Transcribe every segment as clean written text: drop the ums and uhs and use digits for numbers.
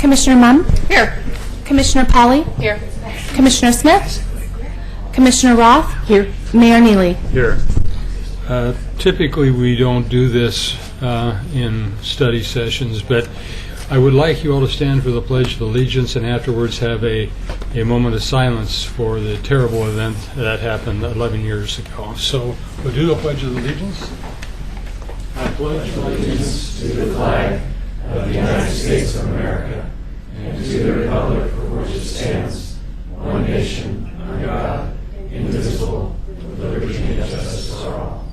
Commissioner Munn, Here. Commissioner Polly, Here. Commissioner Smith, Commissioner Roth, Here. Mayor Neely. Here. Typically, we don't do this in study sessions, but I would like you all to stand for the Pledge of Allegiance and afterwards have a moment of silence for the terrible event that happened 11 years ago. So we'll do the Pledge of Allegiance. I pledge allegiance to the flag of the United States of America and to the republic for which it stands, one nation, under God, indivisible, with liberty and justice for all.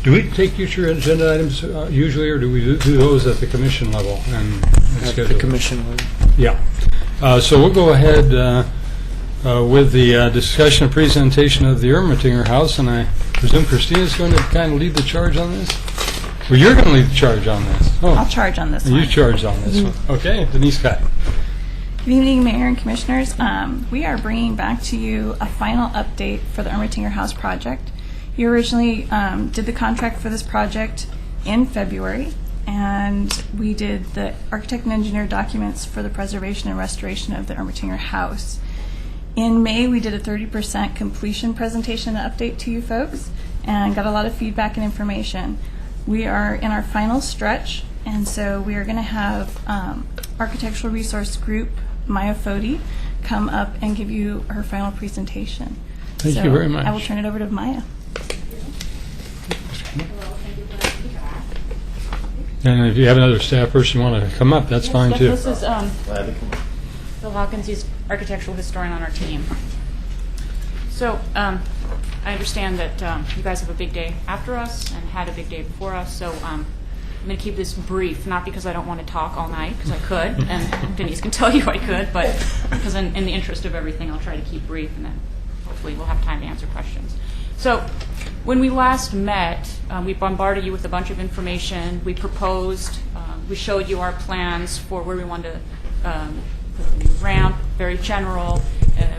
Do we take future agenda items usually, or do we do those at the commission level? And At the commission level. Yeah. So we'll go ahead with the discussion and presentation of the Ermatinger House, and I presume Christina's going to kind of lead the charge on this? Well, you're going to lead the charge on this. Oh, I'll charge on this you one. charge on this one. Okay, Denise Scott. Good evening, Mayor and Commissioners. We are bringing back to you a final update for the Ermatinger House project. You originally did the contract for this project in February, and we did the architect and engineer documents for the preservation and restoration of the Ermatinger House. In May, we did a 30% completion presentation and update to you folks, and got a lot of feedback and information. We are in our final stretch, and so we are going to have Architectural Resource Group, Maya Foti, come up and give you her final presentation. Thank you very much. I will turn it over to Maya. And if you have another staff person you want to come up, that's fine too. This is Bill Hawkins. He's architectural historian on our team. So I understand that you guys have a big day after us and had a big day before us. So I'm going to keep this brief, not because I don't want to talk all night, because I could, and Denise can tell you I could, but because in the interest of everything, I'll try to keep brief, and then hopefully we'll have time to answer questions. So when we last met, we bombarded you with a bunch of information. We proposed, we showed you our plans for where we wanted to put the new ramp, very general.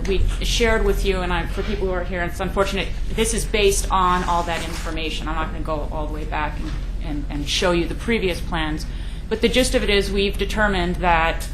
We shared with you, and for people who are here, it's unfortunate, this is based on all that information. I'm not going to go all the way back and show you the previous plans. But the gist of it is we've determined that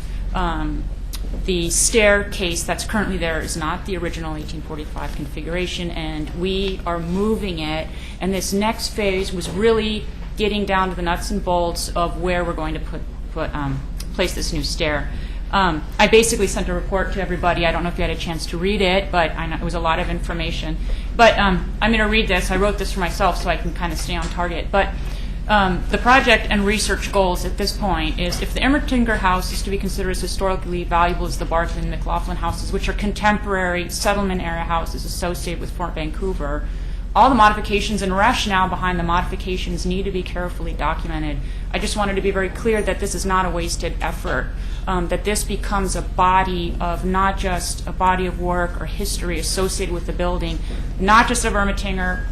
the staircase that's currently there is not the original 1845 configuration, and we are moving it. And this next phase was really getting down to the nuts and bolts of where we're going to place this new stair. I basically sent a report to everybody. I don't know if you had a chance to read it, but I know it was a lot of information. But I'm going to read this. I wrote this for myself so I can kind of stay on target. But the project and research goals at this point is if the Ermatinger House is to be considered as historically valuable as the Barclay and McLaughlin houses, which are contemporary settlement area houses associated with Fort Vancouver, all the modifications and rationale behind the modifications need to be carefully documented. I just wanted to be very clear that this is not a wasted effort, that this becomes a body of not just a body of work or history associated with the building, not just of Ermatinger,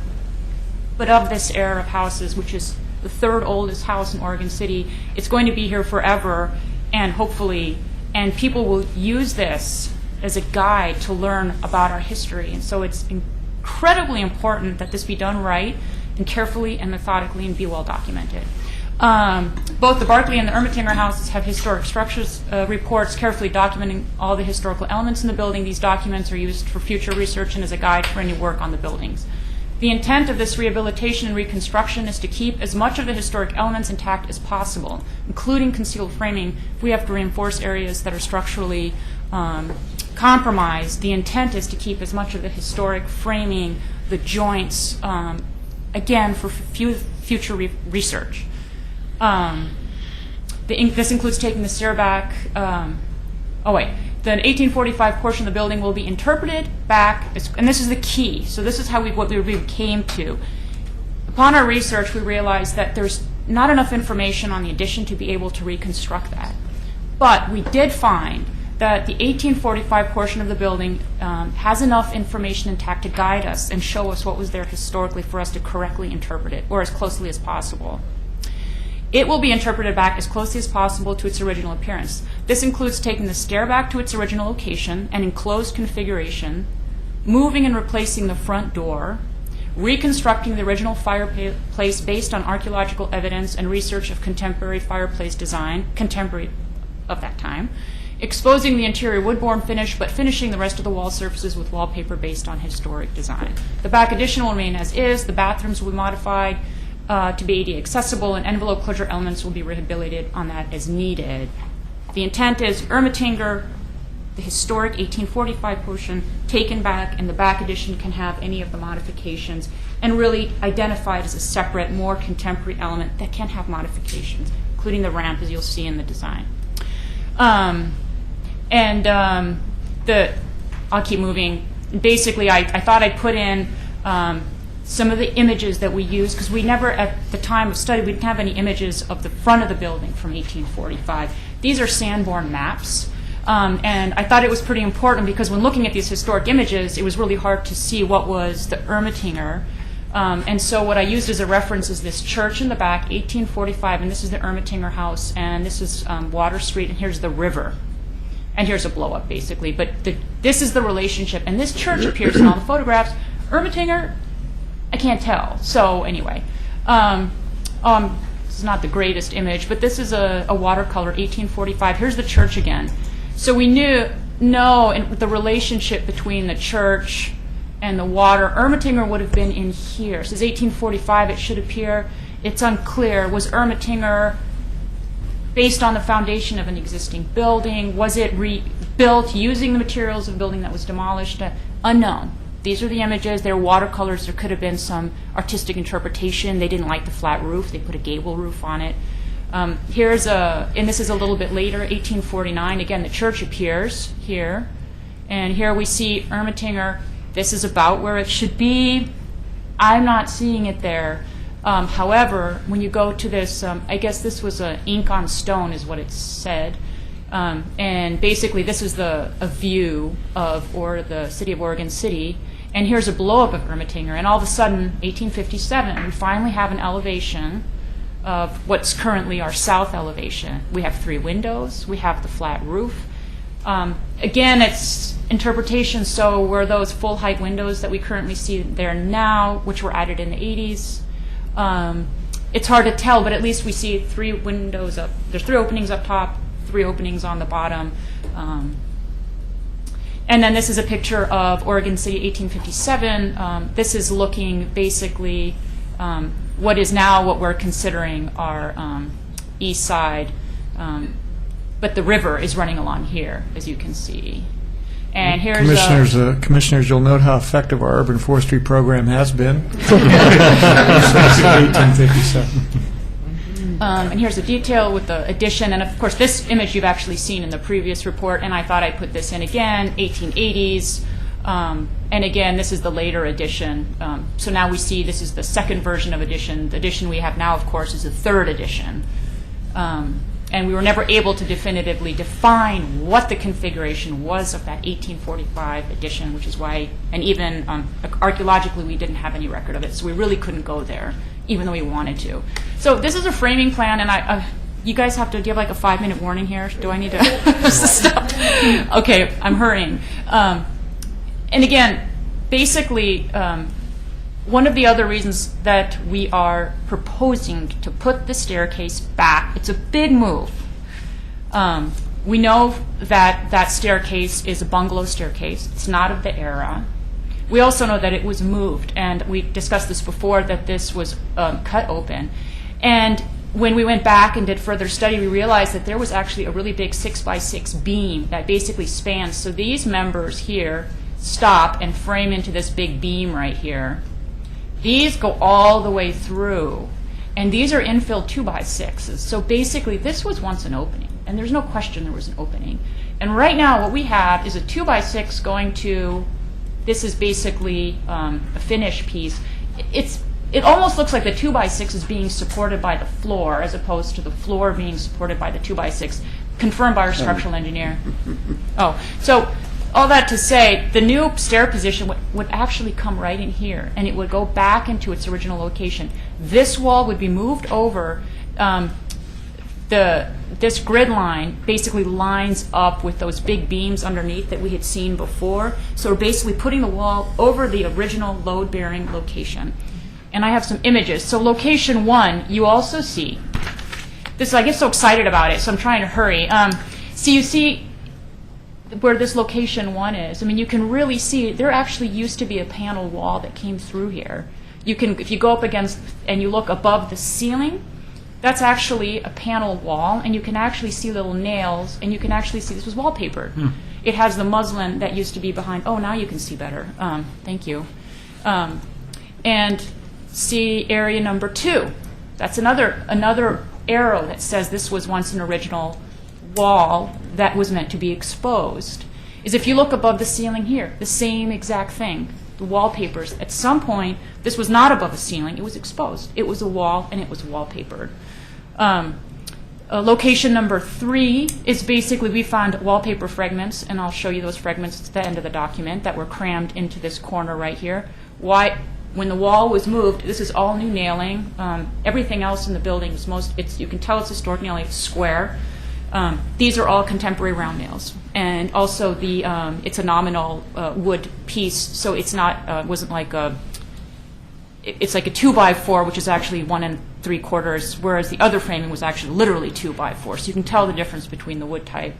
but of this era of houses, which is the third oldest house in Oregon City. It's going to be here forever, and hopefully, and people will use this as a guide to learn about our history. And so it's incredibly important that this be done right and carefully and methodically and be well documented. Both the Barclay and the Ermatinger houses have historic structures reports carefully documenting all the historical elements in the building. These documents are used for future research and as a guide for any work on the buildings. The intent of this rehabilitation and reconstruction is to keep as much of the historic elements intact as possible, including concealed framing. If we have to reinforce areas that are structurally compromised, the intent is to keep as much of the historic framing, the joints, again, for future research. This includes taking the stair back. The 1845 portion of the building will be interpreted back, and this is the key. So this is how what we came to. Upon our research, we realized that there's not enough information on the addition to be able to reconstruct that. But we did find that the 1845 portion of the building has enough information intact to guide us and show us what was there historically for us to correctly interpret it, or as closely as possible. It will be interpreted back as closely as possible to its original appearance. This includes taking the stair back to its original location and enclosed configuration, moving and replacing the front door, reconstructing the original fireplace based on archaeological evidence and research of contemporary fireplace design, contemporary of that time, exposing the interior wood-borne finish, but finishing the rest of the wall surfaces with wallpaper based on historic design. The back addition will remain as is. The bathrooms will be modified to be ADA accessible, and envelope closure elements will be rehabilitated on that as needed. The intent is Ermatinger, the historic 1845 portion, taken back, and the back addition can have any of the modifications and really identified as a separate, more contemporary element that can have modifications, including the ramp, as you'll see in the design. I'll keep moving. Basically, I thought I'd put in some of the images that we use, because we never, at the time of study, we didn't have any images of the front of the building from 1845. These are Sanborn maps. And I thought it was pretty important because when looking at these historic images, it was really hard to see what was the Ermatinger. And so what I used as a reference is this church in the back, 1845, and this is the Ermatinger house, and this is Water Street, and here's the river. And here's a blow-up, basically. But this is the relationship, and this church appears in all the photographs. Ermatinger, I can't tell. So anyway, this is not the greatest image, but this is a watercolor, 1845. Here's the church again. So we know the relationship between the church and the water. Ermatinger would have been in here. It says 1845, it should appear. It's unclear. Was Ermatinger based on the foundation of an existing building? Was it rebuilt using the materials of a building that was demolished? Unknown. These are the images. They're watercolors. There could have been some artistic interpretation. They didn't like the flat roof. They put a gable roof on it. And this is a little bit later, 1849. Again, the church appears here. And here we see Ermatinger. This is about where it should be. I'm not seeing it there. However, when you go to this, I guess this was ink on stone is what it said. And basically this is a view of the city of Oregon City. And here's a blow-up of Ermatinger. And all of a sudden, 1857, we finally have an elevation of what's currently our south elevation. We have 3 windows. We have the flat roof. Again, it's interpretation, so were those full-height windows that we currently see there now, which were added in the 80s. It's hard to tell, but at least we see 3 windows up. There's 3 openings up top, 3 openings on the bottom. And then this is a picture of Oregon City, 1857. This is looking basically what is now what we're considering our east side. But the river is running along here, as you can see. And here's Commissioners, you'll note how effective our urban forestry program has been since 1857. And here's a detail with the addition. And, of course, this image you've actually seen in the previous report, and I thought I'd put this in again, 1880s. And, again, this is the later edition. So now we see this is the second version of edition. The edition we have now, of course, is the third edition. And we were never able to definitively define what the configuration was of that 1845 edition, which is why, and even archaeologically, we didn't have any record of it. So we really couldn't go there, even though we wanted to. So this is a framing plan, and you guys have to, do you have like a 5-minute warning here? Do I need to stop? Okay, I'm hurrying. And again, basically, one of the other reasons that we are proposing to put the staircase back, it's a big move. We know that that staircase is a bungalow staircase. It's not of the era. We also know that it was moved, and we discussed this before, that this was cut open. And when we went back and did further study, we realized that there was actually a really big 6x6 beam that basically spans. So these members here stop and frame into this big beam right here. These go all the way through, and these are infilled 2x6s. So basically, this was once an opening, and there's no question there was an opening. And right now, what we have is a 2x6 going to, this is basically a finish piece. It almost looks like the 2x6 is being supported by the floor, as opposed to the floor being supported by the 2x6. confirmed by our structural engineer. Oh, so all that to say, the new stair position would actually come right in here, and it would go back into its original location. This wall would be moved over. This grid line basically lines up with those big beams underneath that we had seen before. So we're basically putting the wall over the original load-bearing location. And I have some images. So location 1, you also see. I get so excited about it, so I'm trying to hurry. So you see where this location 1 is. I mean, you can really see there actually used to be a panel wall that came through here. You can, if you go up against and you look above the ceiling, that's actually a panel wall, and you can actually see little nails, and you can actually see this was wallpapered. It has the muslin that used to be behind. Oh, now you can see better. Thank you. And see area number 2. That's another arrow that says this was once an original wall that was meant to be exposed. Is if you look above the ceiling here, the same exact thing. The wallpapers, at some point, this was not above a ceiling, it was exposed. It was a wall, and it was wallpapered. Location number 3 is basically we found wallpaper fragments, and I'll show you those fragments at the end of the document that were crammed into this corner right here. Why? When the wall was moved, this is all new nailing. Everything else in the building is you can tell it's historic nailing, it's square. These are all contemporary round nails, and also it's a nominal wood piece, so it's not wasn't like it's like a 2x4, which is actually 1 3/4, whereas the other framing was actually literally 2x4. So you can tell the difference between the wood type.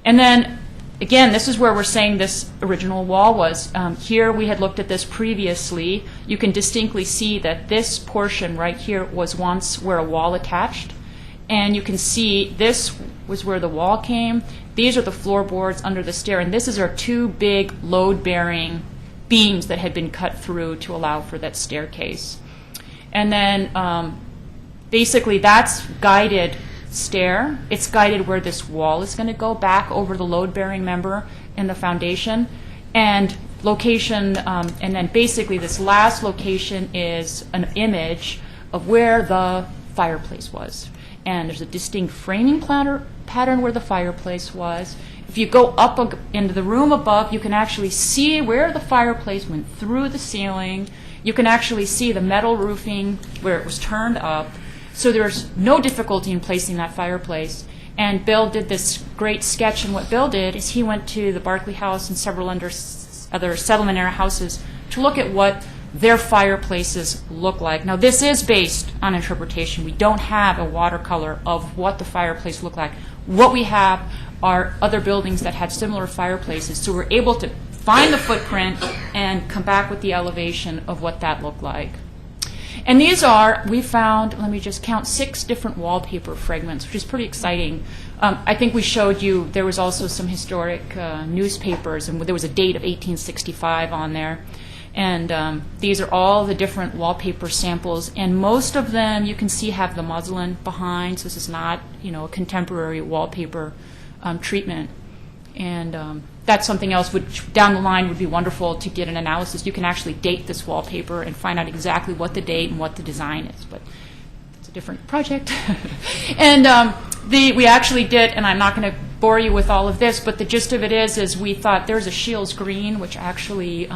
And then again, this is where we're saying this original wall was. Here we had looked at this previously. You can distinctly see that this portion right here was once where a wall attached. And you can see this was where the wall came. These are the floorboards under the stair, and this is our 2 big load-bearing beams that had been cut through to allow for that staircase. And then basically that's guided stair. It's guided where this wall is going to go back over the load-bearing member and the foundation. And location, and then basically this last location is an image of where the fireplace was. And there's a distinct framing pattern where the fireplace was. If you go up into the room above, you can actually see where the fireplace went through the ceiling. You can actually see the metal roofing where it was turned up. So there's no difficulty in placing that fireplace. And Bill did this great sketch, and what Bill did is he went to the Barclay House and several other settlement era houses to look at what their fireplaces look like. Now, this is based on interpretation. We don't have a watercolor of what the fireplace looked like. What we have are other buildings that had similar fireplaces, so we're able to find the footprint and come back with the elevation of what that looked like. And these are, we found, let me just count, 6 different wallpaper fragments, which is pretty exciting. I think we showed you there was also some historic newspapers, and there was a date of 1865 on there. And these are all the different wallpaper samples, and most of them you can see have the muslin behind, so this is not, a contemporary wallpaper treatment. And that's something else which down the line would be wonderful to get an analysis. You can actually date this wallpaper and find out exactly what the date and what the design is, but it's a different project. And we actually did, and I'm not going to bore you with all of this, but the gist of it is we thought there's a Shields green, which actually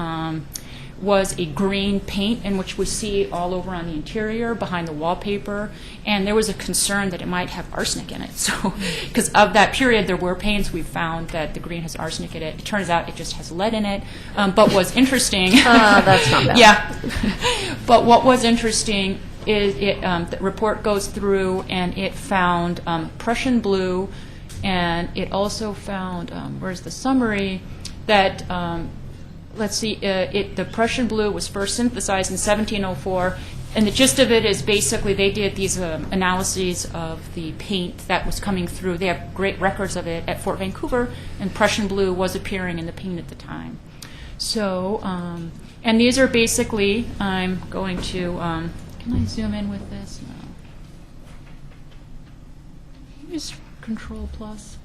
was a green paint, and which we see all over on the interior behind the wallpaper, and there was a concern that it might have arsenic in it. So, because of that period, there were paints we found that the green has arsenic in it. It turns out it just has lead in it. But what's interesting, that's not bad. Yeah. But what was interesting is the report goes through and it found Prussian blue, and it also found where's the summary that. Let's see, the Prussian blue was first synthesized in 1704, and the gist of it is basically they did these analyses of the paint that was coming through. They have great records of it at Fort Vancouver, and Prussian blue was appearing in the paint at the time. So, and these are basically, I'm going to, can I zoom in with this? No. Use Control Plus.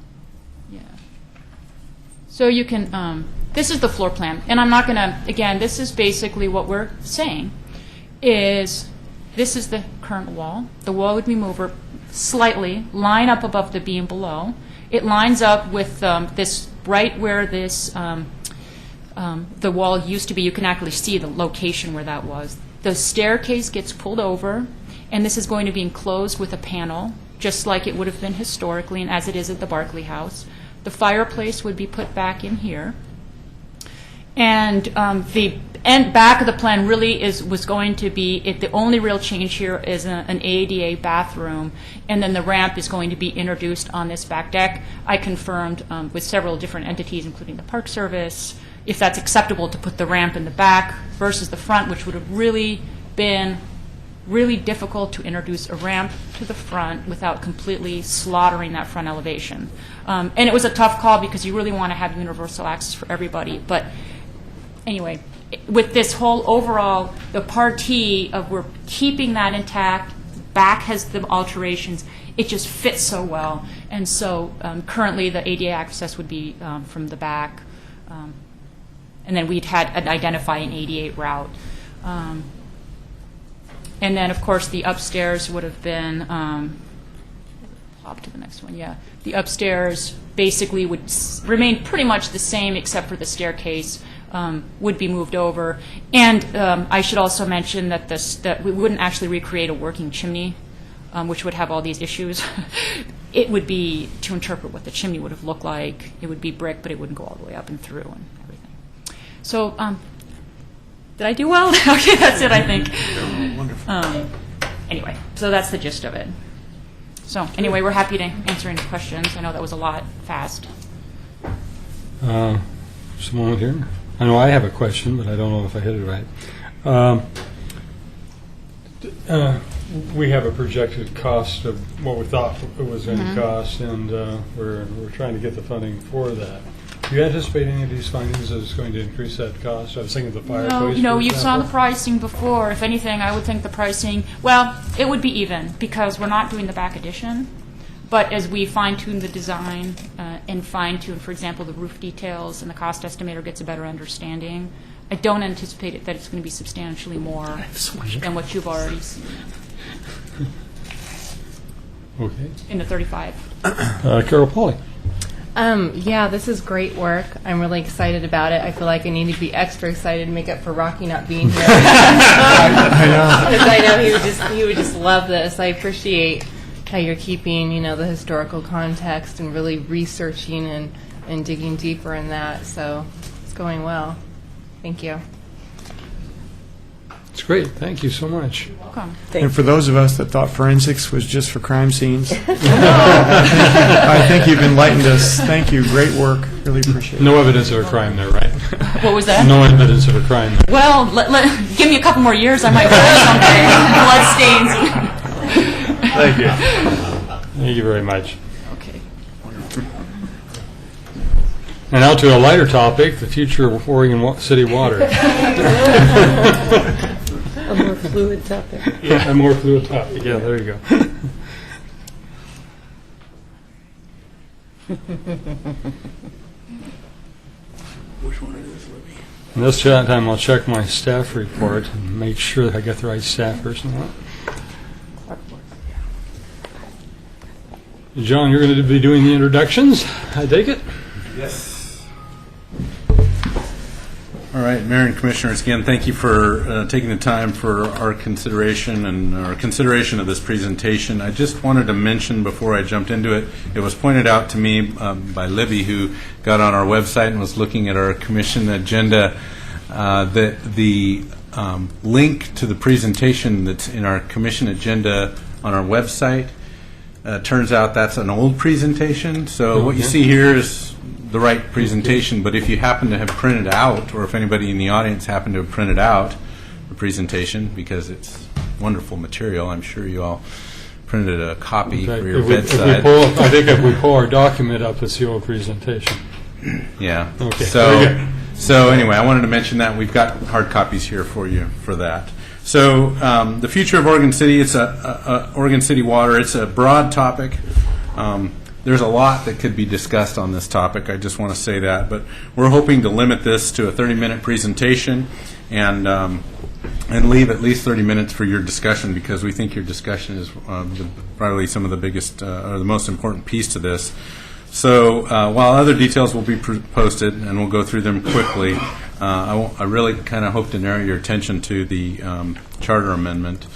Yeah. So you can, this is the floor plan, and I'm not going to, again, this is basically what we're saying, is this is the current wall. The wall would be moved slightly, line up above the beam below. It lines up with this, right where this, the wall used to be. You can actually see the location where that was. The staircase gets pulled over, and this is going to be enclosed with a panel, just like it would have been historically and as it is at the Barclay House. The fireplace would be put back in here. And the back of the plan really was going to be, the only real change here is an ADA bathroom, and then the ramp is going to be introduced on this back deck. I confirmed with several different entities, including the Park Service, if that's acceptable to put the ramp in the back versus the front, which would have really been really difficult to introduce a ramp to the front without completely slaughtering that front elevation. And it was a tough call because you really want to have universal access for everybody. But anyway, with this whole overall, the party of we're keeping that intact, back has the alterations, it just fits so well. And so currently the ADA access would be from the back. And then we'd had identify an ADA route. And then, of course, the upstairs would have been, hop to the next one, yeah. The upstairs basically would remain pretty much the same except for the staircase would be moved over. And I should also mention that, that we wouldn't actually recreate a working chimney, which would have all these issues. It would be to interpret what the chimney would have looked like. It would be brick, but it wouldn't go all the way up and through and everything. So, did I do well? Okay, that's it, I think. Wonderful. Anyway, so that's the gist of it. So, anyway, we're happy to answer any questions. I know that was a lot fast. Someone here? I know I have a question, but I don't know if I hit it right. We have a projected cost of what we thought it was going to cost, and we're trying to get the funding for that. Do you anticipate any of these findings is going to increase that cost? I was thinking of the fireplace. No, for you saw the example. pricing before. If anything, I would think the pricing, well, it would be even because we're not doing the back addition. But as we fine-tune the design and fine-tune, for example, the roof details and the cost estimator gets a better understanding, I don't anticipate it that it's going to be substantially more than what you've already seen Okay. in the 35. Carol Pauley. Yeah, this is great work. I'm really excited about it. I feel like I need to be extra excited to make up for Rocky not being here. I know. Because I know he would just love this. I appreciate how you're keeping, the historical context and really researching and digging deeper in that. So it's going well. Thank you. It's great. Thank you so much. Welcome. And for those of us that thought forensics was just for crime scenes, I think you've enlightened us. Thank you. Great work. Really appreciate it. No evidence of a crime there, right? What was that? No evidence of a crime there. Well, give me a couple more years, I might find something. Blood stains. Thank you. Thank you very much. Okay. And now to a lighter topic, the future of Oregon City Water. A more fluid topic. Yeah, a more fluid topic. Yeah, there you go. And this time I'll check my staff report and make sure that I got the right staff person on it. John, you're going to be doing the introductions, I take it? Yes. All right, Mayor and Commissioners, again, thank you for taking the time for our consideration and our consideration of this presentation. I just wanted to mention before I jumped into it, it was pointed out to me by Libby, who got on our website and was looking at our commission agenda, that the link to the presentation that's in our commission agenda on our website, turns out that's an old presentation. So what you see here is the right presentation, but if you happen to have printed out, or if anybody in the audience happened to have printed out the presentation, because it's wonderful material, I'm sure you all printed a copy for your bedside. I think if we pull our document up, it's the old presentation. Yeah. Okay. So anyway, I wanted to mention that. We've got hard copies here for you for that. So the future of Oregon City, it's Oregon City Water. It's a broad topic. There's a lot that could be discussed on this topic. I just want to say that. But we're hoping to limit this to a 30-minute presentation and leave at least 30 minutes for your discussion, because we think your discussion is probably some of the biggest or the most important piece to this. So while other details will be posted, and we'll go through them quickly, I really kind of hope to narrow your attention to the charter amendment.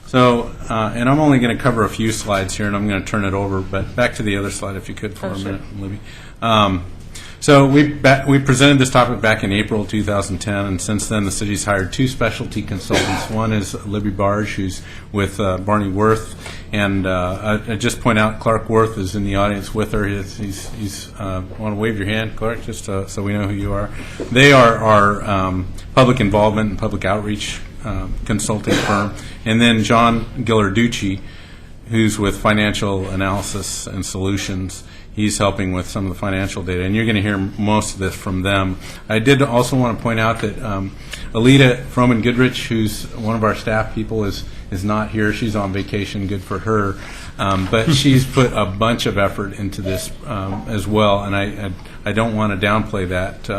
So, and I'm only going to cover a few slides here, and I'm going to turn it over. But back to the other slide, if you could, for a minute, Libby. So we presented this topic back in April 2010, and since then the city's hired 2 specialty consultants. One is Libby Barge, who's with Barney Worth, and I just point out Clark Worth is in the audience with her. He's want to wave your hand, Clark, just so we know who you are. They are our public involvement and public outreach consulting firm, and then John Ghilarducci, who's with Financial Analysis and Solutions. He's helping with some of the financial data, and you're going to hear most of this from them. I did also want to point out that Alita Froman Goodrich, who's one of our staff people, is not here. She's on vacation. Good for her. But she's put a bunch of effort into this as well, and I don't want to downplay that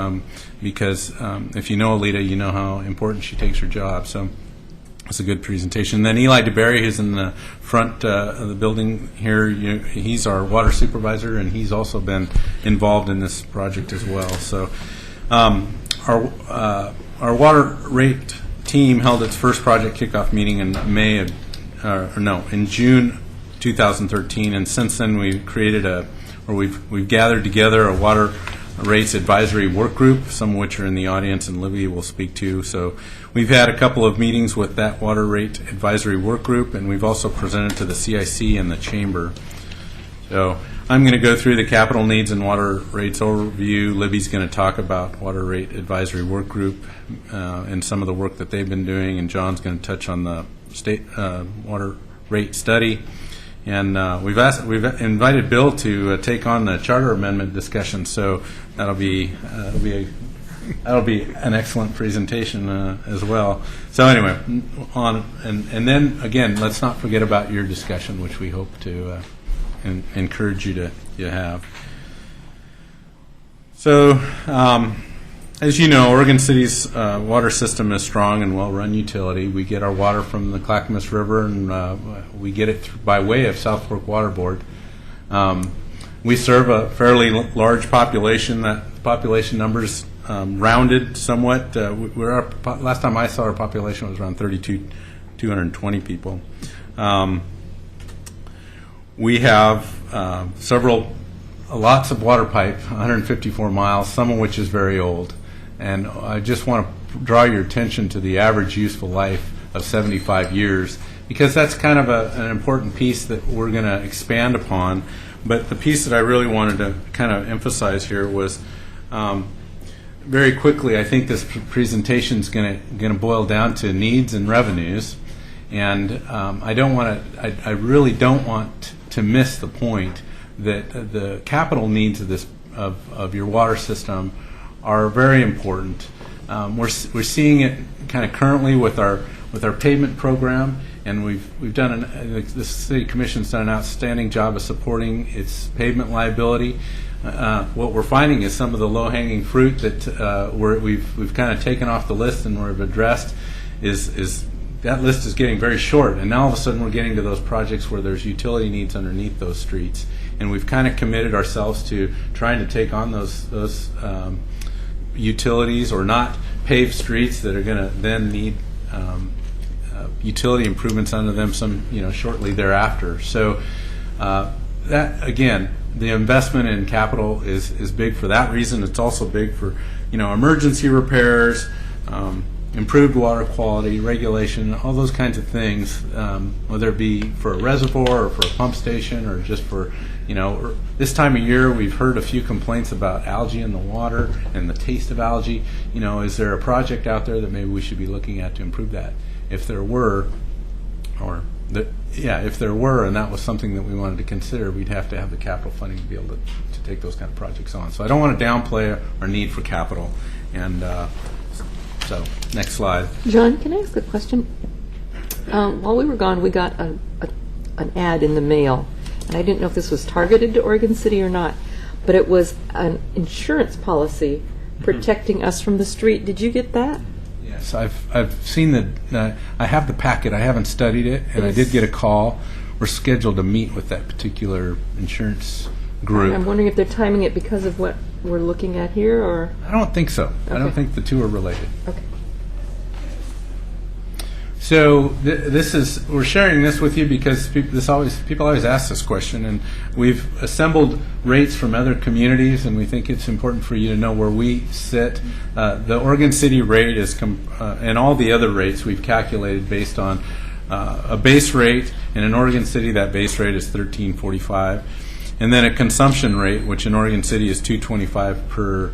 because if you know Alita, you know how important she takes her job. So it's a good presentation. Then Eli DeBerry, who's in the front of the building here, he's our water supervisor, and he's also been involved in this project as well. So our water rate team held its first project kickoff meeting in in June 2013, and since then we've gathered together a water rates advisory work group, some of which are in the audience and Libby will speak to. So we've had a couple of meetings with that water rate advisory work group, and we've also presented to the CIC and the chamber. So I'm going to go through the capital needs and water rates overview. Libby's going to talk about water rate advisory work group and some of the work that they've been doing, and John's going to touch on the state water rate study. And we've invited Bill to take on the charter amendment discussion, so that'll be an excellent presentation as well. So anyway, and then again, let's not forget about your discussion, which we hope to encourage you to have. So, as you know, Oregon City's water system is strong and well-run utility. We get our water from the Clackamas River, and we get it by way of South Fork Water Board. We serve a fairly large population. That population number's rounded somewhat. Last time I saw our population was around 220 people. We have lots of water pipe, 154 miles, some of which is very old. And I just want to draw your attention to the average useful life of 75 years, because that's kind of an important piece that we're going to expand upon. But the piece that I really wanted to kind of emphasize here was very quickly, I think this presentation is going to boil down to needs and revenues. And I really don't want to miss the point that the capital needs of your water system are very important. We're seeing it kind of currently with our pavement program, and we've done the City Commission's done an outstanding job of supporting its pavement liability. What we're finding is some of the low-hanging fruit that we've kind of taken off the list and we've addressed is that list is getting very short, and now all of a sudden we're getting to those projects where there's utility needs underneath those streets, and we've kind of committed ourselves to trying to take on those utilities or not paved streets that are going to then need utility improvements under them shortly thereafter. So that again, the investment in capital is big for that reason. It's also big for emergency repairs, improved water quality, regulation, all those kinds of things, whether it be for a reservoir or for a pump station or just for, this time of year we've heard a few complaints about algae in the water and the taste of algae. Is there a project out there that maybe we should be looking at to improve that? If there were, if there were, and that was something that we wanted to consider, we'd have to have the capital funding to be able to take those kind of projects on. So I don't want to downplay our need for capital. And so, next slide. John, can I ask a question? While we were gone, we got an ad in the mail, and I didn't know if this was targeted to Oregon City or not, but it was an insurance policy protecting us from the street. Did you get that? Yes, I've seen I have the packet. I haven't studied it, and I did get a call. We're scheduled to meet with that particular insurance group. I'm wondering if they're timing it because of what we're looking at here, or? I don't think so. I don't Okay. think the two are related. Okay. So we're sharing this with you because people always ask this question, and we've assembled rates from other communities, and we think it's important for you to know where we sit. The Oregon City rate is, and all the other rates we've calculated based on a base rate, and in Oregon City that base rate is $13.45, and then a consumption rate, which in Oregon City is $2.25 per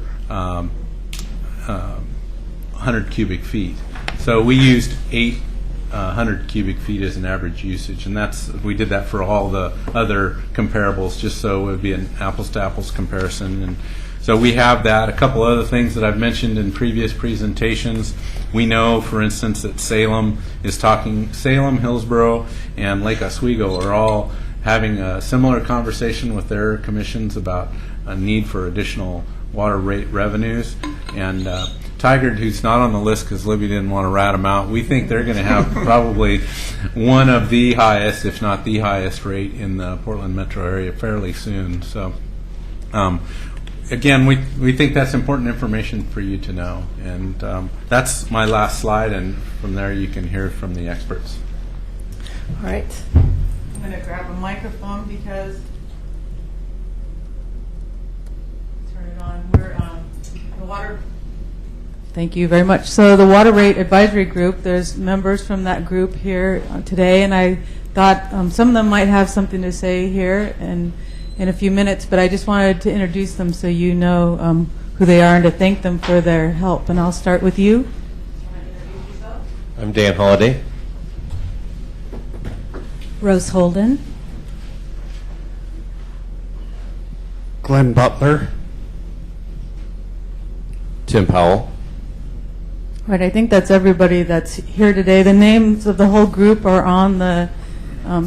100 cubic feet. So we used 800 cubic feet as an average usage, and we did that for all the other comparables, just so it would be an apples-to-apples comparison. And so we have that. A couple other things that I've mentioned in previous presentations. We know, for instance, that Salem, Hillsborough, and Lake Oswego are all having a similar conversation with their commissions about a need for additional water rate revenues. And Tigard, who's not on the list because Libby didn't want to rat them out, we think they're going to have probably one of the highest, if not the highest rate in the Portland metro area fairly soon. So again, we think that's important information for you to know. And that's my last slide, and from there you can hear from the experts. All right. I'm going to grab a microphone because, turn it on. We're the water. Thank you very much. So the Water Rate Advisory Group, there's members from that group here today, and I thought some of them might have something to say here in a few minutes, but I just wanted to introduce them so you know who they are and to thank them for their help. And I'll start with you. I'm Dan Holliday. Rose Holden. Glenn Butler. Tim Powell. Right, I think that's everybody that's here today. The names of the whole group are on the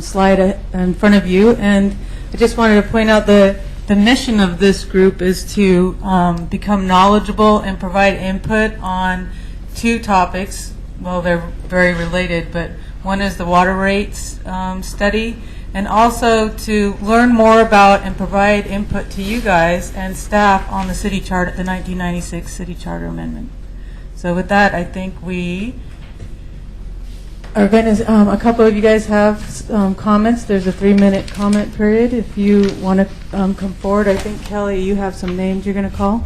slide in front of you, and I just wanted to point out the mission of this group is to become knowledgeable and provide input on two topics. Well, they're very related, but one is the water rates study, and also to learn more about and provide input to you guys and staff on the city charter, the 1996 City Charter Amendment. So with that, I think we are going to, a couple of you guys have comments. There's a 3-minute comment period. If you want to come forward, I think, Kelly, you have some names you're going to call.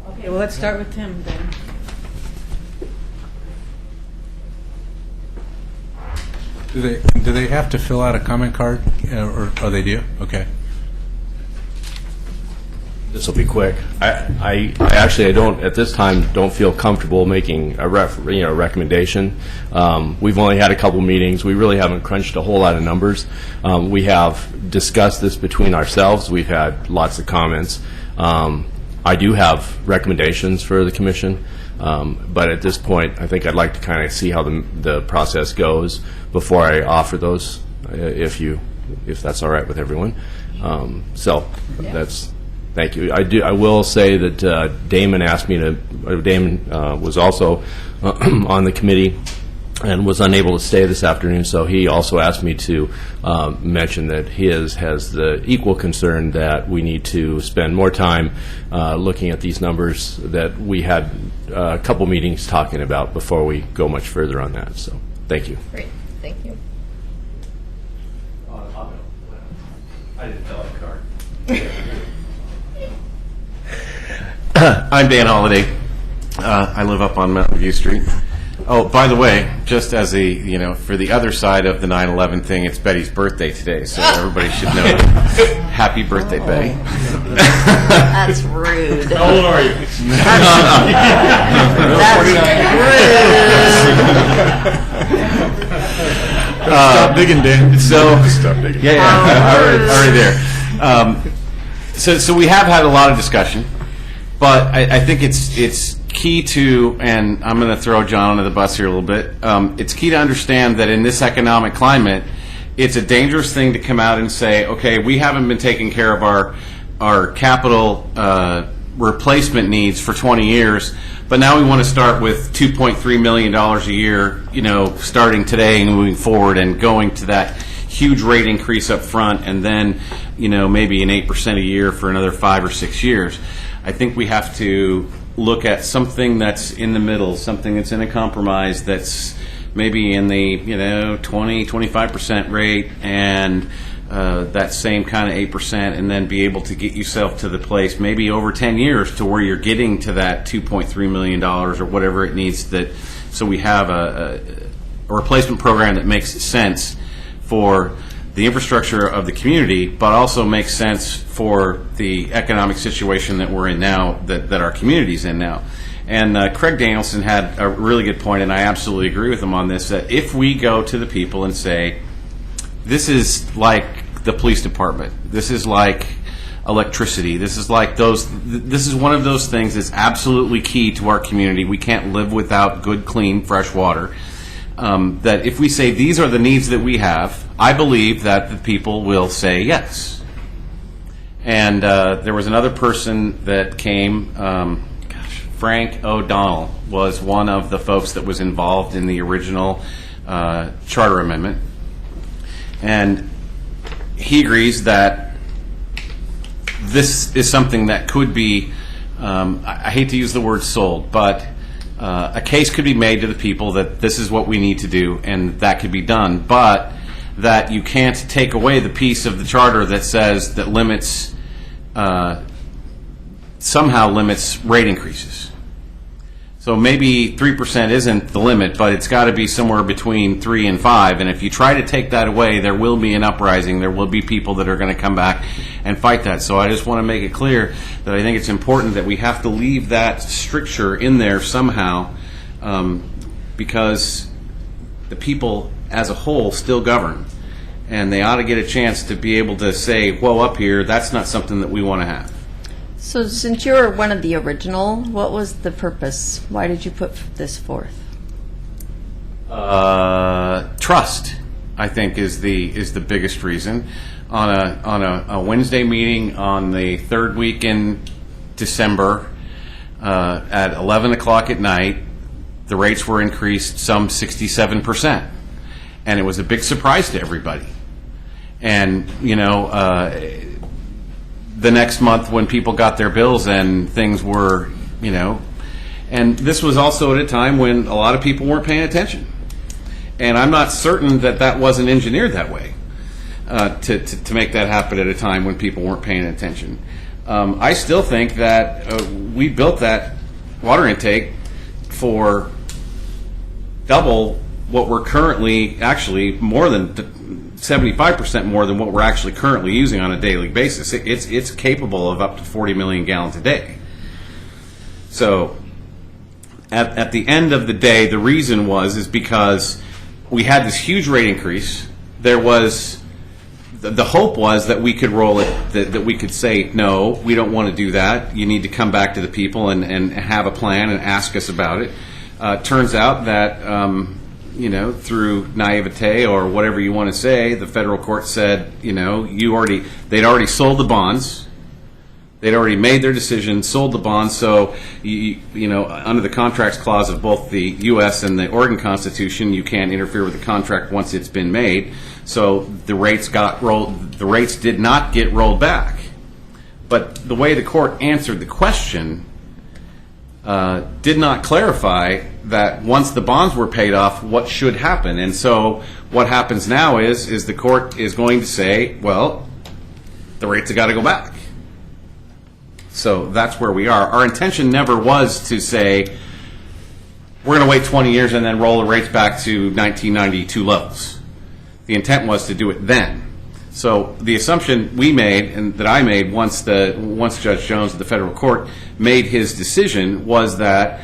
Okay, well, let's start with Tim then. Do they have to fill out a comment card, or they do? Okay. This will be quick. I actually don't at this time don't feel comfortable making a recommendation. We've only had a couple meetings. We really haven't crunched a whole lot of numbers. We have discussed this between ourselves. We've had lots of comments. I do have recommendations for the commission, but at this point, I think I'd like to kind of see how the process goes before I offer those, if that's all right with everyone. That's. Thank you. I will say that Damon asked me to. Damon was also on the committee and was unable to stay this afternoon, so he also asked me to mention that his has the equal concern that we need to spend more time looking at these numbers that we had a couple meetings talking about before we go much further on that. So, thank you. Great. Thank you. I didn't fill out the card. I'm Dan Holliday. I live up on Mountain View Street. Oh, by the way, just as for the other side of the 9/11 thing, it's Betty's birthday today, so everybody should know. Happy birthday, Betty. That's rude. How old are you? Stop digging, Dan. Stop digging. Yeah, already there. So we have had a lot of discussion, but I think it's key to, and I'm going to throw John under the bus here a little bit, it's key to understand that in this economic climate, it's a dangerous thing to come out and say, okay, we haven't been taking care of our capital replacement needs for 20 years, but now we want to start with $2.3 million a year, starting today and moving forward and going to that huge rate increase up front, and then, maybe an 8% a year for another 5 or 6 years. I think we have to look at something that's in the middle, something that's in a compromise that's maybe in the 20-25% rate, and that same kind of 8%, and then be able to get yourself to the place maybe over 10 years to where you're getting to that $2.3 million or whatever it needs, so we have a replacement program that makes sense for the infrastructure of the community, but also makes sense for the economic situation that we're in now, that our community's in now. And Craig Danielson had a really good point, and I absolutely agree with him on this, that if we go to the people and say, this is like the police department, this is like electricity, this is one of those things that's absolutely key to our community. We can't live without good, clean, fresh water. That if we say these are the needs that we have, I believe that the people will say yes. And there was another person that came, Frank O'Donnell was one of the folks that was involved in the original charter amendment. And he agrees that this is something that could be, I hate to use the word sold, but a case could be made to the people that this is what we need to do, and that could be done, but that you can't take away the piece of the charter that says that somehow limits rate increases. So maybe 3% isn't the limit, but it's got to be somewhere between 3 and 5. And if you try to take that away, there will be an uprising. There will be people that are going to come back and fight that. So I just want to make it clear that I think it's important that we have to leave that stricture in there somehow, because the people as a whole still govern. And they ought to get a chance to be able to say, whoa, up here, that's not something that we want to have. So since you're one of the original, what was the purpose? Why did you put this forth? Trust, I think, is the biggest reason. On a Wednesday meeting on the third week in December at 11 o'clock at night, the rates were increased some 67%. And it was a big surprise to everybody. And, the next month when people got their bills and things were, and this was also at a time when a lot of people weren't paying attention. And I'm not certain that wasn't engineered that way to make that happen at a time when people weren't paying attention. I still think that we built that water intake for double what we're currently, actually more than 75% more than what we're actually currently using on a daily basis. It's capable of up to 40 million gallons a day. So at the end of the day, the reason is because we had this huge rate increase. There was the hope was that we could roll it, that we could say, no, we don't want to do that. You need to come back to the people and have a plan and ask us about it. Turns out that through naivete or whatever you want to say, the federal court said, they'd already sold the bonds. They'd already made their decision, sold the bonds. So, under the contracts clause of both the U.S. and the Oregon Constitution, you can't interfere with the contract once it's been made. So the rates got rolled. The rates did not get rolled back. But the way the court answered the question did not clarify that once the bonds were paid off, what should happen. And so what happens now is the court is going to say, well, the rates have got to go back. So that's where we are. Our intention never was to say, we're going to wait 20 years and then roll the rates back to 1992 levels. The intent was to do it then. So the assumption we made, and that I made once Judge Jones of the federal court made his decision, was that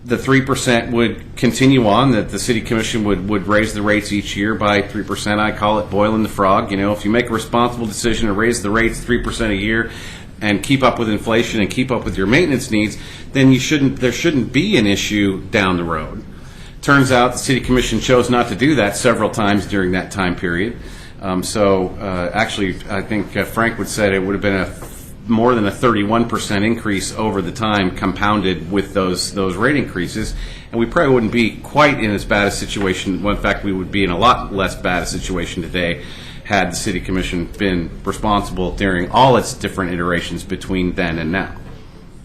the 3% would continue on, that the city commission would raise the rates each year by 3%. I call it boiling the frog. If you make a responsible decision to raise the rates 3% a year and keep up with inflation and keep up with your maintenance needs, then there shouldn't be an issue down the road. Turns out the city commission chose not to do that several times during that time period. Actually, I think Frank would say it would have been more than a 31% increase over the time compounded with those rate increases, and we probably wouldn't be quite in as bad a situation. Well, in fact, we would be in a lot less bad a situation today had the City Commission been responsible during all its different iterations between then and now.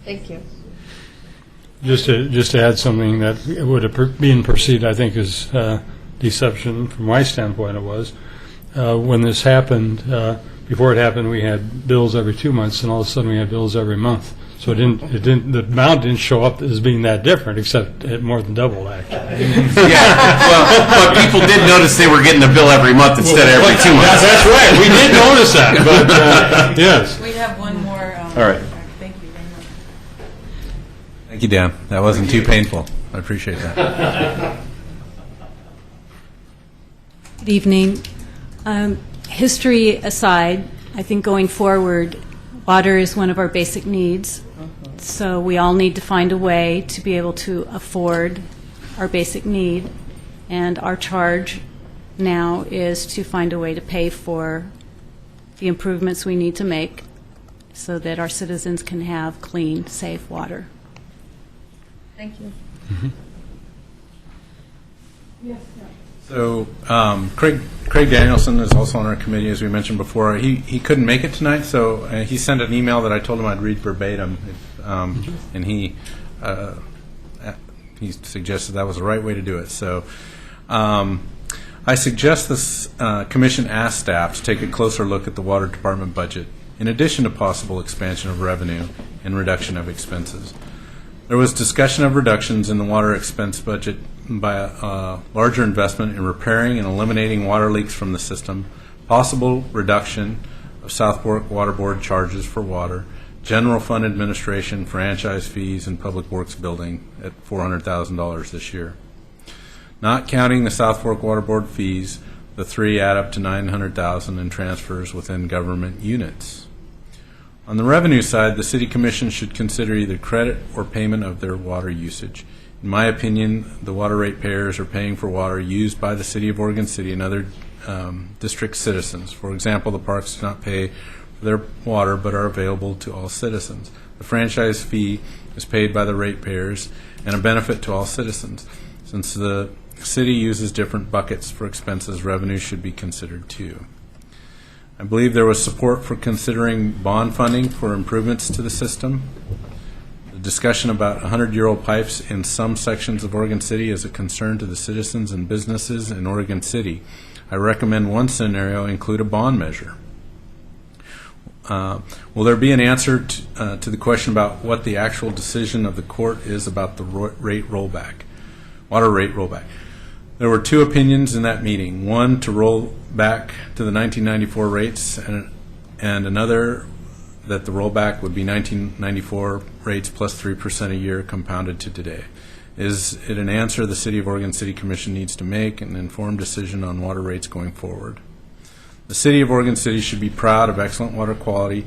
Thank you. Just to add something that would have been perceived, I think, as deception from my standpoint. It was when this happened. Before it happened, we had bills every 2 months, and all of a sudden we had bills every month. So the amount didn't show up as being that different, except it more than doubled, actually. Well, but people did notice they were getting a bill every month instead of every 2 months. That's right. We did notice that, but yes. We have one more. All right. Thank you very much. Thank you, Dan. That wasn't too painful. I appreciate that. Good evening. History aside, I think going forward, water is one of our basic needs. So we all need to find a way to be able to afford our basic need. And our charge now is to find a way to pay for the improvements we need to make so that our citizens can have clean, safe water. Thank you. So Craig Danielson is also on our committee, as we mentioned before. He couldn't make it tonight, so he sent an email that I told him I'd read verbatim, and he suggested that was the right way to do it. So I suggest this commission ask staff to take a closer look at the water department budget, in addition to possible expansion of revenue and reduction of expenses. There was discussion of reductions in the water expense budget by a larger investment in repairing and eliminating water leaks from the system, possible reduction of South Fork Water Board charges for water, general fund administration, franchise fees, and public works building at $400,000 this year. Not counting the South Fork Water Board fees, the three add up to $900,000 in transfers within government units. On the revenue side, the City Commission should consider either credit or payment of their water usage. In my opinion, the water ratepayers are paying for water used by the City of Oregon City and other district citizens. For example, the parks do not pay for their water but are available to all citizens. The franchise fee is paid by the ratepayers and a benefit to all citizens. Since the city uses different buckets for expenses, revenue should be considered too. I believe there was support for considering bond funding for improvements to the system. The discussion about 100-year-old pipes in some sections of Oregon City is a concern to the citizens and businesses in Oregon City. I recommend one scenario include a bond measure. Will there be an answer to the question about what the actual decision of the court is about the rate rollback, water rate rollback? There were two opinions in that meeting, one to roll back to the 1994 rates and another that the rollback would be 1994 rates plus 3% a year compounded to today. Is it an answer the City of Oregon City Commission needs to make an informed decision on water rates going forward? The City of Oregon City should be proud of excellent water quality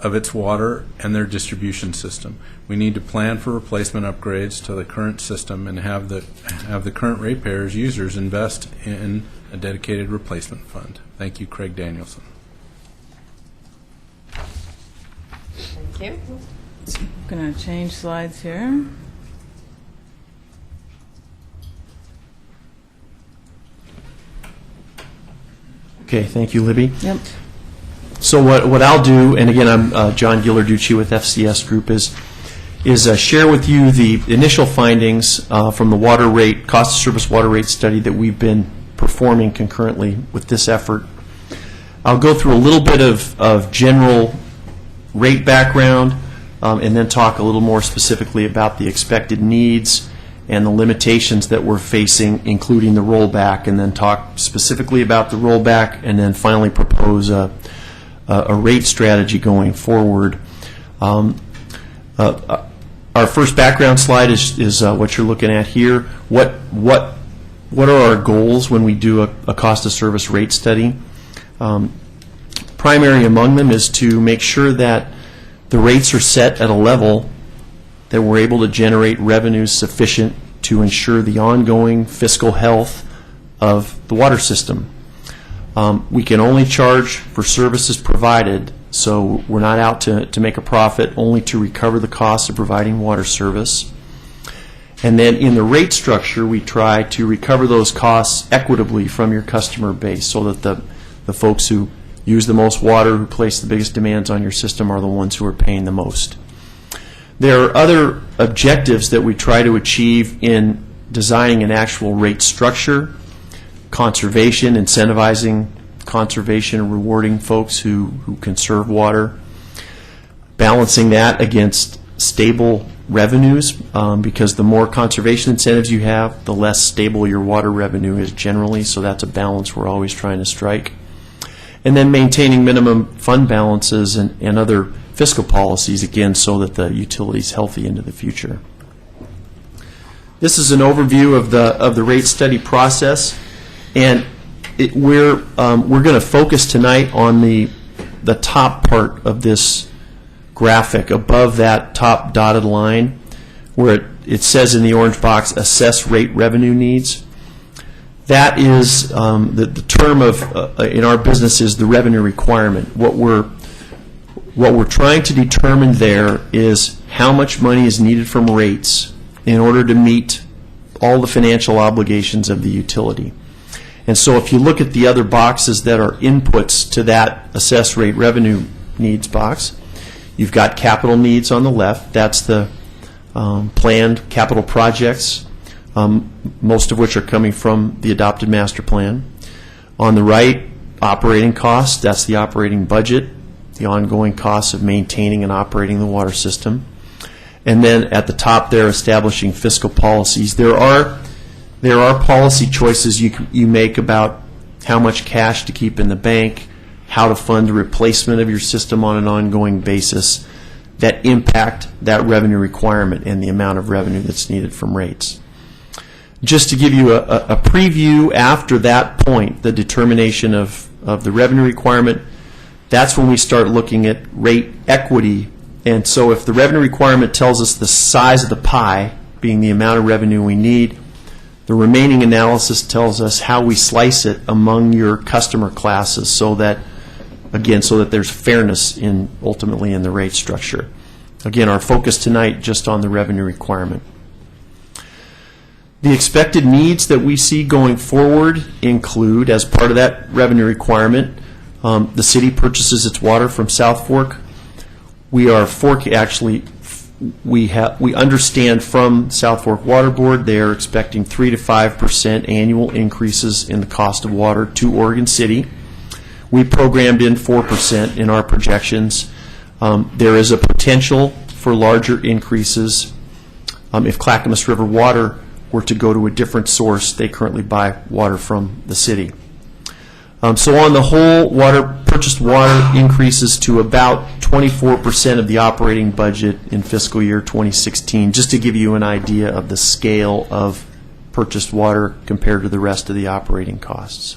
of its water and their distribution system. We need to plan for replacement upgrades to the current system and have the current ratepayers users invest in a dedicated replacement fund. Thank you, Craig Danielson. Thank you. I'm going to change slides here. Okay, thank you, Libby. Yep. So what I'll do, and again, I'm John Gillarducci with FCS Group, is share with you the initial findings from the water rate, cost of service water rate study that we've been performing concurrently with this effort. I'll go through a little bit of general rate background and then talk a little more specifically about the expected needs and the limitations that we're facing, including the rollback, and then talk specifically about the rollback, and then finally propose a rate strategy going forward. Our first background slide is what you're looking at here. What are our goals when we do a cost of service rate study? Primary among them is to make sure that the rates are set at a level that we're able to generate revenues sufficient to ensure the ongoing fiscal health of the water system. We can only charge for services provided So we're not out to make a profit, only to recover the cost of providing water service. And then in the rate structure, we try to recover those costs equitably from your customer base so that the folks who use the most water, who place the biggest demands on your system, are the ones who are paying the most. There are other objectives that we try to achieve in designing an actual rate structure: conservation, incentivizing conservation and rewarding folks who conserve water, balancing that against stable revenues, because the more conservation incentives you have, the less stable your water revenue is generally, so that's a balance we're always trying to strike. And then maintaining minimum fund balances and other fiscal policies, again, so that the utility is healthy into the future. This is an overview of the rate study process, and we're going to focus tonight on the top part of this graphic, above that top dotted line, where it says in the orange box, assess rate revenue needs. That is the term of in our business is the revenue requirement. What we're trying to determine there is how much money is needed from rates in order to meet all the financial obligations of the utility. And so if you look at the other boxes that are inputs to that assess rate revenue needs box, you've got capital needs on the left. That's the planned capital projects, most of which are coming from the adopted master plan. On the right, operating costs. That's the operating budget, the ongoing costs of maintaining and operating the water system. And then at the top there, establishing fiscal policies. There are policy choices you make about how much cash to keep in the bank, how to fund the replacement of your system on an ongoing basis that impact that revenue requirement and the amount of revenue that's needed from rates. Just to give you a preview after that point, the determination of the revenue requirement, that's when we start looking at rate equity. And so if the revenue requirement tells us the size of the pie, being the amount of revenue we need, the remaining analysis tells us how we slice it among your customer classes so that there's fairness ultimately in the rate structure. Again, our focus tonight just on the revenue requirement. The expected needs that we see going forward include, as part of that revenue requirement, the city purchases its water from South Fork. We understand from South Fork Water Board they are expecting 3 to 5% annual increases in the cost of water to Oregon City. We programmed in 4% in our projections. There is a potential for larger increases if Clackamas River Water were to go to a different source. They currently buy water from the city. So on the whole, purchased water increases to about 24% of the operating budget in fiscal year 2016, just to give you an idea of the scale of purchased water compared to the rest of the operating costs.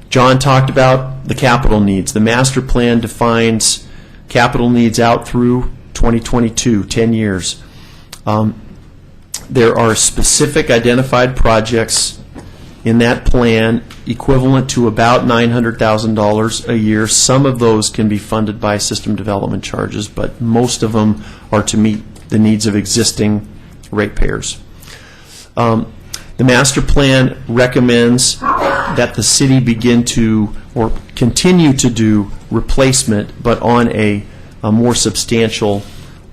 John talked about the capital needs. The master plan defines capital needs out through 2022, 10 years. There are specific identified projects in that plan equivalent to about $900,000 a year. Some of those can be funded by system development charges, but most of them are to meet the needs of existing ratepayers. The master plan recommends that the city begin to or continue to do replacement, but on a more substantial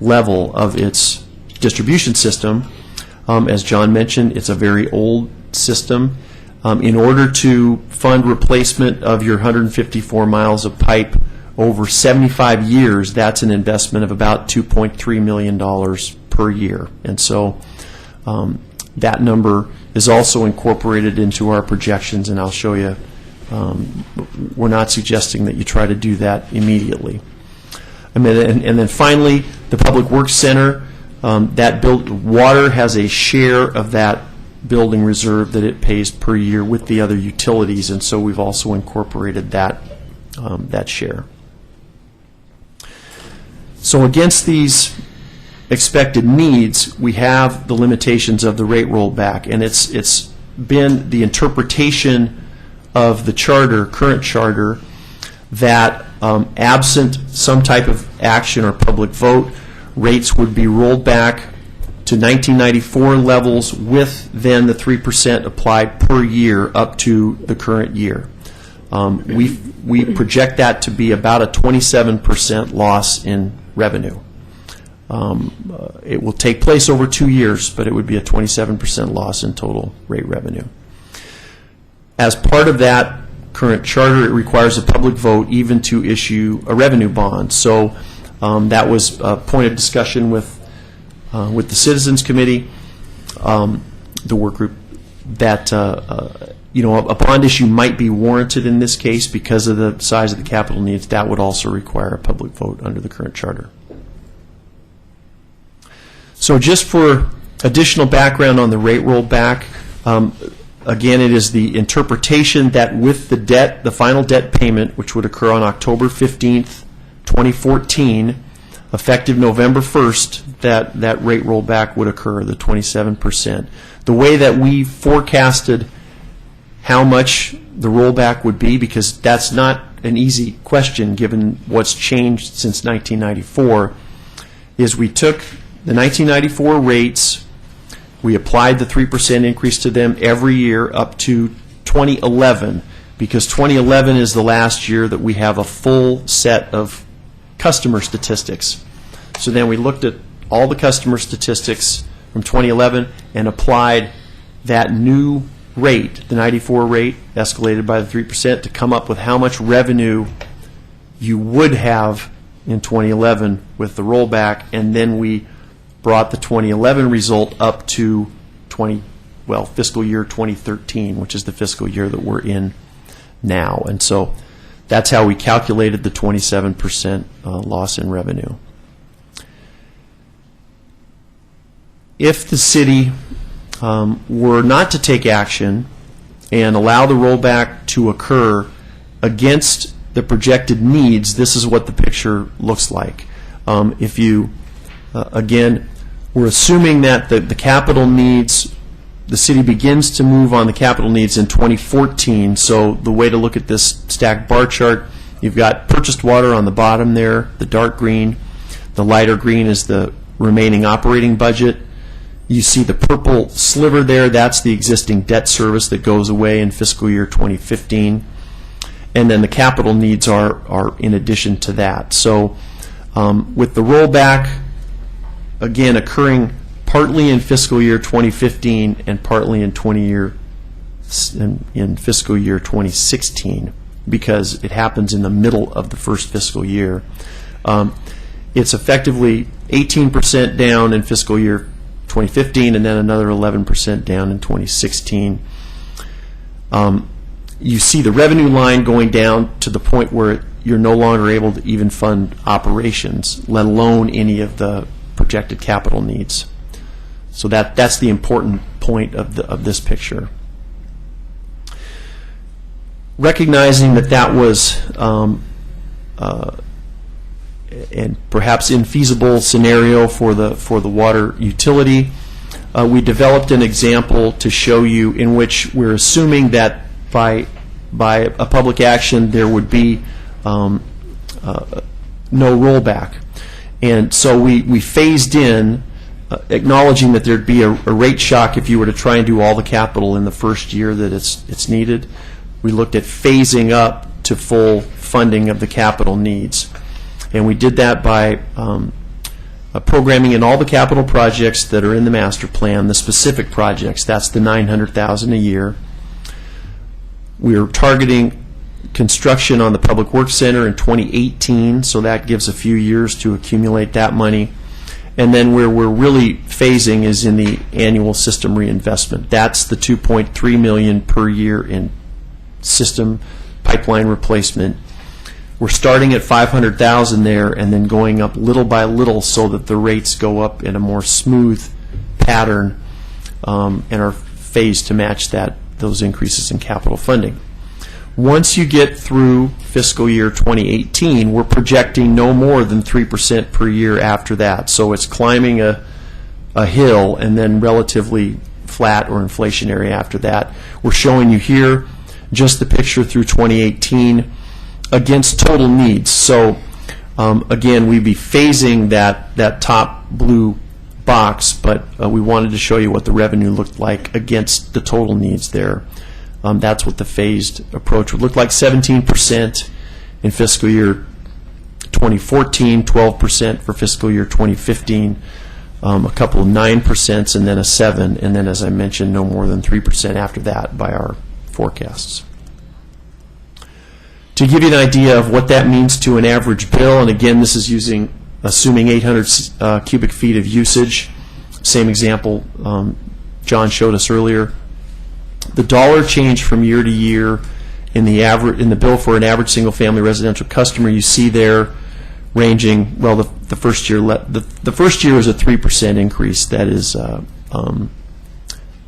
level of its distribution system. As John mentioned, it's a very old system. In order to fund replacement of your 154 miles of pipe over 75 years, that's an investment of about $2.3 million per year. And so that number is also incorporated into our projections, and I'll show you. We're not suggesting that you try to do that immediately. And then finally, the Public Works Center, water has a share of that building reserve that it pays per year with the other utilities, and so we've also incorporated that share. So against these expected needs, we have the limitations of the rate rollback, and it's been the interpretation of the charter, current charter, that Absent some type of action or public vote, rates would be rolled back to 1994 levels with then the 3% applied per year up to the current year. We project that to be about a 27% loss in revenue. It will take place over 2 years, but it would be a 27% loss in total rate revenue. As part of that current charter, it requires a public vote even to issue a revenue bond. So that was a point of discussion with the Citizens Committee, the work group, that a bond issue might be warranted in this case because of the size of the capital needs. That would also require a public vote under the current charter. So just for additional background on the rate rollback, again, it is the interpretation that with the debt, the final debt payment, which would occur on October 15th, 2014, effective November 1st, that rate rollback would occur, the 27%. The way that we forecasted how much the rollback would be, because that's not an easy question given what's changed since 1994, is we took the 1994 rates, we applied the 3% increase to them every year up to 2011, because 2011 is the last year that we have a full set of customer statistics. So then we looked at all the customer statistics from 2011 and applied that new rate, the 94 rate, escalated by the 3%, to come up with how much revenue you would have in 2011 with the rollback, and then we brought the 2011 result up to fiscal year 2013, which is the fiscal year that we're in now. And so that's how we calculated the 27% loss in revenue. If the city were not to take action and allow the rollback to occur against the projected needs, this is what the picture looks like. If you, again, we're assuming that the capital needs, the city begins to move on the capital needs in 2014. So the way to look at this stacked bar chart, you've got purchased water on the bottom there, the dark green. The lighter green is the remaining operating budget. You see the purple sliver there, that's the existing debt service that goes away in fiscal year 2015. And then the capital needs are in addition to that. So with the rollback, again, occurring partly in fiscal year 2015 and partly in fiscal year 2016, because it happens in the middle of the first fiscal year. It's effectively 18% down in fiscal year 2015 and then another 11% down in 2016. You see the revenue line going down to the point where you're no longer able to even fund operations, let alone any of the projected capital needs. So that's the important point of this picture. Recognizing that was and perhaps infeasible scenario for the water utility, we developed an example to show you in which we're assuming that by a public action there would be no rollback. And so we phased in, acknowledging that there'd be a rate shock if you were to try and do all the capital in the first year that it's needed. We looked at phasing up to full funding of the capital needs. And we did that by programming in all the capital projects that are in the master plan, the specific projects, that's the $900,000 a year. We are targeting construction on the Public Works Center in 2018, so that gives a few years to accumulate that money. And then where we're really phasing is in the annual system reinvestment. That's the $2.3 million per year in system pipeline replacement. We're starting at $500,000 there and then going up little by little so that the rates go up in a more smooth pattern and are phased to match those increases in capital funding. Once you get through fiscal year 2018, we're projecting no more than 3% per year after that. So it's climbing a hill and then relatively flat or inflationary after that. We're showing you here just the picture through 2018. against total needs. So again, we'd be phasing that top blue box, but we wanted to show you what the revenue looked like against the total needs there. That's what the phased approach would look like. 17% in fiscal year 2014, 12% for fiscal year 2015, a couple of 9%, and then a 7%, and then, as I mentioned, no more than 3% after that by our forecasts. To give you an idea of what that means to an average bill, and again, this is assuming 800 cubic feet of usage. Same example John showed us earlier. The dollar change from year to year in the bill for an average single-family residential customer, you see there ranging. Well, the first year the first year is a 3% increase that is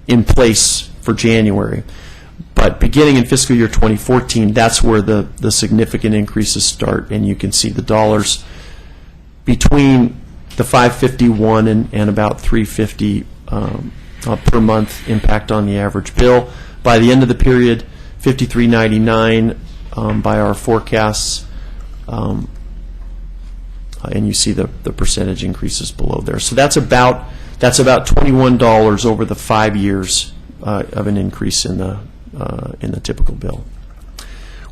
in place for January. But beginning in fiscal year 2014, that's where the significant increases start, and you can see the dollars between the $551 and about $350 per month impact on the average bill. By the end of the period, $53.99 by our forecasts, and you see the percentage increases below there. So that's about $21 over the 5 years of an increase in the typical bill.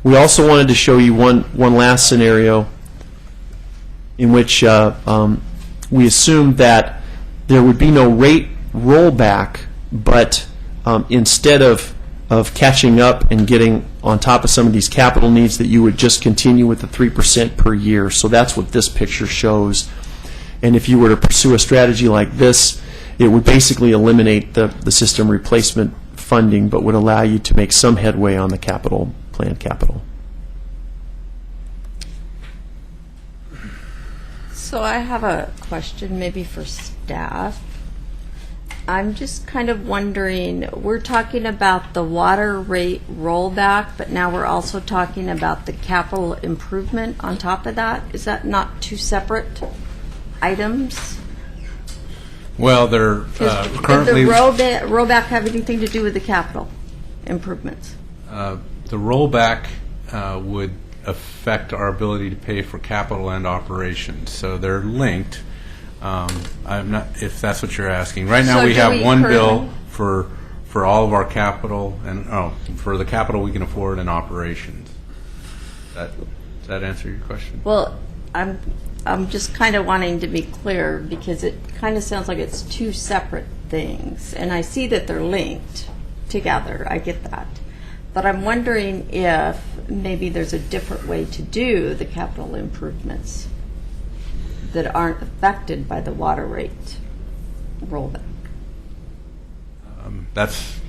We also wanted to show you one last scenario in which we assumed that there would be no rate rollback, but instead of catching up and getting on top of some of these capital needs, that you would just continue with the 3% per year. So that's what this picture shows. And if you were to pursue a strategy like this, it would basically eliminate the system replacement funding, but would allow you to make some headway on the planned capital. So I have a question maybe for staff. I'm just kind of wondering, we're talking about the water rate rollback, but now we're also talking about the capital improvement on top of that. Is that not two separate items? Well, they're currently... Did the rollback have anything to do with the capital improvements? The rollback would affect our ability to pay for capital and operations, so they're linked. I'm not, if that's what you're asking. Right now, So we do have we one currently- bill for all of our capital and for the capital we can afford and operations. Does that answer your question? Well, I'm just kind of wanting to be clear because it kind of sounds like it's two separate things, and I see that they're linked together. I get that. But I'm wondering if maybe there's a different way to do the capital improvements that aren't affected by the water rate rollback. That's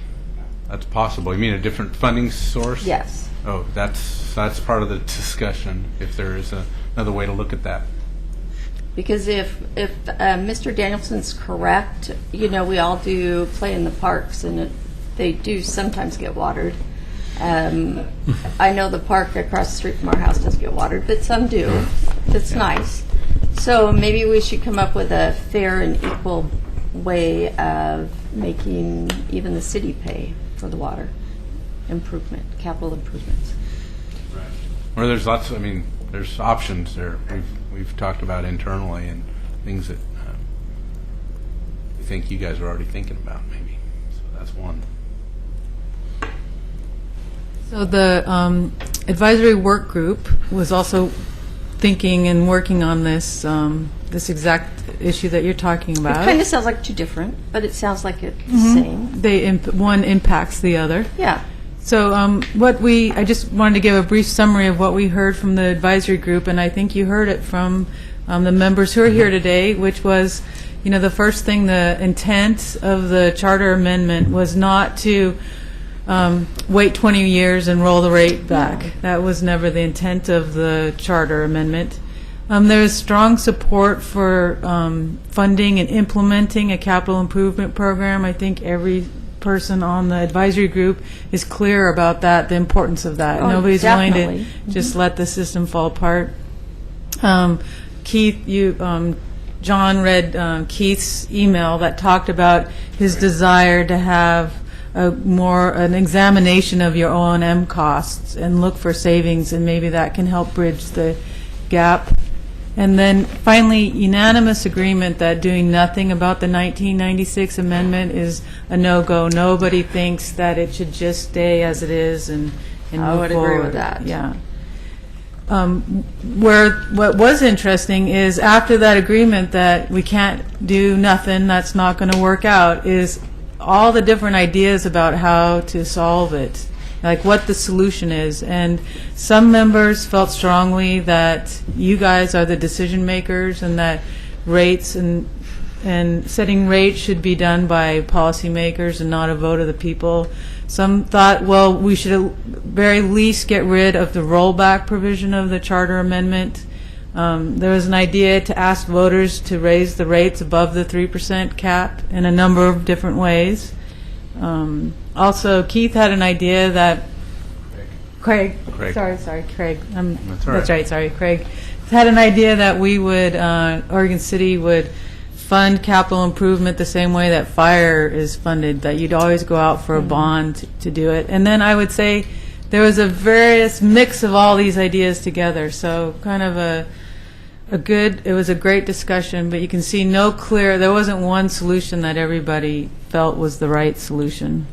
possible. You mean a different funding source? Yes. Oh, that's part of the discussion, if there is another way to look at that. Because if Mr. Danielson's correct, we all do play in the parks, and they do sometimes get watered. I know the park across the street from our house doesn't get watered, but some do. It's nice. So maybe we should come up with a fair and equal way of making even the city pay for the water improvement, capital improvements. Right. Or there's there's options there. We've talked about internally and things that we think you guys are already thinking about, maybe. So that's one. So the advisory work group was also thinking and working on this this exact issue that you're talking It about. kind of sounds like two different, but it sounds like it's the same. One impacts the other. Yeah. So I just wanted to give a brief summary of what we heard from the advisory group, and I think you heard it from the members who are here today, which was, the first thing, the intent of the charter amendment was not to wait 20 years and roll the rate back. That was never the intent of the charter amendment. There is strong support for funding and implementing a capital improvement program. I think every person on the advisory group is clear about that, the importance of that. Oh, Nobody's definitely. willing to just let the system fall apart. Keith, John read Keith's email that talked about his desire to have an examination of your O&M costs and look for savings, and maybe that can help bridge the gap. And then finally, unanimous agreement that doing nothing about the 1996 amendment is a no-go. Nobody thinks that it should just stay as it is and move I would agree forward. with that. Yeah. What was interesting is after that agreement that we can't do nothing, that's not going to work out, is all the different ideas about how to solve it, like what the solution is. And some members felt strongly that you guys are the decision makers and that rates and setting rates should be done by policymakers and not a vote of the people. Some thought, well, we should at very least get rid of the rollback provision of the charter amendment. There was an idea to ask voters to raise the rates above the 3% cap in a number of different ways. Also, Keith had an idea that Craig. Sorry, Craig. That's right. Sorry, Craig had an idea that we would Oregon City would fund capital improvement the same way that fire is funded, that you'd always go out for a bond to do it. And then I would say there was a various mix of all these ideas together. So kind of it was a great discussion, but you can see there wasn't one solution that everybody felt was the right solution.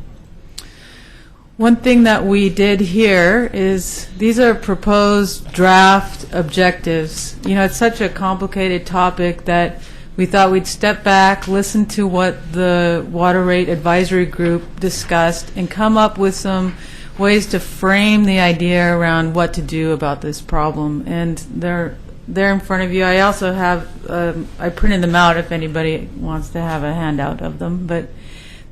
One thing that we did here is these are proposed draft objectives. It's such a complicated topic that we thought we'd step back, listen to what the Water Rate Advisory Group discussed, and come up with some ways to frame the idea around what to do about this problem. And they're in front of you. I also have, I printed them out if anybody wants to have a handout of them. But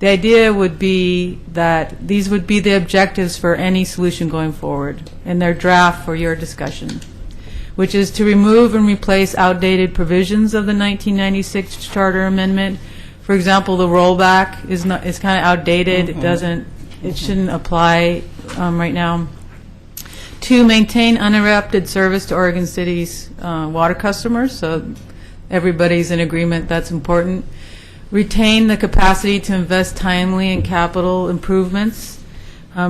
the idea would be that these would be the objectives for any solution going forward, and their draft for your discussion, which is to remove and replace outdated provisions of the 1996 Charter Amendment. For example, the rollback is kind of outdated. It shouldn't apply right now. 2, maintain uninterrupted service to Oregon City's water customers. So everybody's in agreement that's important. Retain the capacity to invest timely in capital improvements.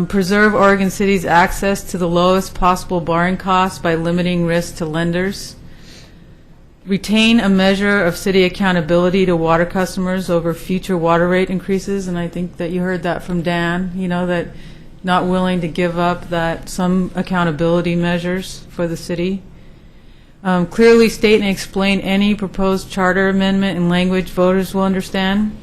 Preserve Oregon City's access to the lowest possible borrowing costs by limiting risk to lenders. Retain a measure of city accountability to water customers over future water rate increases, and I think that you heard that from Dan, that not willing to give up some accountability measures for the city. Clearly state and explain any proposed charter amendment in language voters will understand.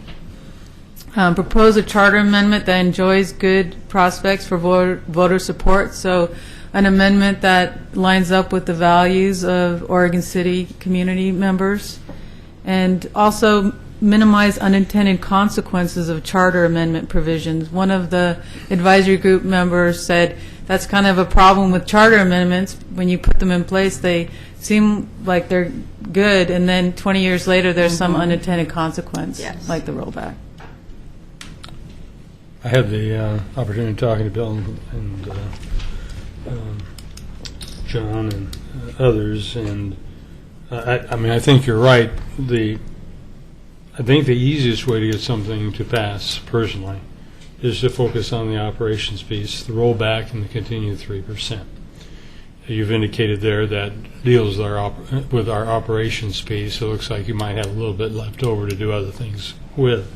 Propose a charter amendment that enjoys good prospects for voter support, so an amendment that lines up with the values of Oregon City community members, and also minimize unintended consequences of charter amendment provisions. One of the advisory group members said that's kind of a problem with charter amendments. When you put them in place, they seem like they're good, and then 20 years later there's some unintended consequence, like the rollback. I had the opportunity of talking to Bill and John and others, and I think you're right. I think the easiest way to get something to pass, personally, is to focus on the operations piece, the rollback and the continued 3%. You've indicated there that deals with our operations piece. It looks like you might have a little bit left over to do other things with.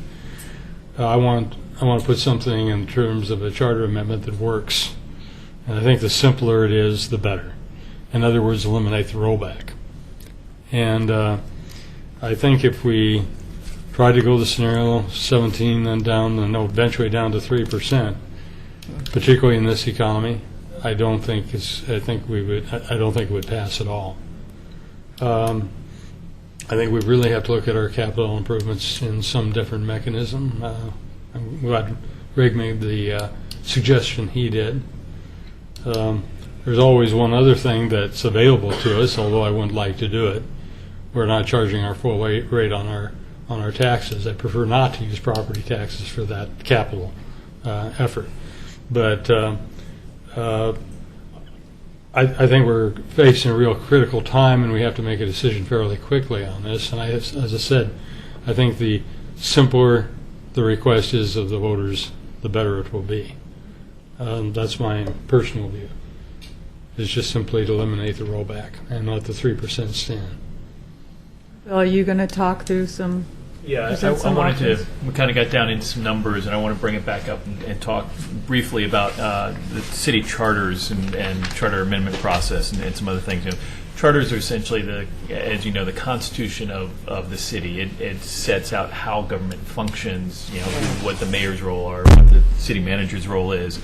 I want to put something in terms of a charter amendment that works. And I think the simpler it is, the better. In other words, eliminate the rollback. And I think if we try to go the scenario 17 then down and eventually down to 3%, particularly in this economy, I don't think it would pass at all. I think we really have to look at our capital improvements in some different mechanism. I'm glad Greg made the suggestion he did. There's always one other thing that's available to us, although I wouldn't like to do it. We're not charging our full rate on our taxes. I prefer not to use property taxes for that capital effort. But I think we're facing a real critical time, and we have to make a decision fairly quickly on this. And as I said, I think the simpler the request is of the voters, the better it will be. That's my personal view. Is just simply to eliminate the rollback and let the 3% stand. Are you going to talk through some? Yeah, present I some wanted options? we kind of got down into some numbers, and I want to bring it back up and talk briefly about the city charters and charter amendment process and some other things. Charters are essentially as you know, the constitution of the city. It sets out how government functions, what the mayor's role are, what the city manager's role is,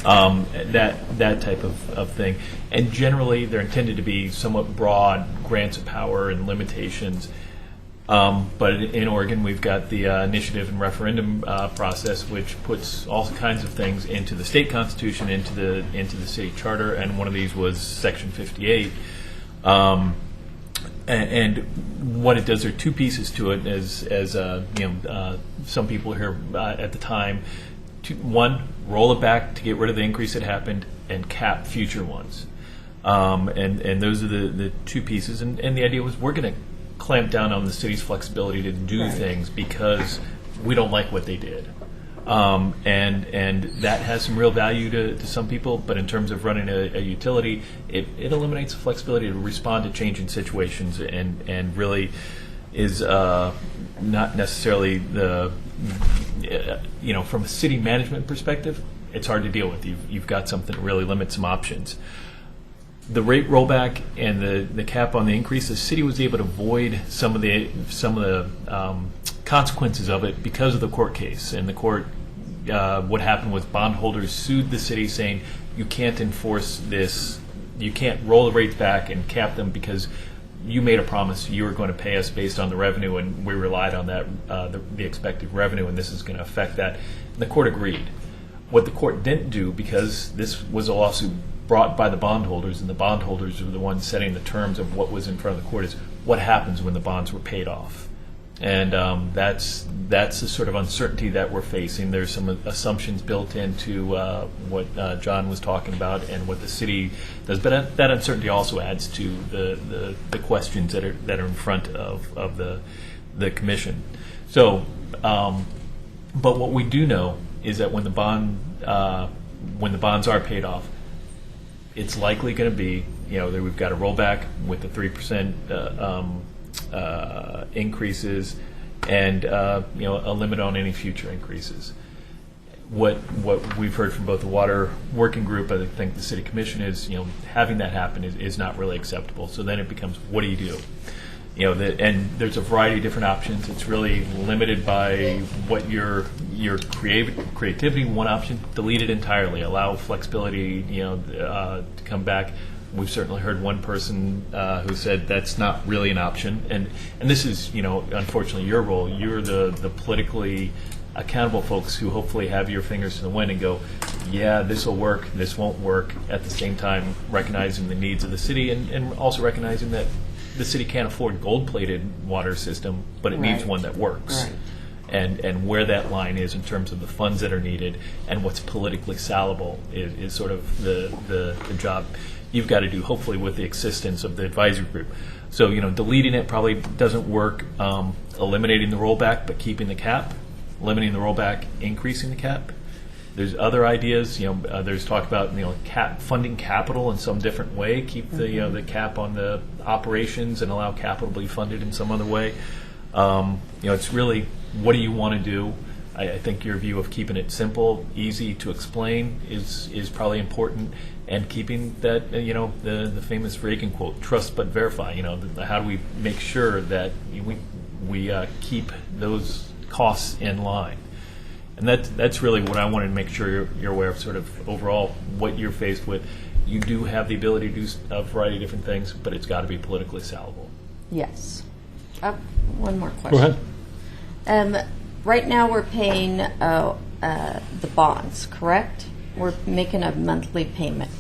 that type of thing. And generally, they're intended to be somewhat broad grants of power and limitations. But in Oregon, we've got the initiative and referendum process, which puts all kinds of things into the state constitution, into the city charter, and one of these was Section 58. And what it does, there are two pieces to it, as some people here at the time. One, roll it back to get rid of the increase that happened, and cap future ones. And those are the two pieces. And the idea was we're going to clamp down on the city's flexibility to do things because we don't like what they did. And that has some real value to some people, but in terms of running a utility, it eliminates the flexibility to respond to changing situations and really is not necessarily from a city management perspective, it's hard to deal with. You've got something that really limits some options. The rate rollback and the cap on the increase, the city was able to avoid some of the consequences of it because of the court case. And the court, what happened was bondholders sued the city saying, you can't enforce this, you can't roll the rates back and cap them because you made a promise you were going to pay us based on the revenue, and we relied on that, the expected revenue, and this is going to affect that. And the court agreed. What the court didn't do, because this was a lawsuit brought by the bondholders, and the bondholders were the ones setting the terms of what was in front of the court, is what happens when the bonds were paid off. And that's the sort of uncertainty that we're facing. There's some assumptions built into what John was talking about and what the city does, but that uncertainty also adds to the questions that are in front of the commission. So, but what we do know is that when the bonds are paid off, it's likely going to be, that we've got a rollback with the 3% increases and a limit on any future increases. What we've heard from both the Water Working Group, I think the City Commission is, having that happen is not really acceptable. So then it becomes, what do you do? And there's a variety of different options. It's really limited by what your creativity. One option, delete it entirely, allow flexibility, to come back. We've certainly heard one person who said that's not really an option. And this is, unfortunately your role. You're the politically accountable folks who hopefully have your fingers to the wind and go, yeah, this will work, this won't work, at the same time recognizing the needs of the city and also recognizing that the city can't afford gold-plated water system, but it needs one that works. Right. And where that line is in terms of the funds that are needed and what's politically salable is sort of the job you've got to do, hopefully with the assistance of the advisory group. So, deleting it probably doesn't work. Eliminating the rollback but keeping the cap, limiting the rollback, increasing the cap. There's other ideas. There's talk about funding capital in some different way. Keep the cap on the operations and allow capital to be funded in some other way. It's really, what do you want to do? I think your view of keeping it simple, easy to explain is probably important, and keeping that the famous Reagan quote, "Trust but verify." How do we make sure that we keep those costs in line? And that's really what I wanted to make sure you're aware of, sort of overall what you're faced with. You do have the ability to do a variety of different things, but it's got to be politically salable. Yes. One more question. Go ahead. Right now we're paying the bonds, correct? We're making a monthly payment.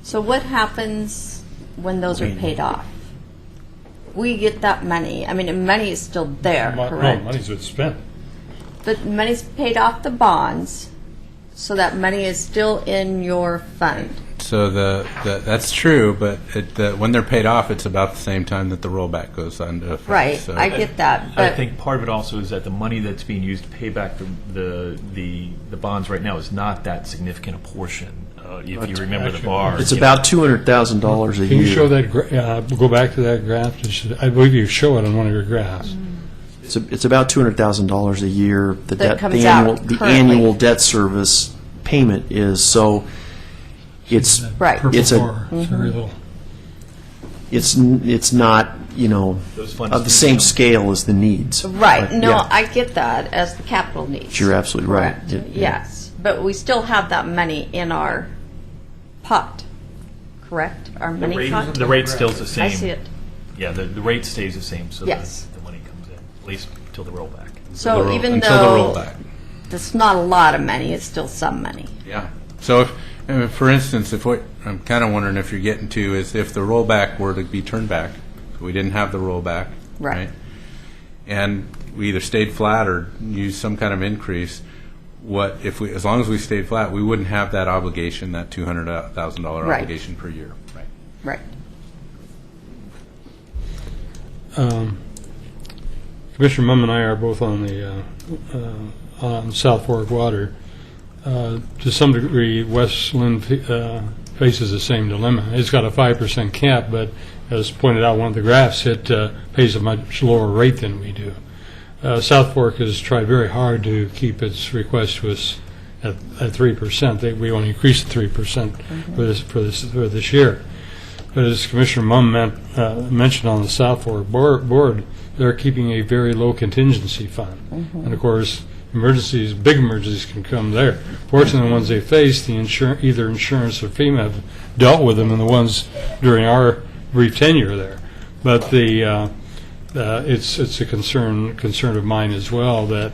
So what happens when those are paid off? We get that money. I mean, money is still there, correct? No, money's been spent. But money's paid off the bonds, so that money is still in your fund. So that's true, but when they're paid off, it's about the same time that the rollback goes into effect. Right, So I get that, I but think part of it also is that the money that's being used to pay back the bonds right now is not that significant a portion. If you remember the bar, It's about $200,000 a year. Can you show that, go back to that graph? I believe you show it on one of your graphs. It's about $200,000 a year. That comes out The currently. annual debt service payment is, so it's Right. Purple it's a bar, it's very little. it's not, Those funds of the do same come. scale as the needs. right, But, no, yeah. I get that as the capital needs. You're absolutely right. Correct. Yeah. Yes, but we still have that money in our pot, correct? Our money pot? The rate still's the same. I see it. Yeah, the rate stays the same, so Yes. the money comes in, at least until the rollback. So even until though the rollback. it's not a lot of money, it's still some money. Yeah. So if, for instance, if what I'm kind of wondering if you're getting to is if the rollback were to be turned back, so we didn't have the rollback, Right. and we either stayed flat or used some kind of increase, what if we, as long as we stayed flat, we wouldn't have that obligation, that $200,000 Right. obligation per year. Right. Right. Commissioner Mum and I are both on the on South Fork Water. To some degree, Westland faces the same dilemma. It's got a 5% cap, but as pointed out one of the graphs, it pays a much lower rate than we do. South Fork has tried very hard to keep its request to us at 3%. We only increased 3% for this year. But as Commissioner Mum mentioned on the South Fork board, they're keeping a very low contingency fund. And of course, big emergencies can come there. Fortunately, the ones they faced, either insurance or FEMA have dealt with them, and the ones during our brief tenure there. But it's a concern of mine as well that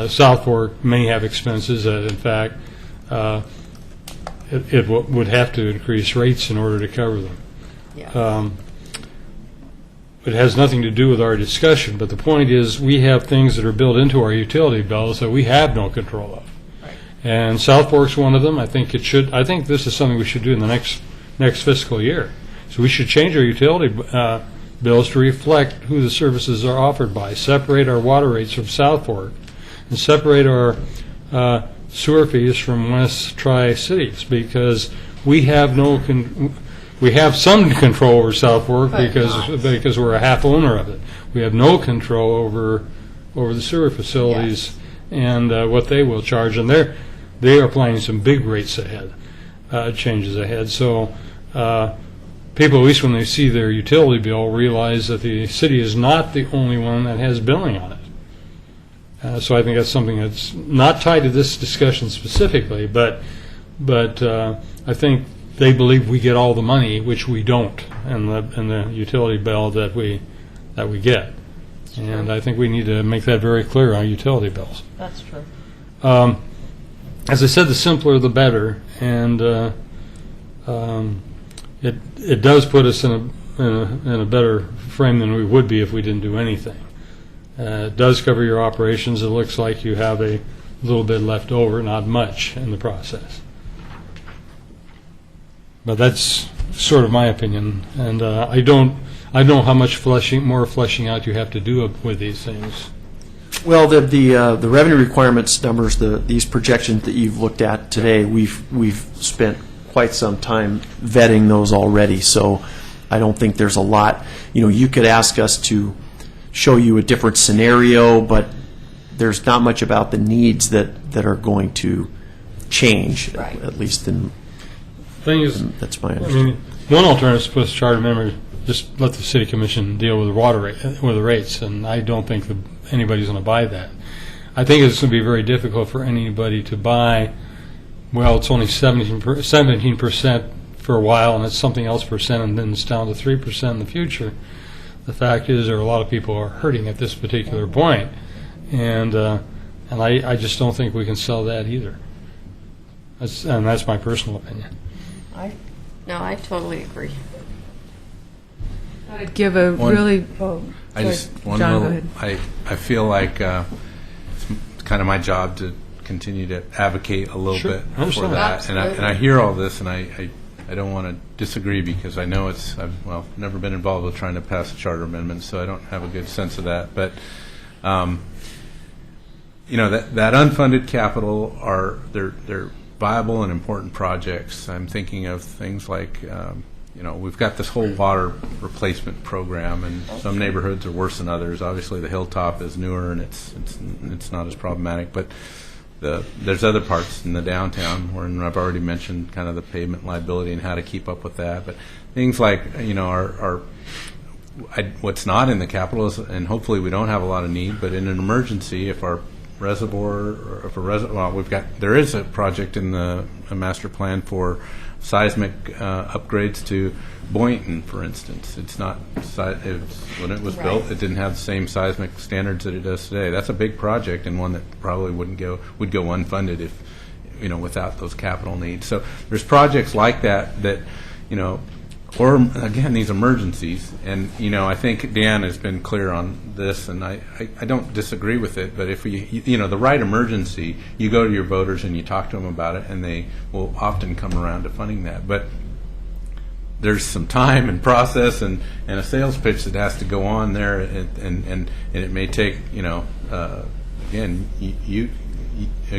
South Fork may have expenses that, in fact, it would have to increase rates in order to cover them. Yeah. It has nothing to do with our discussion, but the point is we have things that are built into our utility bills that we have no control of. Right. And South Fork's one of them. I think this is something we should do in the next fiscal year. So we should change our utility bills to reflect who the services are offered by, separate our water rates from South Fork, and separate our sewer fees from West Tri-Cities, because we have we have some control over South Fork because we're a half owner of it. We have no control over the sewer facilities and what they will charge, and they are planning some big rates ahead, changes ahead. So people, at least when they see their utility bill, realize that the city is not the only one that has billing on it. So I think that's something that's not tied to this discussion specifically, but I think they believe we get all the money, which we don't, in the utility bill that we get. And I think we need to make that very clear on utility bills. That's true. As I said, the simpler the better, and it does put us in a better frame than we would be if we didn't do anything. It does cover your operations. It looks like you have a little bit left over, not much in the process. But that's sort of my opinion, and I don't know how much more fleshing out you have to do with these things. Well, the revenue requirements numbers, these projections that you've looked at today, we've spent quite some time vetting those already. So I don't think there's a lot. You could ask us to show you a different scenario, but there's not much about the needs that are going to change, Right. at least in. Thing is, that's my understanding. One alternative is to put a charter member, just let the city commission deal with the rates, and I don't think that anybody's going to buy that. I think it's going to be very difficult for anybody to buy. Well, it's only 17% for a while, and it's something else percent, and then it's down to 3% in the future. The fact is, there are a lot of people who are hurting at this particular point, and I just don't think we can sell that either. That's my personal opinion. I totally agree. I'd give a really. I just one John, little. go ahead. I feel like it's kind of my job to continue to advocate a little Sure, bit I understand. for that, and I hear all this, and I I don't want to disagree because I know I've never been involved with trying to pass a charter amendment, so I don't have a good sense of that. But that unfunded capital they're viable and important projects. I'm thinking of things like we've got this whole water replacement program, and some neighborhoods are worse than others. Obviously, the Hilltop is newer and it's not as problematic, but there's other parts in the downtown where I've already mentioned kind of the pavement liability and how to keep up with that. But things like what's not in the capital is, and hopefully we don't have a lot of need, but in an emergency, if our reservoir, or if there is a project in the master plan for seismic upgrades to Boynton, for instance. When it was built, it didn't have the same seismic standards that it does today. That's a big project and one that probably would go unfunded if without those capital needs. So there's projects like that or again, these emergencies, and I think Dan has been clear on this, and I don't disagree with it. But if the right emergency, you go to your voters and you talk to them about it, and they will often come around to funding that. But there's some time and process and a sales pitch that has to go on there, and it may take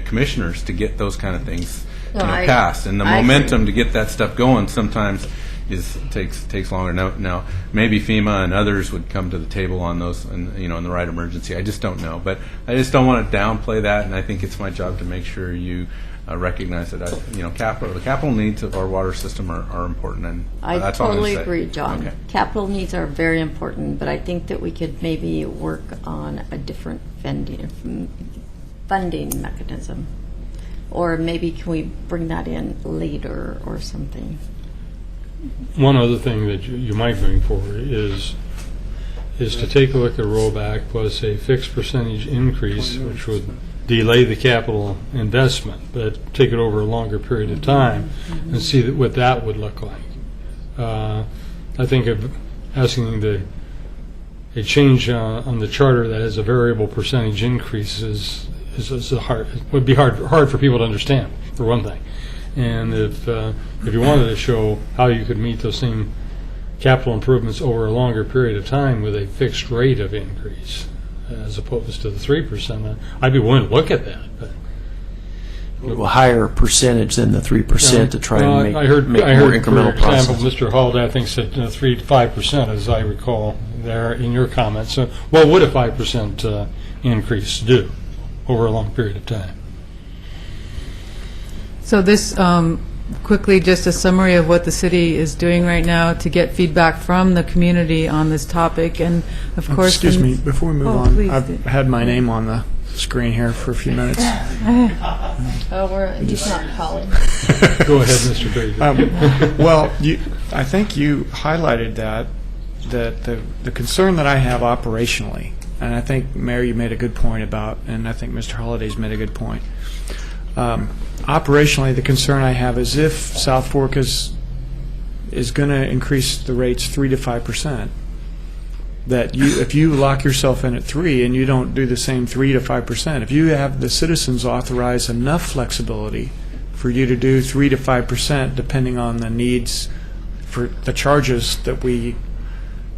commissioners to get those kind of things passed, and the momentum to get that stuff going sometimes takes longer. Now, maybe FEMA and others would come to the table on those, in the right emergency. I just don't know, but I just don't want to downplay that, and I think it's my job to make sure you recognize that. The capital needs of our water system are important, and that's all I'm totally gonna say. agree, John. Okay. Capital needs are very important, but I think that we could maybe work on a different funding mechanism, or maybe can we bring that in later or something? One other thing that you might bring forward is to take a look at rollback plus a fixed percentage increase, which would delay the capital investment, but take it over a longer period of time and see what that would look like. I think of asking a change on the charter that has a variable percentage increase would be hard for people to understand, for one thing. And if you wanted to show how you could meet those same capital improvements over a longer period of time with a fixed rate of increase, as opposed to the 3%, I'd be willing to look at that. But A higher percentage than the 3% to try and make more incremental for example, process. Mr. Holiday, I think, said 3 to 5%, as I recall there in your comments. So what would a 5% increase do over a long period of time? So this, quickly, just a summary of what the city is doing right now to get feedback from the community on this topic, and of course... Excuse me, before we move on, please I've do. had my name on the screen here for a few minutes. He's not calling. Go ahead, Mr. Baker. Well, I think you highlighted that the concern that I have operationally, and I think, Mayor, you made a good point about, and I think Mr. Holliday's made a good point. Operationally, the concern I have is if South Fork is going to increase the rates 3 to 5%, that if you lock yourself in at 3 and you don't do the same 3 to 5%, if you have the citizens authorize enough flexibility for you to do 3 to 5%, depending on the needs for the charges that we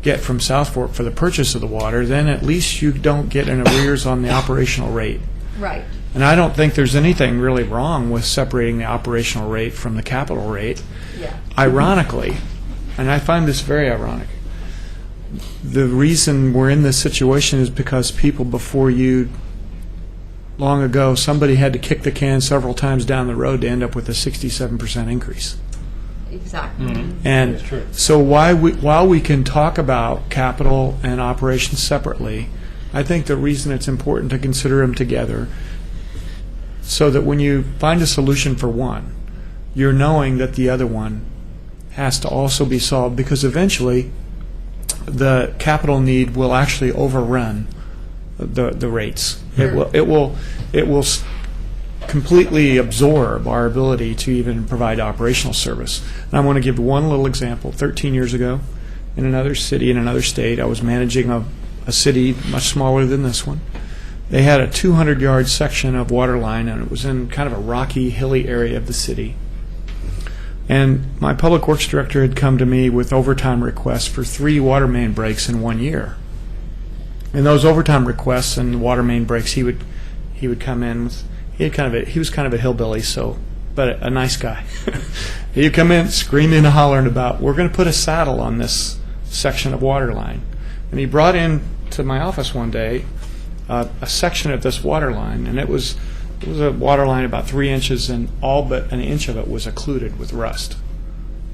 get from South Fork for the purchase of the water, then at least you don't get an arrears on the operational rate. Right. And I don't think there's anything really wrong with separating the operational rate from the capital rate. Yeah. Ironically, and I find this very ironic, the reason we're in this situation is because people before you, long ago, somebody had to kick the can several times down the road to end up with a 67% increase. Exactly. And so while we can talk about capital and operations separately, I think the reason it's important to consider them together, so that when you find a solution for one, you're knowing that the other one has to also be solved, because eventually the capital need will actually overrun the rates. It will completely absorb our ability to even provide operational service. And I want to give one little example. 13 years ago, in another city, in another state, I was managing a city much smaller than this one. They had a 200-yard section of water line, and it was in kind of a rocky, hilly area of the city. And my public works director had come to me with overtime requests for 3 water main breaks in 1 year. And those overtime requests and water main breaks, he would come in with, he was kind of a hillbilly, but a nice guy. He'd come in screaming and hollering about, we're going to put a saddle on this section of water line. And he brought in to my office one day a section of this water line, and it was a water line about 3 inches, and all but an inch of it was occluded with rust.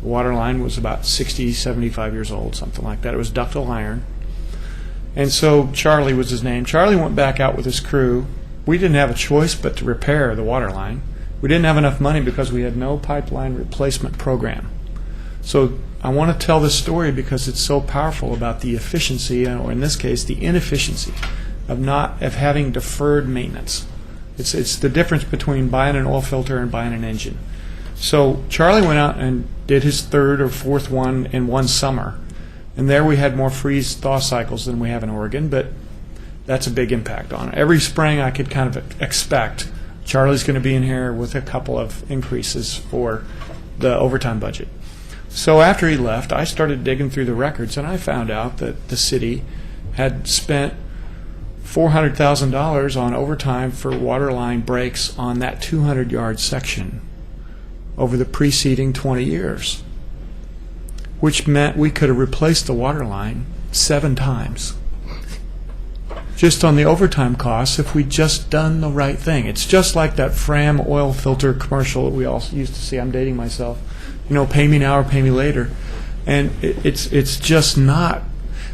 The water line was about 60, 75 years old, something like that. It was ductile iron. And so Charlie was his name. Charlie went back out with his crew. We didn't have a choice but to repair the water line. We didn't have enough money because we had no pipeline replacement program. So I want to tell this story because it's so powerful about the efficiency, or in this case, the inefficiency of having deferred maintenance. It's the difference between buying an oil filter and buying an engine. So Charlie went out and did his 3rd or 4th one in one summer. And there we had more freeze-thaw cycles than we have in Oregon, but that's a big impact on it. Every spring I could kind of expect Charlie's going to be in here with a couple of increases for the overtime budget. So after he left, I started digging through the records, and I found out that the city had spent $400,000 on overtime for water line breaks on that 200-yard section over the preceding 20 years, which meant we could have replaced the water line 7 times just on the overtime costs if we'd just done the right thing. It's just like that Fram oil filter commercial that we all used to see. I'm dating myself. Pay me now or pay me later. And it's just not,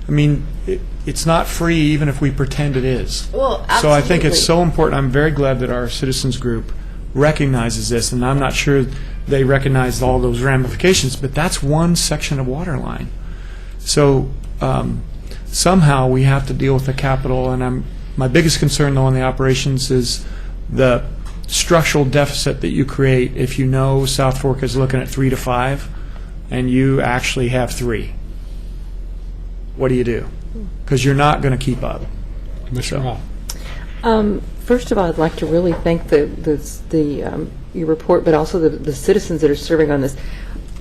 it's not free even if we pretend it is. Well, so I think it's absolutely. so important. I'm very glad that our citizens group recognizes this, and I'm not sure they recognize all those ramifications, but that's one section of water line. So somehow we have to deal with the capital, and my biggest concern, though, in the operations is the structural deficit that you create if you know South Fork is looking at 3 to 5, and you actually have 3. What do you do? Because you're not going to keep up. Commissioner Roth. First of all, I'd like to really thank your report, but also the citizens that are serving on this.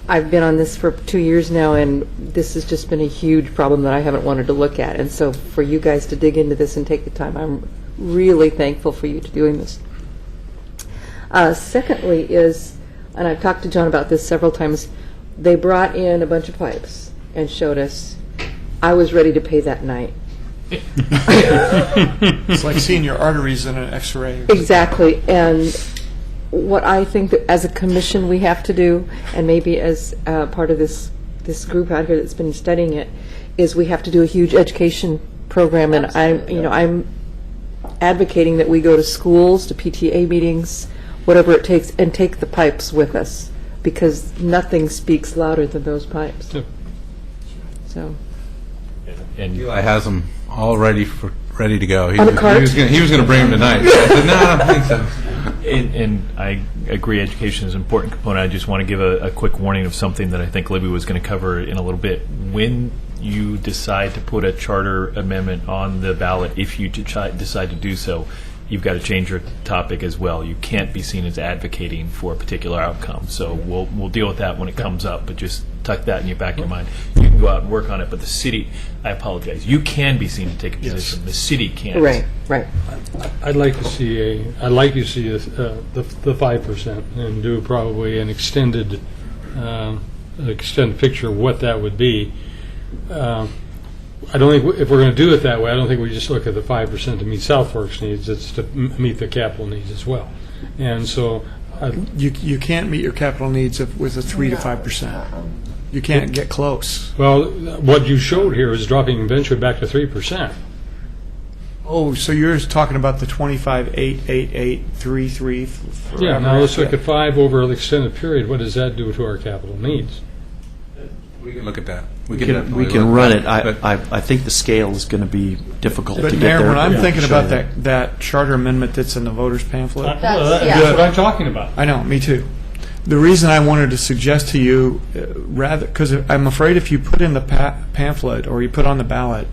I've been on this for 2 years now, and this has just been a huge problem that I haven't wanted to look at. And so for you guys to dig into this and take the time, I'm really thankful for you to doing this. Secondly is, and I've talked to John about this several times, they brought in a bunch of pipes and showed us. I was ready to pay that night. It's like seeing your arteries in an X-ray. Exactly. And what I think that as a commission we have to do, and maybe as part of this group out here that's been studying it, is we have to do a huge education program. And I'm advocating that we go to schools, to PTA meetings, whatever it takes, and take the pipes with us, because nothing speaks louder than those pipes. Yep. So. And Eli has them all ready to go. On a cart? He was going to bring them tonight. I said, no, I don't think so. And I agree, education is an important component. I just want to give a quick warning of something that I think Libby was going to cover in a little bit. When you decide to put a charter amendment on the ballot, if you decide to do so, you've got to change your topic as well. You can't be seen as advocating for a particular outcome. So we'll deal with that when it comes up, but just tuck that in your back of your mind. You can go out and work on it, but the city, I apologize, you can be seen to take a position. Yes. The city can't. Right. I'd like to see the 5% and do probably an extended picture of what that would be. I don't think if we're going to do it that way, I don't think we just look at the 5% to meet South Fork's needs. It's to meet the capital needs as well. And so you can't meet your capital needs with a 3 to 5%. You can't get close. Well, what you showed here is dropping eventually back to 3%. Oh, so you're talking about the 25, 8, 8, 8, 3, 3. Yeah, now let's look at 5 over an extended period. What does that do to our capital needs? We can look at that. We can run it. I think the scale is going to be difficult to but get Mayor, there. when I'm thinking about that charter amendment that's in the voters pamphlet, That's what I'm talking about. I know, me too. The reason I wanted to suggest to you, rather, because I'm afraid if you put in the pamphlet or you put on the ballot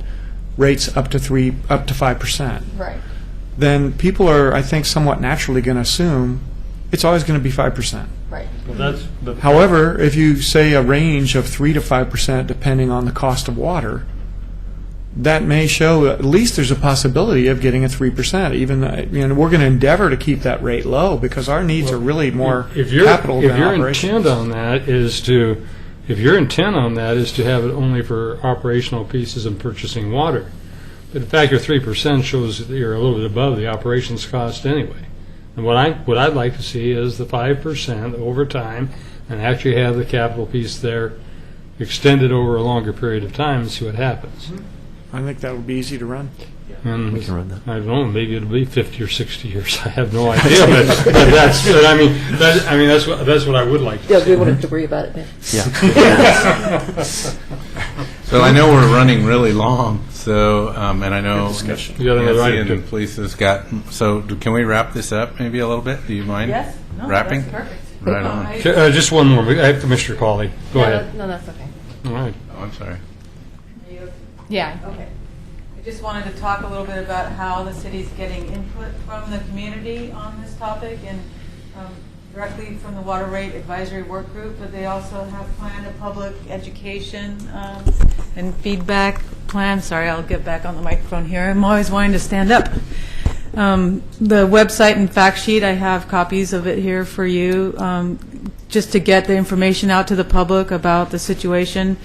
rates up to 5%, Right. then people are, I think, somewhat naturally going to assume it's always going to be 5%. Right. Well, that's the However, if you say a range of 3 to 5% depending on the cost of water, that may show at least there's a possibility of getting a 3%. Even we're going to endeavor to keep that rate low because our needs are really more capital than operations. If your intent on that is to have it only for operational pieces and purchasing water, but in fact your 3% shows that you're a little bit above the operations cost anyway. And what I'd like to see is the 5% over time, and actually have the capital piece there extended over a longer period of time and see what happens. I think that would be easy to run. And We can run that. I don't know, maybe it'll be 50 or 60 years. I have no idea, but that's what I would like to Yeah, see. we won't have to worry about it then. So I know we're running really long, so, and I know discussion. You got another Nancy item and police has got, so can we wrap this up maybe a little bit? Do you mind? Yes? No, Wrapping? that's perfect. Right on. Okay, just one more. I have Commissioner Pauley. Go ahead. No, that's okay. All right. Oh, I'm sorry. Yeah. Okay. I just wanted to talk a little bit about how the city's getting input from the community on this topic and directly from the Water Rate Advisory Work Group, but they also have planned a public education and feedback plan. Sorry, I'll get back on the microphone here. I'm always wanting to stand up. The website and fact sheet, I have copies of it here for you, just to get the information out to the public about the situation.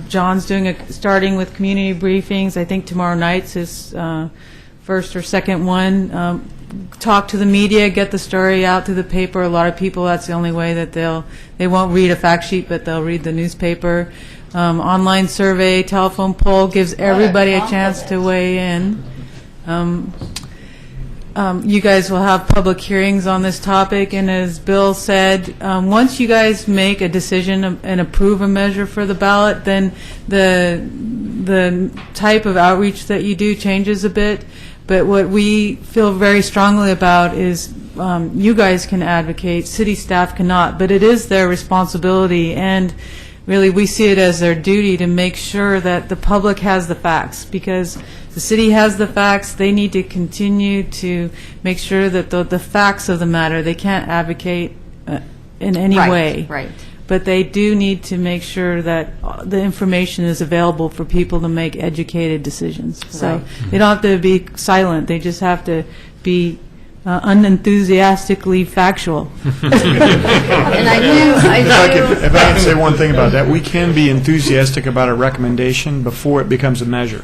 John's starting with community briefings. I think tomorrow night's his first or second one. Talk to the media, get the story out to the paper. A lot of people, that's the only way that they won't read a fact sheet, but they'll read the newspaper. Online survey, telephone poll gives everybody a chance to weigh in. You guys will have public hearings on this topic, and as Bill said, once you guys make a decision and approve a measure for the ballot, then the type of outreach that you do changes a bit. But what we feel very strongly about is you guys can advocate, city staff cannot, but it is their responsibility, and really we see it as their duty to make sure that the public has the facts, because the city has the facts. They need to continue to make sure that the facts of the matter, they can't advocate in any way. Right. But they do need to make sure that the information is available for people to make educated decisions. So they don't have to be silent. They just have to be unenthusiastically factual. And I do. If I can say one thing about that, we can be enthusiastic about a recommendation before it becomes a measure.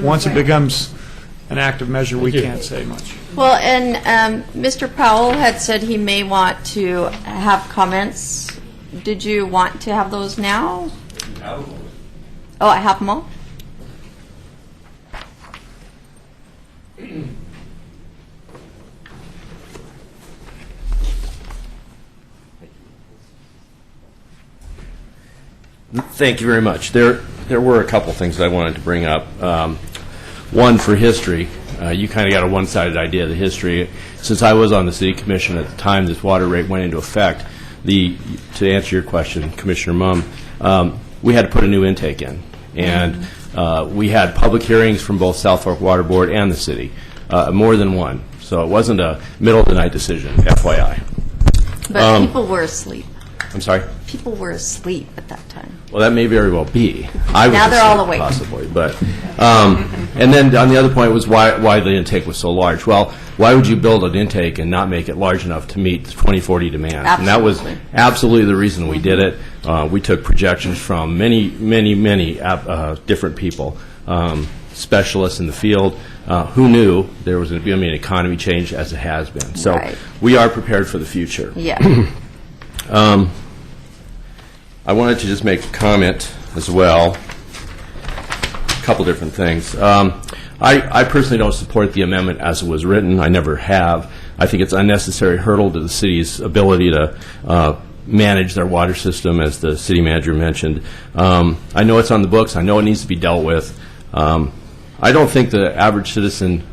Once it becomes an active measure, we can't say much. Well, and Mr. Powell had said he may want to have comments. Did you want to have those now? Oh, I have them all? Thank you very much. There were a couple things that I wanted to bring up. One, for history, you kind of got a one-sided idea of the history. Since I was on the city commission at the time this water rate went into effect, to answer your question, Commissioner Mumm, we had to put a new intake in. And we had public hearings from both South Fork Water Board and the city, more than one. So it wasn't a middle-of-the-night decision, FYI. But people were asleep. I'm sorry? People were asleep at that time. Well, that may very well be. I was Now they're all asleep, awake. possibly, but and then on the other point was why the intake was so large. Well, why would you build an intake and not make it large enough to meet the 2040 demand? And that was absolutely the reason we did it. We took projections from many different people, specialists in the field. Who knew there was going to be an economy change as it has been? So we are prepared for the future. Yeah. I wanted to just make a comment as well, a couple different things. I personally don't support the amendment as it was written. I never have. I think it's an unnecessary hurdle to the city's ability to manage their water system, as the city manager mentioned. I know it's on the books. I know it needs to be dealt with. I don't think the average citizen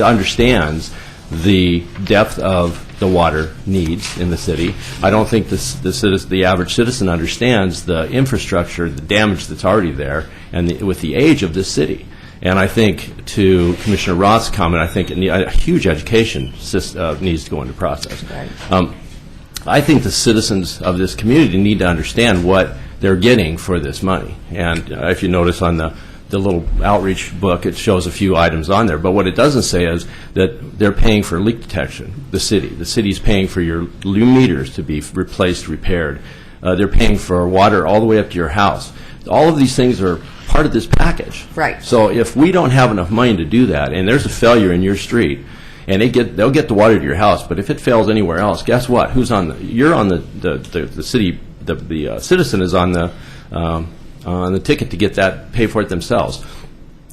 understands the depth of the water needs in the city. I don't think the average citizen understands the infrastructure, the damage that's already there, and with the age of this city. And I think, to Commissioner Roth's comment, I think a huge education needs to go into process. I think the citizens of this community need to understand what they're getting for this money. And if you notice on the little outreach book, it shows a few items on there. But what it doesn't say is that they're paying for leak detection, the city. The city's paying for your meters to be replaced, repaired. They're paying for water all the way up to your house. All of these things are part of this package. Right. So if we don't have enough money to do that, and there's a failure in your street, and they'll get the water to your house, but if it fails anywhere else, guess what? You're on the city. The citizen is on the ticket to get that, pay for it themselves.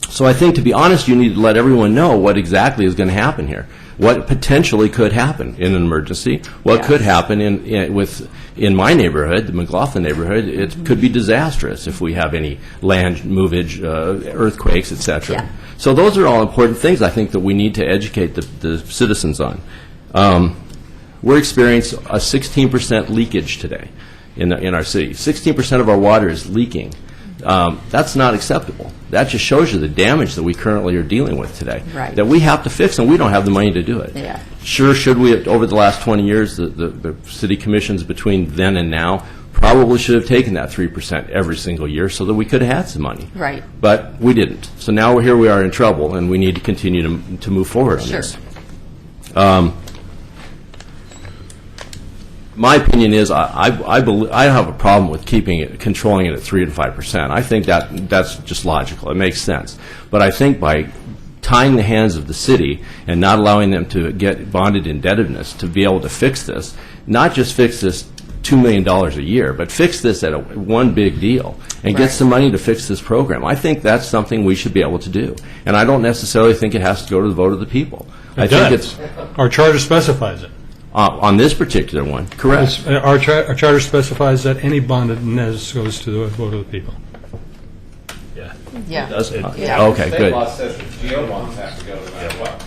So I think, to be honest, you need to let everyone know what exactly is going to happen here, what potentially could happen in an emergency, what could happen in my neighborhood, the McLaughlin neighborhood. It could be disastrous if we have any land movage, earthquakes, etc. Yeah. So those are all important things I think that we need to educate the citizens on. We're experiencing a 16% leakage today in our city. 16% of our water is leaking. That's not acceptable. That just shows you the damage that we currently are dealing with today. Right. That we have to fix, and we don't have the money to do it. Yeah. Sure, should we, over the last 20 years, the city commissions between then and now probably should have taken that 3% every single year so that we could have had some money. Right. But we didn't. So now here we are in trouble, and we need to continue to move forward on Sure. this. My opinion is I believe I have a problem with controlling it at 3 to 5%. I think that's just logical. It makes sense. But I think by tying the hands of the city and not allowing them to get bonded indebtedness to be able to fix this, not just fix this $2 million a year, but fix this at one big deal and get some money to fix this program. I think that's something we should be able to do. And I don't necessarily think it has to go to the vote of the people. I think it's Our charter specifies it. on this particular one, correct. Our charter specifies that any bondedness goes to the vote of the people. Yeah. Does it? Yeah. Okay, good. says that GO bonds have to go no matter what.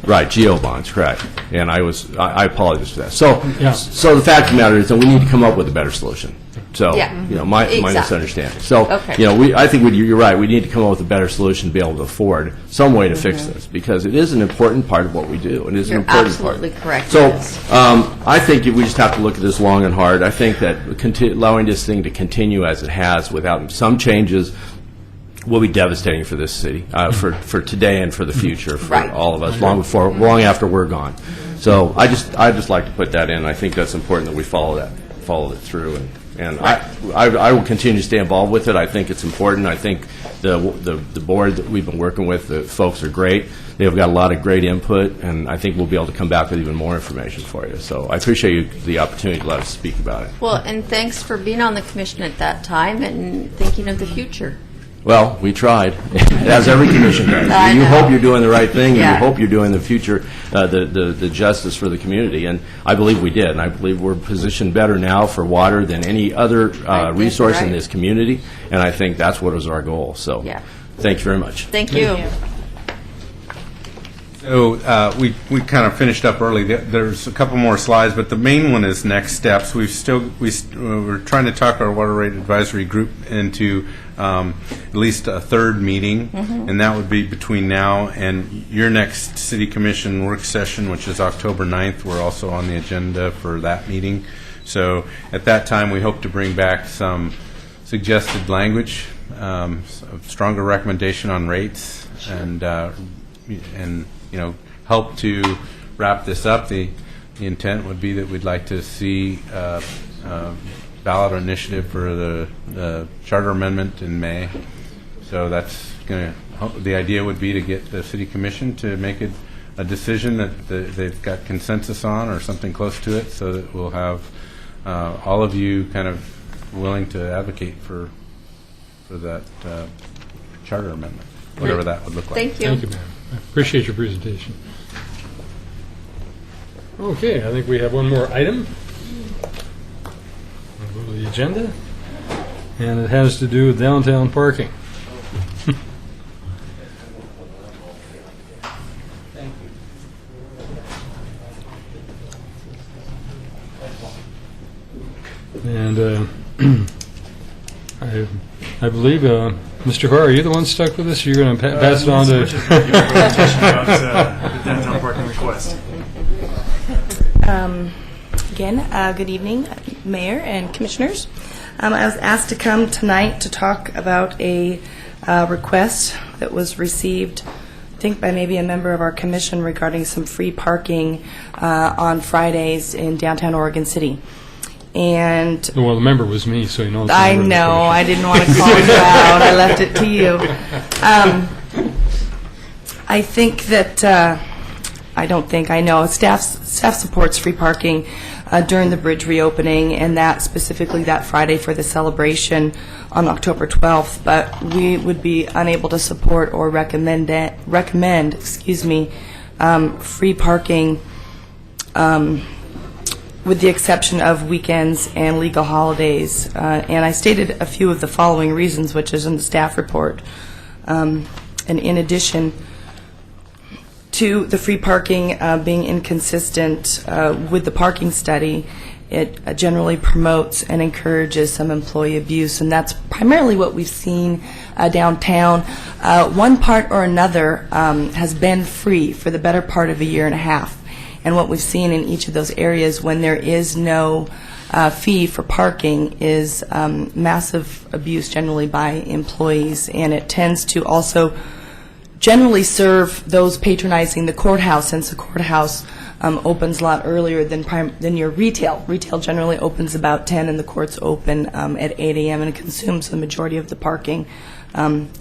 Right, GO bonds, correct. And I apologize for that. So, Yeah. so the fact of the matter is that we need to come up with a better solution. So, Yeah. my Exactly. misunderstanding. So, Okay. I think you're right. We need to come up with a better solution to be able to afford some way to fix this, because it is an important part of what we do. It is You're an important absolutely part. correct. So, Yes. I think we just have to look at this long and hard. I think that allowing this thing to continue as it has without some changes will be devastating for this city, for today and for the future, for Right. all of us, long after we're gone. So I just like to put that in. I think that's important that we follow it through, and I will continue to stay involved with it. I think it's important. I think the board that we've been working with, the folks are great. They've got a lot of great input, and I think we'll be able to come back with even more information for you. So I appreciate the opportunity to let us speak about it. Well, and thanks for being on the commission at that time and thinking of the future. Well, we tried, as every commission does. I You know. hope you're doing the right thing, Yeah. and you hope you're doing the future, the justice for the community, and I believe we did, and I believe we're positioned better now for water than any other resource in right. this community, and I think that's what was our goal. So, Yeah. thank you very much. Thank you. So we kind of finished up early. There's a couple more slides, but the main one is next steps. We're trying to talk our water rate advisory group into at least a third meeting, and that would be between now and your next city commission work session, which is October 9th. We're also on the agenda for that meeting. So at that time, we hope to bring back some suggested language, a stronger recommendation on rates, and help to wrap this up. The intent would be that we'd like to see ballot initiative for the charter amendment in May. So that's going to. The idea would be to get the city commission to make a decision that they've got consensus on, or something close to it, so that we'll have all of you kind of willing to advocate for that charter amendment, whatever that would look like. Thank you. Thank you, ma'am. I appreciate your presentation. Okay, I think we have one more item. We'll go to the agenda, and it has to do with downtown parking. And I believe, Mr. Carr, are you the one stuck with this? You're going to pass it on to... The downtown parking request. Again, good evening, Mayor and Commissioners. I was asked to come tonight to talk about a request that was received, I think, by maybe a member of our commission regarding some free parking on Fridays in downtown Oregon City. And Well, the member was me, so you know. I know, I didn't want to call you out. I left it to you. I think that, I know, staff supports free parking during the bridge reopening, and that specifically that Friday for the celebration on October 12th, but we would be unable to support or recommend free parking with the exception of weekends and legal holidays. And I stated a few of the following reasons, which is in the staff report. And in addition to the free parking being inconsistent with the parking study, it generally promotes and encourages some employee abuse, and that's primarily what we've seen downtown. One part or another has been free for the better part of a year and a half. And what we've seen in each of those areas when there is no fee for parking is massive abuse generally by employees, and it tends to also generally serve those patronizing the courthouse, since the courthouse opens a lot earlier than your retail. Retail generally opens about 10 and the courts open at 8 a.m. and it consumes the majority of the parking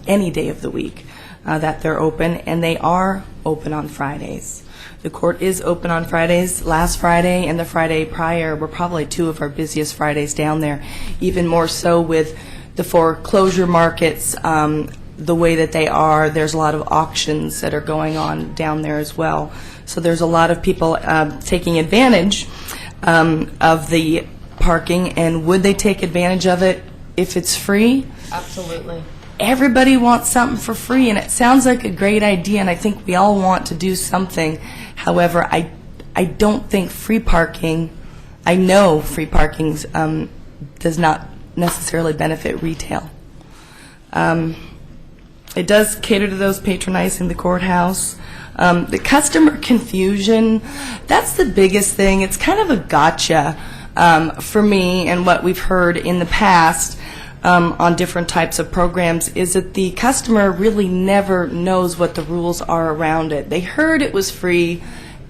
any day of the week that they're open, and they are open on Fridays. The court is open on Fridays. Last Friday and the Friday prior were probably two of our busiest Fridays down there, even more so with the foreclosure markets the way that they are. There's a lot of auctions that are going on down there as well. So there's a lot of people taking advantage of the parking, and would they take advantage of it if it's free? Absolutely. Everybody wants something for free, and it sounds like a great idea, and I think we all want to do something. However, I don't think free parking, I know free parking does not necessarily benefit retail. It does cater to those patronizing the courthouse. The customer confusion, that's the biggest thing. It's kind of a gotcha for me, and what we've heard in the past on different types of programs is that the customer really never knows what the rules are around it. They heard it was free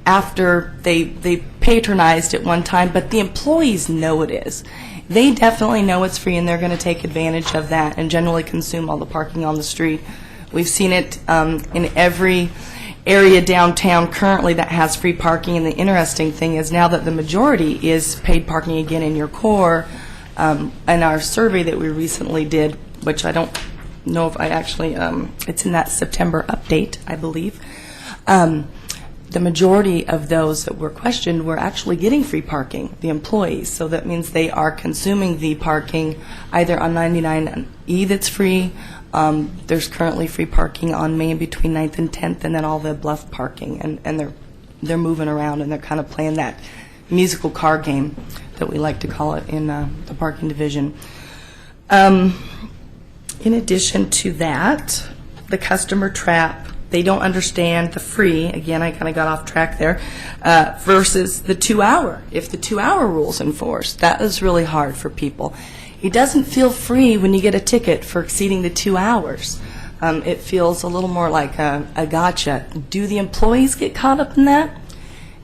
after they patronized it one time, but the employees know it is. They definitely know it's free, and they're going to take advantage of that and generally consume all the parking on the street. We've seen it in every area downtown currently that has free parking, and the interesting thing is now that the majority is paid parking again in your core, in our survey that we recently did, which I don't know if I actually, it's in that September update, I believe, the majority of those that were questioned were actually getting free parking, the employees. So that means they are consuming the parking either on 99E that's free. There's currently free parking on Main between 9th and 10th, and then all the Bluff parking. And they're moving around, and they're kind of playing that musical car game that we like to call it in the parking division. In addition to that, the customer trap. They don't understand the free, again, I kind of got off track there, versus the 2-hour. If the 2-hour rule's enforced, that is really hard for people. It doesn't feel free when you get a ticket for exceeding the 2 hours. It feels a little more like a gotcha. Do the employees get caught up in that?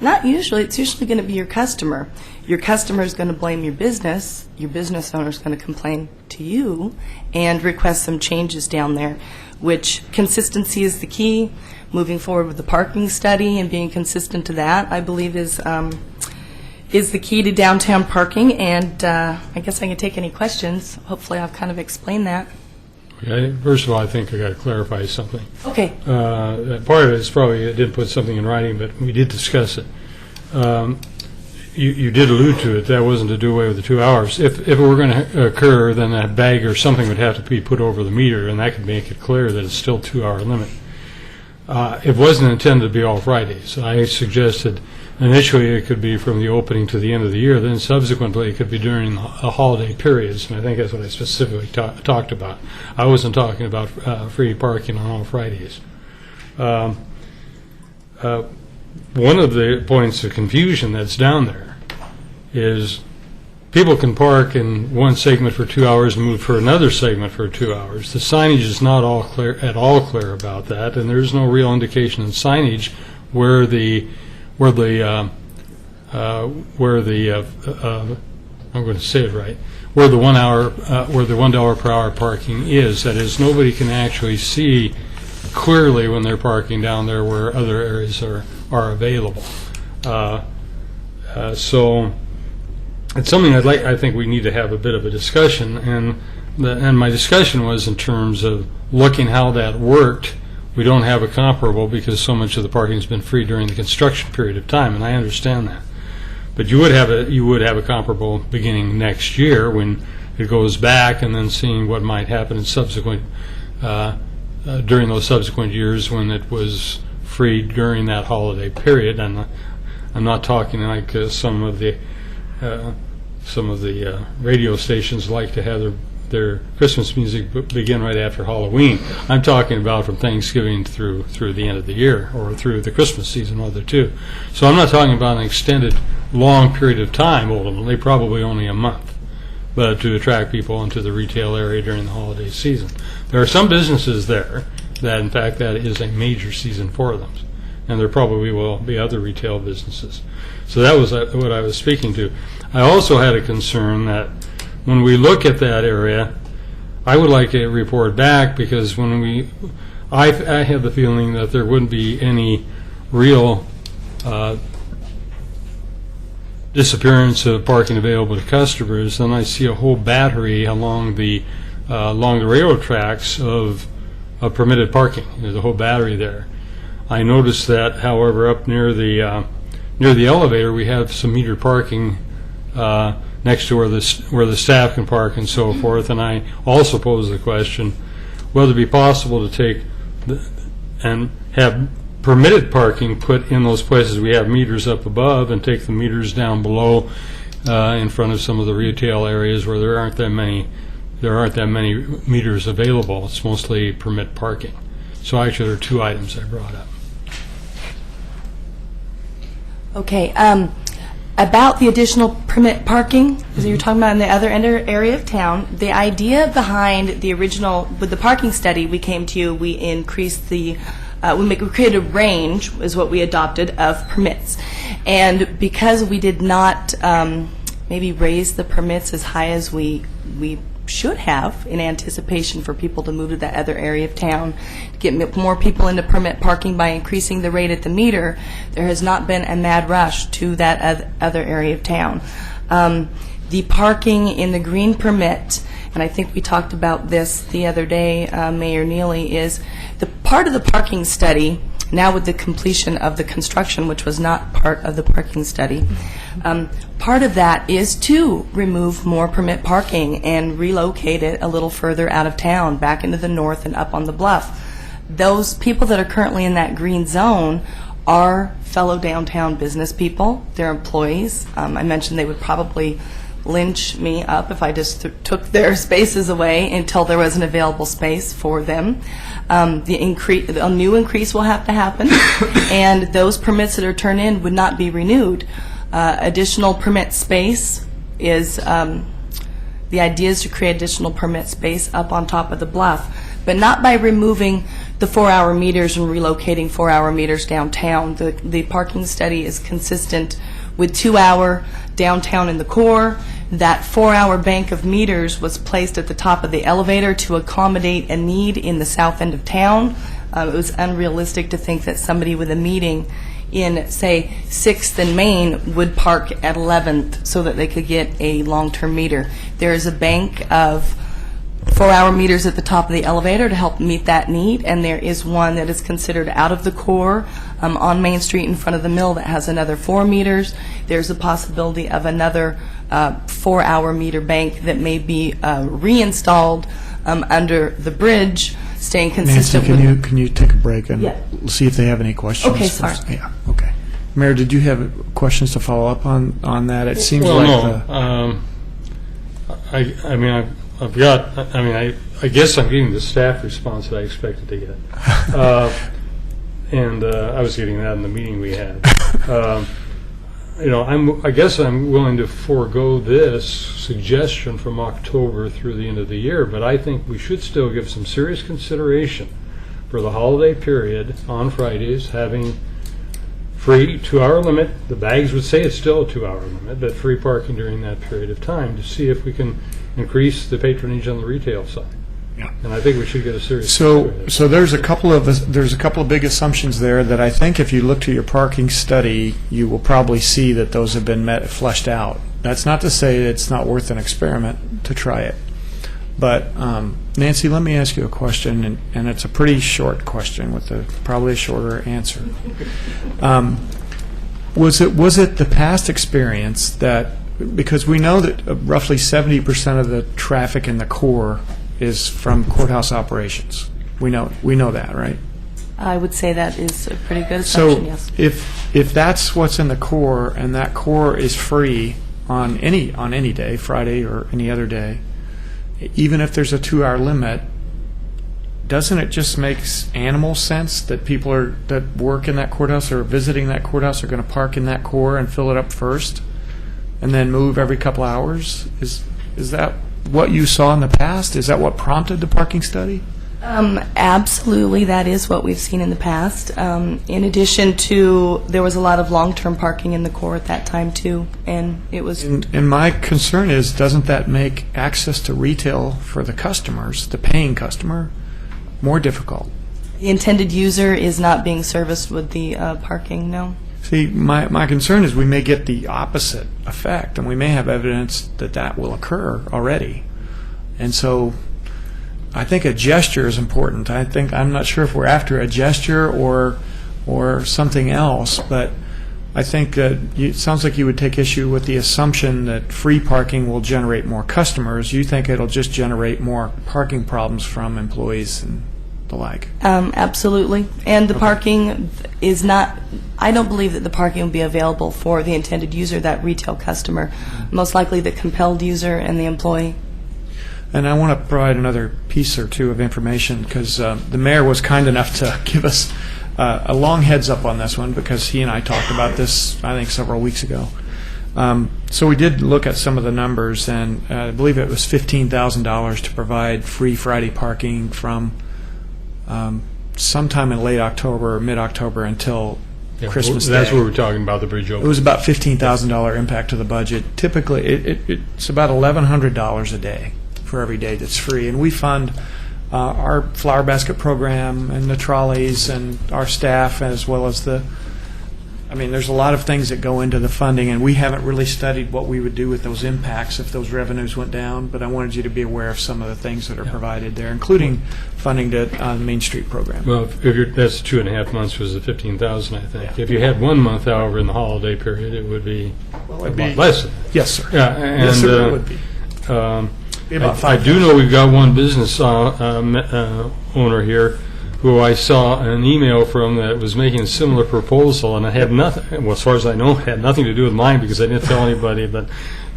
Not usually. It's usually going to be your customer. Your customer is going to blame your business owner is going to complain to you and request some changes down there, which consistency is the key. Moving forward with the parking study and being consistent to that, I believe, is the key to downtown parking. And I guess I can take any questions. Hopefully I've kind of explained that. Okay. First of all, I think I got to clarify something. Okay. Part of it is probably I didn't put something in writing, but we did discuss it. You did allude to it. That wasn't to do away with the 2 hours. If it were going to occur, then that bag or something would have to be put over the meter, and that could make it clear that it's still 2-hour limit. It wasn't intended to be all Fridays. I suggested initially it could be from the opening to the end of the year, then subsequently it could be during the holiday periods, and I think that's what I specifically talked about. I wasn't talking about free parking on all Fridays. One of the points of confusion that's down there is people can park in one segment for 2 hours and move for another segment for 2 hours. The signage is not at all clear about that, and there's no real indication in signage where the I'm going to say it right, where the $1 per hour parking is. That is, nobody can actually see clearly when they're parking down there where other areas are available. So it's something I think we need to have a bit of a discussion, and my discussion was in terms of looking how that worked. We don't have a comparable because so much of the parking has been free during the construction period of time, and I understand that. But you would have a comparable beginning next year when it goes back, and then seeing what might happen in subsequent during those subsequent years when it was free during that holiday period. And I'm not talking like some of the radio stations like to have their Christmas music begin right after Halloween. I'm talking about from Thanksgiving through the end of the year, or through the Christmas season, or the two. So I'm not talking about an extended, long period of time, ultimately, probably only a month, but to attract people into the retail area during the holiday season. There are some businesses there that, in fact, that is a major season for them, and there probably will be other retail businesses. So that was what I was speaking to. I also had a concern that when we look at that area, I would like a report back, because I have the feeling that there wouldn't be any real disappearance of parking available to customers. Then I see a whole battery along the railroad tracks of permitted parking. There's a whole battery there. I noticed that, however, up near the elevator, we have some metered parking next to where the staff can park and so forth. And I also pose the question whether it be possible to take and have permitted parking put in those places we have meters up above, and take the meters down below in front of some of the retail areas where there aren't that many meters available. It's mostly permit parking. So actually, there are two items I brought up. Okay. About the additional permit parking, as you were talking about in the other area of town, the idea behind the original, with the parking study, we came to you, we increased the, we created a range, is what we adopted, of permits. And because we did not maybe raise the permits as high as we should have in anticipation for people to move to that other area of town, to get more people into permit parking by increasing the rate at the meter, there has not been a mad rush to that other area of town. The parking in the green permit, and I think we talked about this the other day, Mayor Neely, is the part of the parking study, now with the completion of the construction, which was not part of the parking study, part of that is to remove more permit parking and relocate it a little further out of town, back into the north and up on the bluff. Those people that are currently in that green zone are fellow downtown business people. They're employees. I mentioned they would probably lynch me up if I just took their spaces away until there was an available space for them. A new increase will have to happen, and those permits that are turned in would not be renewed. Additional permit space is, the idea is to create additional permit space up on top of the bluff, but not by removing the 4-hour meters and relocating 4-hour meters downtown. The parking study is consistent with 2-hour downtown in the core. That 4-hour bank of meters was placed at the top of the elevator to accommodate a need in the south end of town. It was unrealistic to think that somebody with a meeting in, say, 6th and Main would park at 11th so that they could get a long-term meter. There is a bank of 4-hour meters at the top of the elevator to help meet that need, and there is one that is considered out of the core on Main Street in front of the mill that has another 4 meters. There's a possibility of another 4-hour meter bank that may be reinstalled under the bridge, staying consistent. Nancy, can you take a break and Yeah. see if they have any questions? Okay, sorry. Yeah, okay. Mayor, did you have questions to follow up on that? It seems Well, like no. I guess I'm getting the staff response that I expected to get. And I was getting that in the meeting we had. I guess I'm willing to forego this suggestion from October through the end of the year, but I think we should still give some serious consideration for the holiday period on Fridays, having free 2-hour limit. The bags would say it's still a 2-hour limit, but free parking during that period of time to see if we can increase the patronage on the retail side. Yeah. And I think we should get a serious. So there's a couple of big assumptions there that I think if you look to your parking study, you will probably see that those have been fleshed out. That's not to say it's not worth an experiment to try it. But Nancy, let me ask you a question, and it's a pretty short question with probably a shorter answer. Was it the past experience that, because we know that roughly 70% of the traffic in the core is from courthouse operations. We know that, right? I would say that is a pretty good assumption, yes. If that's what's in the core, and that core is free on any day, Friday or any other day, even if there's a 2-hour limit, doesn't it just make animal sense that people that work in that courthouse or visiting that courthouse are going to park in that core and fill it up first, and then move every couple hours? Is that what you saw in the past? Is that what prompted the parking study? Absolutely, that is what we've seen in the past. In addition to, there was a lot of long-term parking in the core at that time too, and it was. And my concern is, doesn't that make access to retail for the customers, the paying customer, more difficult? The intended user is not being serviced with the parking, no. See, my concern is we may get the opposite effect, and we may have evidence that will occur already. And so I think a gesture is important. I'm not sure if we're after a gesture or something else, but I think that it sounds like you would take issue with the assumption that free parking will generate more customers. You think it'll just generate more parking problems from employees and the like. Absolutely. And the parking is not, I don't believe that the parking will be available for the intended user, that retail customer. Most likely the compelled user and the employee. And I want to provide another piece or two of information, because the mayor was kind enough to give us a long heads up on this one, because he and I talked about this, I think, several weeks ago. So we did look at some of the numbers, and I believe it was $15,000 to provide free Friday parking from sometime in late October or mid-October until Christmas Day. That's what we're talking about, the bridge opening. It was about $15,000 impact to the budget. Typically, it's about $1,100 a day for every day that's free. And we fund our flower basket program and the trolleys and our staff, as well as there's a lot of things that go into the funding, and we haven't really studied what we would do with those impacts if those revenues went down, but I wanted you to be aware of some of the things that are provided there, including funding to the Main Street program. Well, that's 2.5 months was the $15,000, I think. Yeah. If you had 1 month, however, in the holiday period, it would be a lot less than that. Yes, sir. Yeah, and yes, sir, it would be. I do know we've got one business owner here who I saw an email from that was making a similar proposal, and it had nothing, well, as far as I know, it had nothing to do with mine, because I didn't tell anybody, but,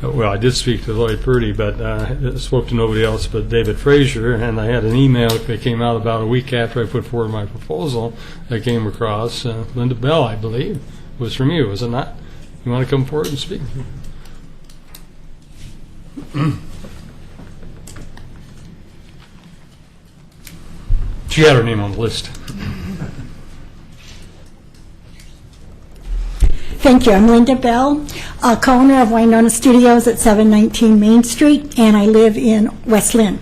well, I did speak to Lloyd Purdy, but I spoke to nobody else but David Frazier, and I had an email that came out about a week after I put forward my proposal that came across. Linda Bell, I believe, was from you, was it not? You want to come forward and speak? She had her name on the list. Thank you. I'm Linda Bell, co-owner of Winona Studios at 719 Main Street, and I live in West Lynn.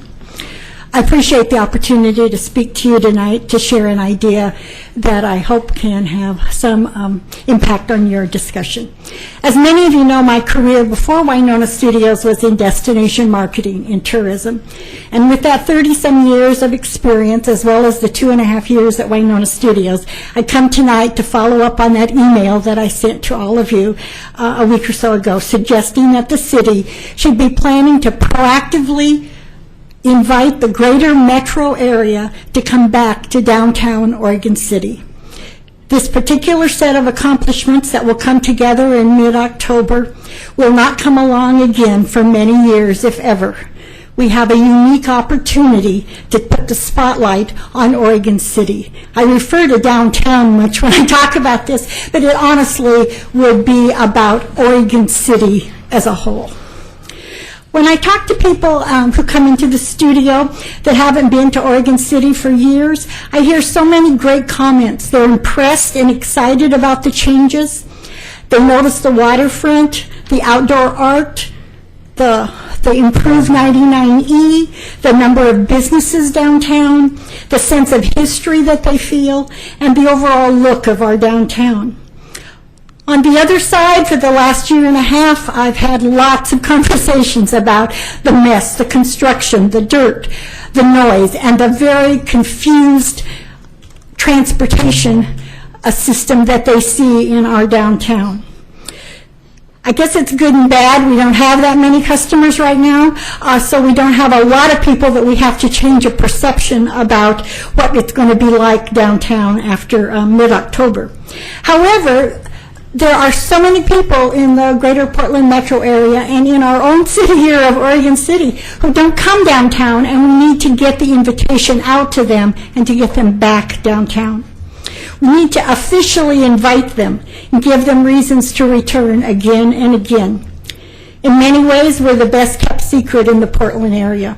I appreciate the opportunity to speak to you tonight to share an idea that I hope can have some impact on your discussion. As many of you know, my career before Winona Studios was in destination marketing and tourism. And with that 30-some years of experience, as well as the 2.5 years at Winona Studios, I come tonight to follow up on that email that I sent to all of you a week or so ago, suggesting that the city should be planning to proactively invite the greater metro area to come back to downtown Oregon City. This particular set of accomplishments that will come together in mid-October will not come along again for many years, if ever. we have a unique opportunity to put the spotlight on Oregon City. I refer to downtown much when I talk about this, but it honestly would be about Oregon City as a whole. When I talk to people who come into the studio that haven't been to Oregon City for years, I hear so many great comments. They're impressed and excited about the changes. They notice the waterfront, the outdoor art, the improved 99E, the number of businesses downtown, the sense of history that they feel, and the overall look of our downtown. On the other side, for the last year and a half, I've had lots of conversations about the mess, the construction, the dirt, the noise, and the very confused transportation system that they see in our downtown. I guess it's good and bad. We don't have that many customers right now, so we don't have a lot of people that we have to change a perception about what it's going to be like downtown after mid-October. However, there are so many people in the greater Portland metro area and in our own city here of Oregon City who don't come downtown, and we need to get the invitation out to them and to get them back downtown. We need to officially invite them and give them reasons to return again and again. In many ways, we're the best kept secret in the Portland area.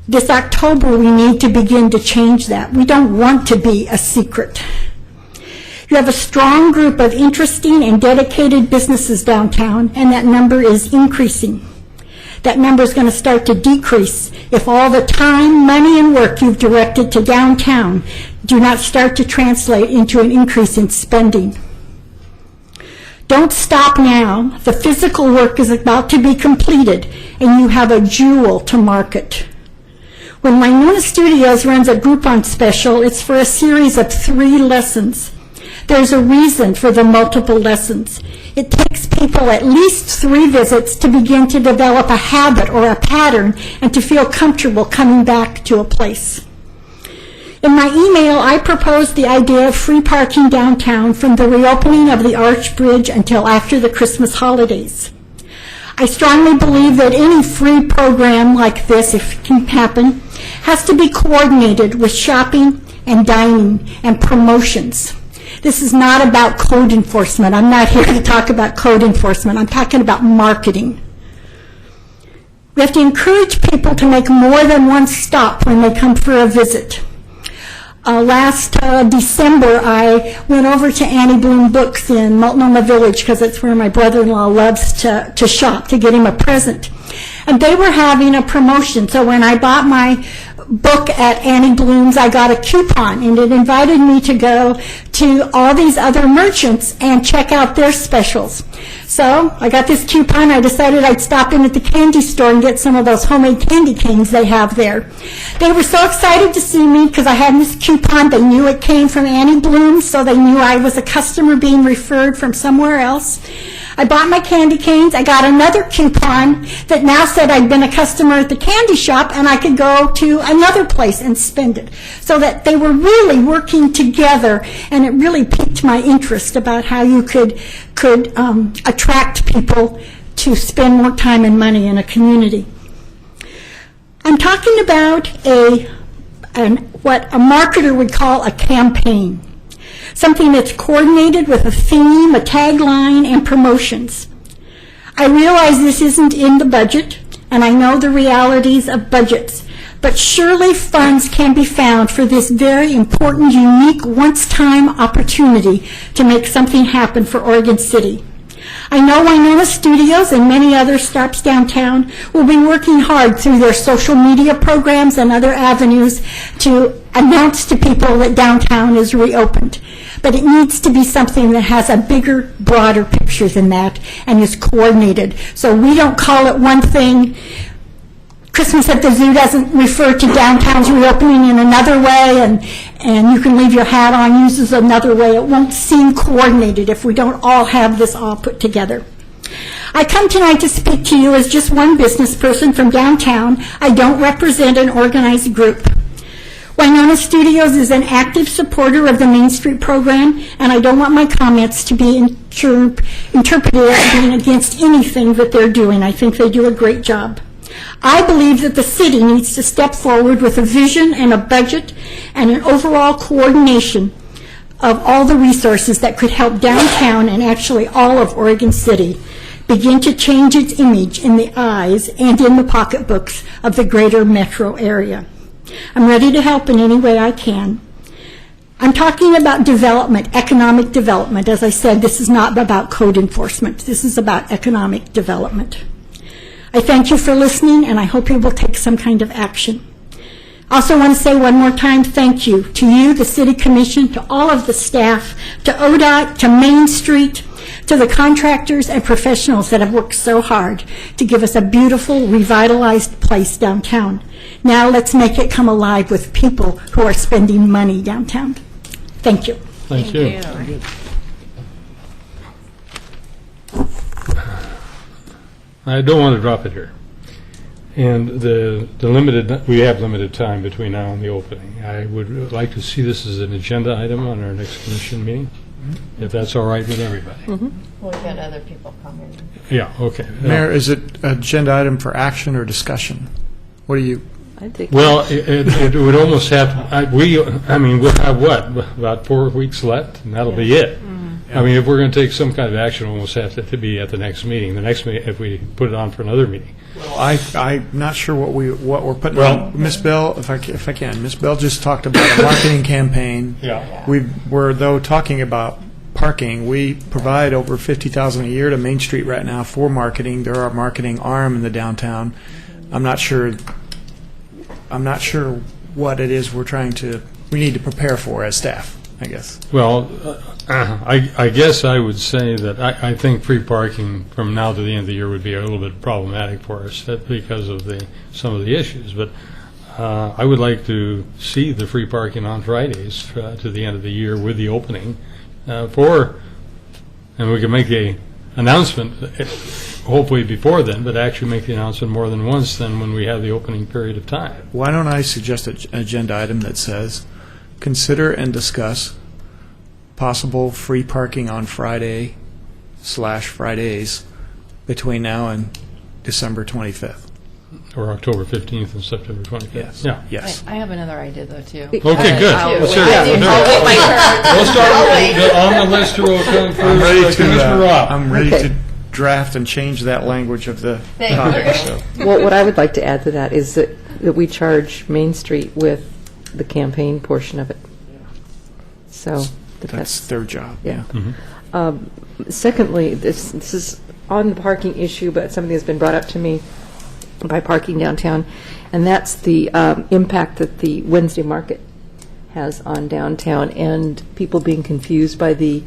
This October, we need to begin to change that. We don't want to be a secret. You have a strong group of interesting and dedicated businesses downtown, and that number is increasing. That number is going to start to decrease if all the time, money, and work you've directed to downtown do not start to translate into an increase in spending. Don't stop now. The physical work is about to be completed, and you have a jewel to market. When Winona Studios runs a Groupon special, it's for a series of 3 lessons. There's a reason for the multiple lessons. It takes people at least 3 visits to begin to develop a habit or a pattern and to feel comfortable coming back to a place. In my email, I proposed the idea of free parking downtown from the reopening of the Arch Bridge until after the Christmas holidays. I strongly believe that any free program like this, if it can happen, has to be coordinated with shopping and dining and promotions. This is not about code enforcement. I'm not here to talk about code enforcement. I'm talking about marketing. We have to encourage people to make more than one stop when they come for a visit. Last December, I went over to Annie Bloom Books in Multnomah Village because it's where my brother-in-law loves to shop, to get him a present. And they were having a promotion. So when I bought my book at Annie Bloom's, I got a coupon, and it invited me to go to all these other merchants and check out their specials. So I got this coupon. I decided I'd stop in at the candy store and get some of those homemade candy canes they have there. They were so excited to see me because I had this coupon. They knew it came from Annie Bloom's, so they knew I was a customer being referred from somewhere else. I bought my candy canes. I got another coupon that now said I'd been a customer at the candy shop and I could go to another place and spend it. So that they were really working together, and it really piqued my interest about how you could attract people to spend more time and money in a community. I'm talking about what a marketer would call a campaign. Something that's coordinated with a theme, a tagline, and promotions. I realize this isn't in the budget, and I know the realities of budgets, but surely funds can be found for this very important, unique, once-time opportunity to make something happen for Oregon City. I know Winona Studios and many other stops downtown will be working hard through their social media programs and other avenues to announce to people that downtown is reopened. But it needs to be something that has a bigger, broader picture than that and is coordinated. So we don't call it one thing. Christmas at the Zoo doesn't refer to downtown's reopening in another way, and you can leave your hat on uses another way. It won't seem coordinated if we don't all have this all put together. I come tonight to speak to you as just one business person from downtown. I don't represent an organized group. Winona Studios is an active supporter of the Main Street program, and I don't want my comments to be interpreted as being against anything that they're doing. I think they do a great job. I believe that the city needs to step forward with a vision and a budget and an overall coordination of all the resources that could help downtown and actually all of Oregon City begin to change its image in the eyes and in the pocketbooks of the greater metro area. I'm ready to help in any way I can. I'm talking about development, economic development. As I said, this is not about code enforcement. This is about economic development. I thank you for listening, and I hope you will take some kind of action. I also want to say one more time thank you to you, the City Commission, to all of the staff, to ODOT, to Main Street, to the contractors and professionals that have worked so hard to give us a beautiful, revitalized place downtown. Now let's make it come alive with people who are spending money downtown. Thank you. Thank you. I don't want to drop it here. And the limited, we have limited time between now and the opening. I would like to see this as an agenda item on our next commission meeting, if that's all right with everybody. Mm-hmm. We've got other people coming. Yeah, okay. Mayor, is it agenda item for action or discussion? What do you? Well, it would almost have, we'll have what, about 4 weeks left, and that'll be it. I mean, if we're going to take some kind of action, we'll almost have to be at the next meeting. The next meeting, if we put it on for another meeting. I'm not sure what we're putting on. Ms. Bell, if I can, Ms. Bell just talked about a marketing campaign. Yeah. We're though talking about parking. We provide over $50,000 a year to Main Street right now for marketing. They're our marketing arm in the downtown. I'm not sure what it is we need to prepare for as staff, I guess. Well, I guess I would say that I think free parking from now to the end of the year would be a little bit problematic for us because of some of the issues. But I would like to see the free parking on Fridays to the end of the year with the opening and we can make the announcement hopefully before then, but actually make the announcement more than once then when we have the opening period of time. Why don't I suggest an agenda item that says, consider and discuss possible free parking on Fridays between now and December 25th. Or October 15th and September 25th. Yes. Yeah. Yes. I have another idea, though, too. Okay, good. Let's hear it. We'll start with on the list who will come first. Commissioner Roth. I'm ready to draft and change that language of the topic. So. Well, what I would like to add to that is that we charge Main Street with the campaign portion of it. So that's their job. Yeah. Mm-hmm. Secondly, this is on the parking issue, but something that's been brought up to me by parking downtown, and that's the impact that the Wednesday market has on downtown and people being confused by the,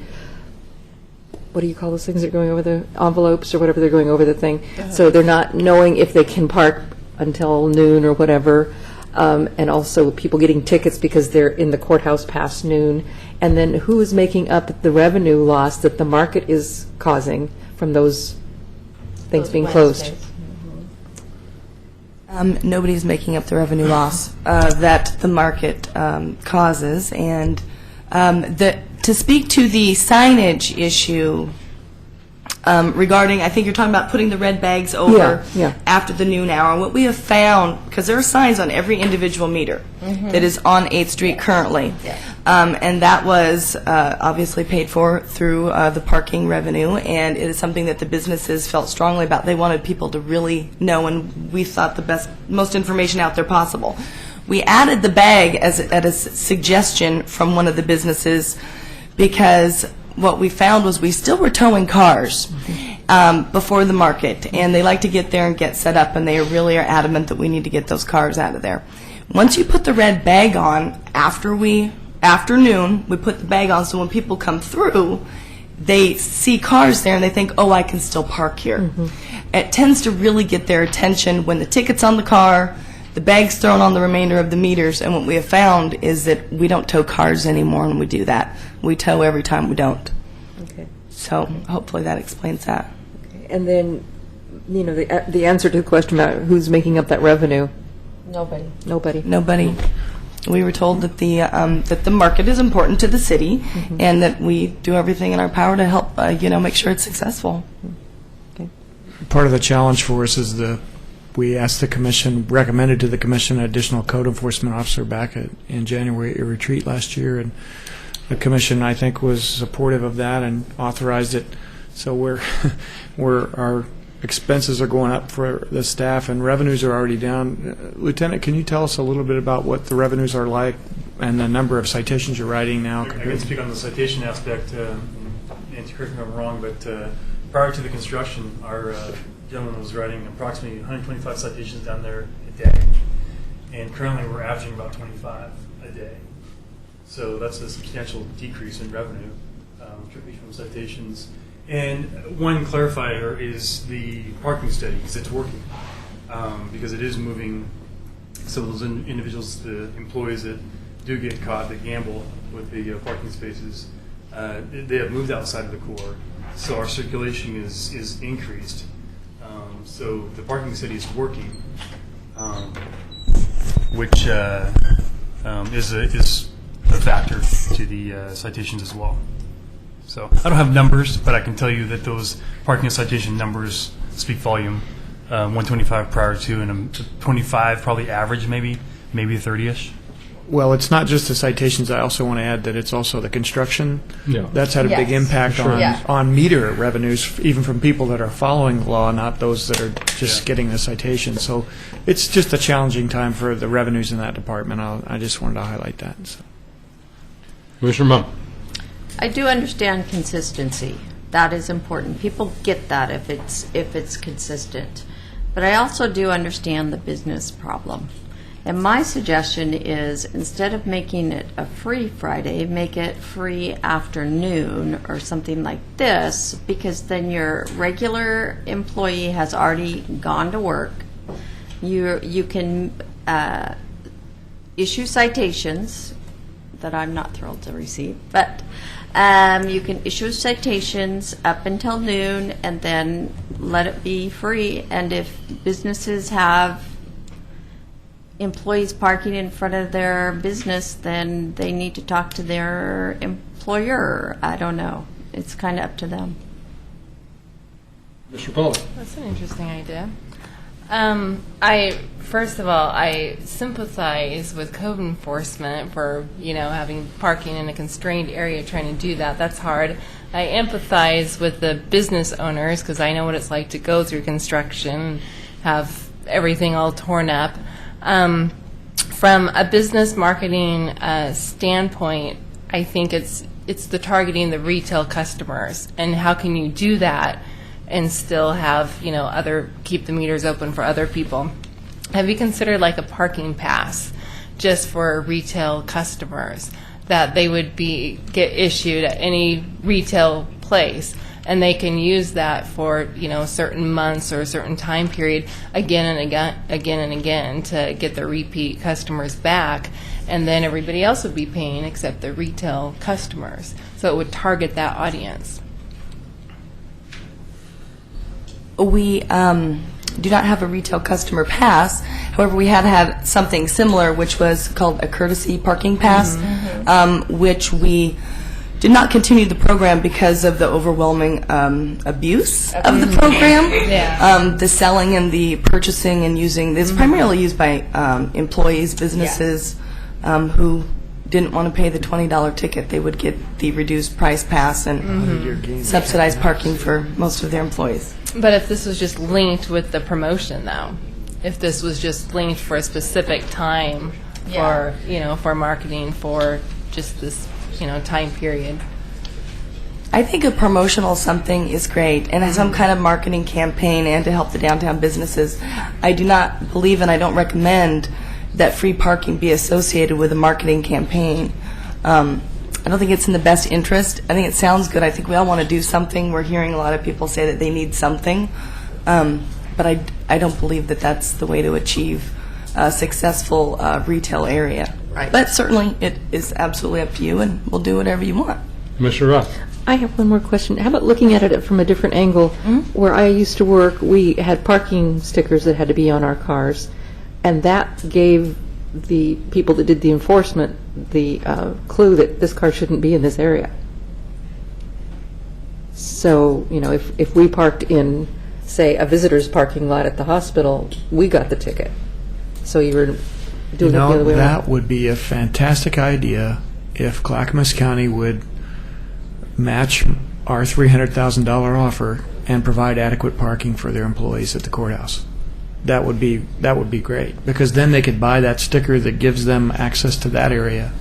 what do you call those things that are going over the envelopes or whatever they're going over the thing. So they're not knowing if they can park until noon or whatever. And also people getting tickets because they're in the courthouse past noon. And then who is making up the revenue loss that the market is causing from those things being closed? Nobody's making up the revenue loss that the market causes. And to speak to the signage issue regarding, I think you're talking about putting the red bags over after the noon hour. What we have found, because there are signs on every individual meter that is on 8th Street currently, and that was obviously paid for through the parking revenue, and it is something that the businesses felt strongly about. They wanted people to really know, and we thought the most information out there possible. We added the bag at a suggestion from one of the businesses because what we found was we still were towing cars before the market, and they like to get there and get set up, and they really are adamant that we need to get those cars out of there. Once you put the red bag on, after noon, we put the bag on, so when people come through, they see cars there and they think, oh, I can still park here. It tends to really get their attention when the ticket's on the car, the bag's thrown on the remainder of the meters, and what we have found is that we don't tow cars anymore when we do that. We tow every time we don't. Okay. So hopefully that explains that. Okay. And then, the answer to the question about who's making up that revenue. Nobody. We were told that the market is important to the city, and that we do everything in our power to help make sure it's successful. Part of the challenge for us is the we asked the commission, recommended to the commission an additional code enforcement officer back in January at a retreat last year, and the commission, I think, was supportive of that and authorized it. So our expenses are going up for the staff, and revenues are already down. Lieutenant, can you tell us a little bit about what the revenues are like and the number of citations you're writing now? I can speak on the citation aspect, and correct me if I'm wrong, but prior to the construction, our gentleman was writing approximately 125 citations down there a day, and currently we're averaging about 25 a day. So that's a substantial decrease in revenue, strictly from citations. And one clarifier is the parking study, because it's working, because it is moving some of those individuals, the employees that do get caught, that gamble with the parking spaces, they have moved outside of the core, so our circulation is increased. So the parking study is working, which is a factor to the citations as well. So I don't have numbers, but I can tell you that those parking and citation numbers speak volume. 125 prior to, and 25 probably average, maybe 30-ish. Well, it's not just the citations. I also want to add that it's also the construction. Yeah. That's had a big impact on meter revenues, even from people that are following the law, not those that are just getting the citation. So it's just a challenging time for the revenues in that department. I just wanted to highlight that. So. Commissioner Mum. I do understand consistency. That is important. People get that if it's consistent. But I also do understand the business problem. And my suggestion is, instead of making it a free Friday, make it free afternoon or something like this, because then your regular employee has already gone to work. You can issue citations that I'm not thrilled to receive, but you can issue citations up until noon and then let it be free. And if businesses have employees parking in front of their business, then they need to talk to their employer. I don't know. It's kind of up to them. Mr. Paul. That's an interesting idea. First of all, I sympathize with code enforcement for, having parking in a constrained area, trying to do that. That's hard. I empathize with the business owners because I know what it's like to go through construction, have everything all torn up. From a business marketing standpoint, I think it's the targeting the retail customers, and how can you do that and still have keep the meters open for other people. Have you considered like a parking pass just for retail customers that they would get issued at any retail place, and they can use that for certain months or a certain time period again and again to get the repeat customers back, and then everybody else would be paying except the retail customers, so it would target that audience. We do not have a retail customer pass. However, we have had something similar, which was called a courtesy parking pass, which we did not continue the program because of the overwhelming abuse of the program. The selling and the purchasing and using this primarily used by employees, businesses who didn't want to pay the $20 ticket. They would get the reduced price pass and subsidized parking for most of their employees. But if this was just linked with the promotion, though, if this was just linked for a specific time for marketing for just this time period. I think a promotional something is great, and some kind of marketing campaign, and to help the downtown businesses. I do not believe, and I don't recommend, that free parking be associated with a marketing campaign. I don't think it's in the best interest. I think it sounds good. I think we all want to do something. We're hearing a lot of people say that they need something, but I don't believe that that's the way to achieve a successful retail area. Right. But certainly it is absolutely up to you, and we'll do whatever you want. Commissioner Roth. I have one more question. How about looking at it from a different angle? Where I used to work, we had parking stickers that had to be on our cars, and that gave the people that did the enforcement the clue that this car shouldn't be in this area. So, if we parked in say, a visitor's parking lot at the hospital, we got the ticket. So you were doing it the other way around. That would be a fantastic idea if Clackamas County would match our $300,000 offer and provide adequate parking for their employees at the courthouse. That would be great, because then they could buy that sticker that gives them access to that area.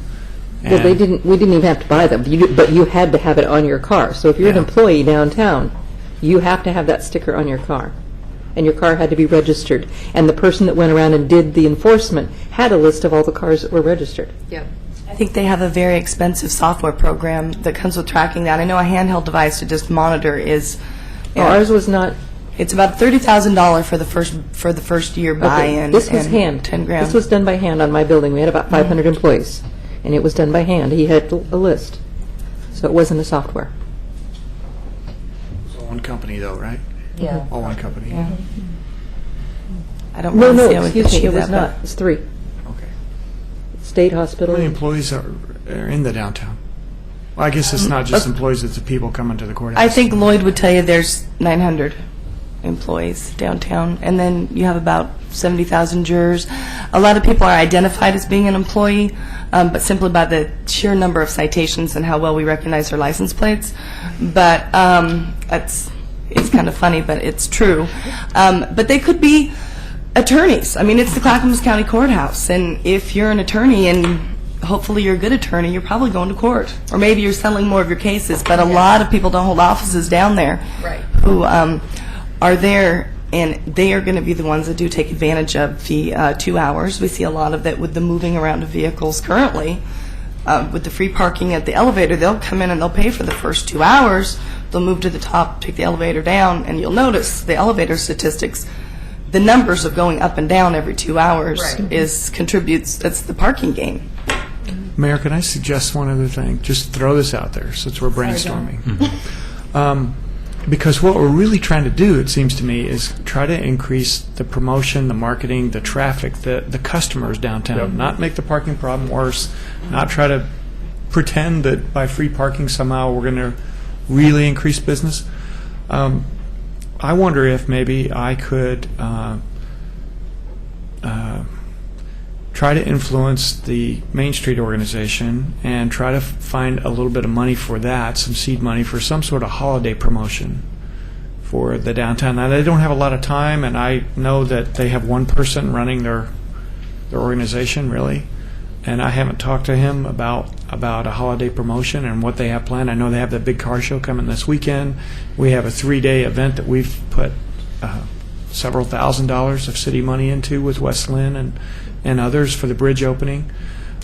Well, we didn't even have to buy them, but you had to have it on your car. So if you're an employee downtown, you have to have that sticker on your car. And your car had to be registered. And the person that went around and did the enforcement had a list of all the cars that were registered. Yep. I think they have a very expensive software program that comes with tracking that. I know a handheld device to just monitor is. Ours was not. It's about $30,000 for the first year buy-in. This was and hand. $10,000. This was done by hand on my building. We had about 500 employees, and it was done by hand. He had a list, so it wasn't a software. It's all one company, though, right? Yeah. All one company. Yeah. I don't No, really see how we could excuse me, achieve it was that, not. but- It's 3. Okay. State How hospital. many employees are in the downtown? Well, I guess it's not just employees, it's the people coming to the courthouse. I think Lloyd would tell you there's 900 employees downtown, and then you have about 70,000 jurors. A lot of people are identified as being an employee, but simply by the sheer number of citations and how well we recognize their license plates. But it's kind of funny, but it's true. But they could be attorneys. I mean, it's the Clackamas County Courthouse, and if you're an attorney and hopefully you're a good attorney, you're probably going to court. Or maybe you're settling more of your cases, but a lot of people don't hold offices down there who are there, and they are going to be the ones that do take advantage of the 2 hours. We see a lot of that with the moving around of vehicles currently. With the free parking at the elevator, they'll come in and they'll pay for the first 2 hours. They'll move to the top, take the elevator down, and you'll notice the elevator statistics. The numbers of going up and down every 2 hours contributes. That's the parking game. Mayor, can I suggest one other thing? Just throw this out there since we're brainstorming. Because what we're really trying to do, it seems to me, is try to increase the promotion, the marketing, the traffic, the customers downtown, not make the parking problem worse, not try to pretend that by free parking somehow we're going to really increase business. I wonder if maybe I could try to influence the Main Street organization and try to find a little bit of money for that, some seed money for some sort of holiday promotion for the downtown. Now, they don't have a lot of time, and I know that they have one person running their organization, really, and I haven't talked to him about a holiday promotion and what they have planned. I know they have that big car show coming this weekend. We have a 3-day event that we've put several $1,000s of city money into with West Lynn and others for the bridge opening.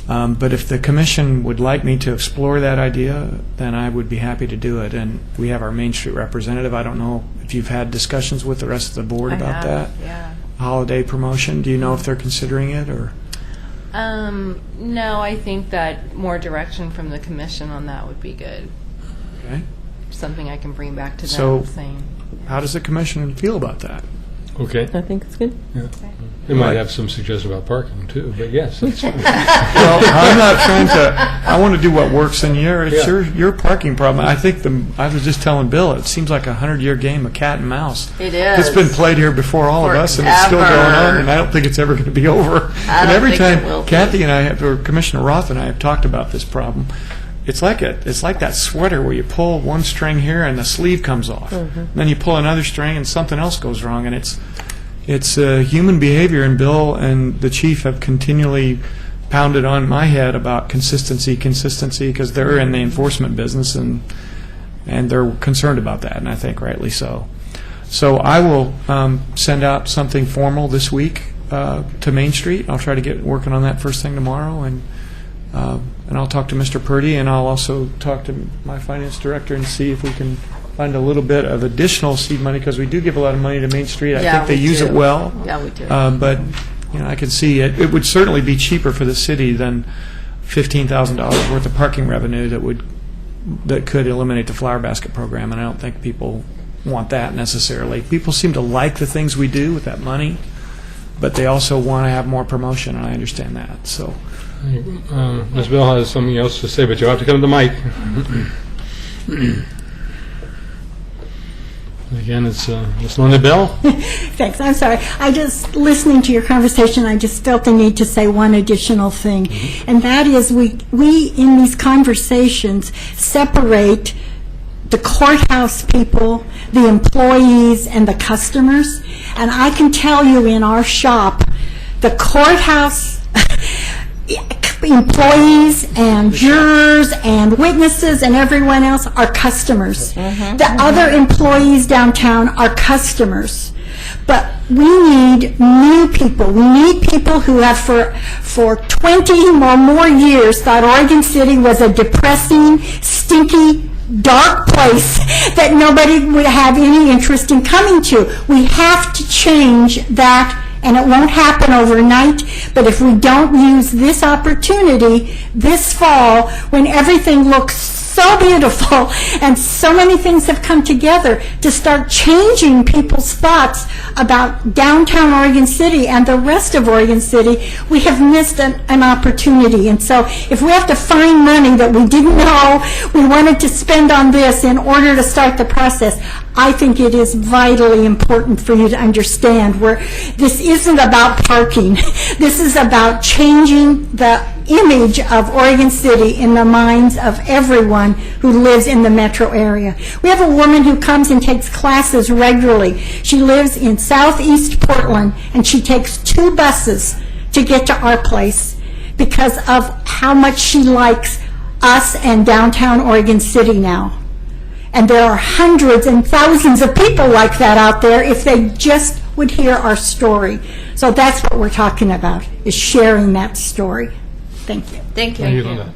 But if the commission would like me to explore that idea, then I would be happy to do it. And we have our Main Street representative. I don't know if you've had discussions with the rest of the board about that. Yeah. Holiday promotion. Do you know if they're considering it or? No, I think that more direction from the commission on that would be good. Okay. Something I can bring back to them So, saying. how does the commission feel about that? Okay. I think it's good. Yeah. They might have some suggestions about parking too, but yes, that's fine. Well, I'm not trying to. I want to do what works in your parking problem. I think I was just telling Bill. It seems like a 100-year game of cat and mouse. It is. It's been played here before all of us, and it's still going on. And I don't think it's ever going to be over. And every time Kathy and I or Commissioner Roth and I have talked about this problem, it's like that sweater where you pull one string here and the sleeve comes off. Mm-hmm. Then you pull another string and something else goes wrong, and it's human behavior. And Bill and the chief have continually pounded on my head about consistency, because they're in the enforcement business and they're concerned about that, and I think rightly so. So I will send out something formal this week to Main Street. I'll try to get working on that first thing tomorrow, and I'll talk to Mr. Purdy, and I'll also talk to my finance director and see if we can find a little bit of additional seed money, because we do give a lot of money to Main Street. I think they use it well. Yeah, we do. But I can see it. It would certainly be cheaper for the city than $15,000 worth of parking revenue that could eliminate the flower basket program, and I don't think people want that necessarily. People seem to like the things we do with that money, but they also want to have more promotion, and I understand that. So. Ms. Bell has something else to say, but you'll have to come to the mic. Again, it's Ms. Linda Bell. Thanks. I'm sorry. I just, listening to your conversation, I just felt the need to say one additional thing. And that is we in these conversations separate the courthouse people, the employees, and the customers. And I can tell you in our shop, the courthouse employees and jurors and witnesses and everyone else are customers. The other employees downtown are customers. But we need new people. We need people who have for 20 or more years thought Oregon City was a depressing, stinky, dark place that nobody would have any interest in coming to. We have to change that, and it won't happen overnight, but if we don't use this opportunity this fall, when everything looks so beautiful and so many things have come together, to start changing people's thoughts about downtown Oregon City and the rest of Oregon City, we have missed an opportunity. And so if we have to find money that we didn't know we wanted to spend on this in order to start the process, I think it is vitally important for you to understand where this isn't about parking. This is about changing the image of Oregon City in the minds of everyone who lives in the metro area. We have a woman who comes and takes classes regularly. She lives in southeast Portland, and she takes 2 buses to get to our place because of how much she likes us and downtown Oregon City now. And there are hundreds and thousands of people like that out there if they just would hear our story. So that's what we're talking about, is sharing that story. Thank you. Thank you. Thank you, Linda.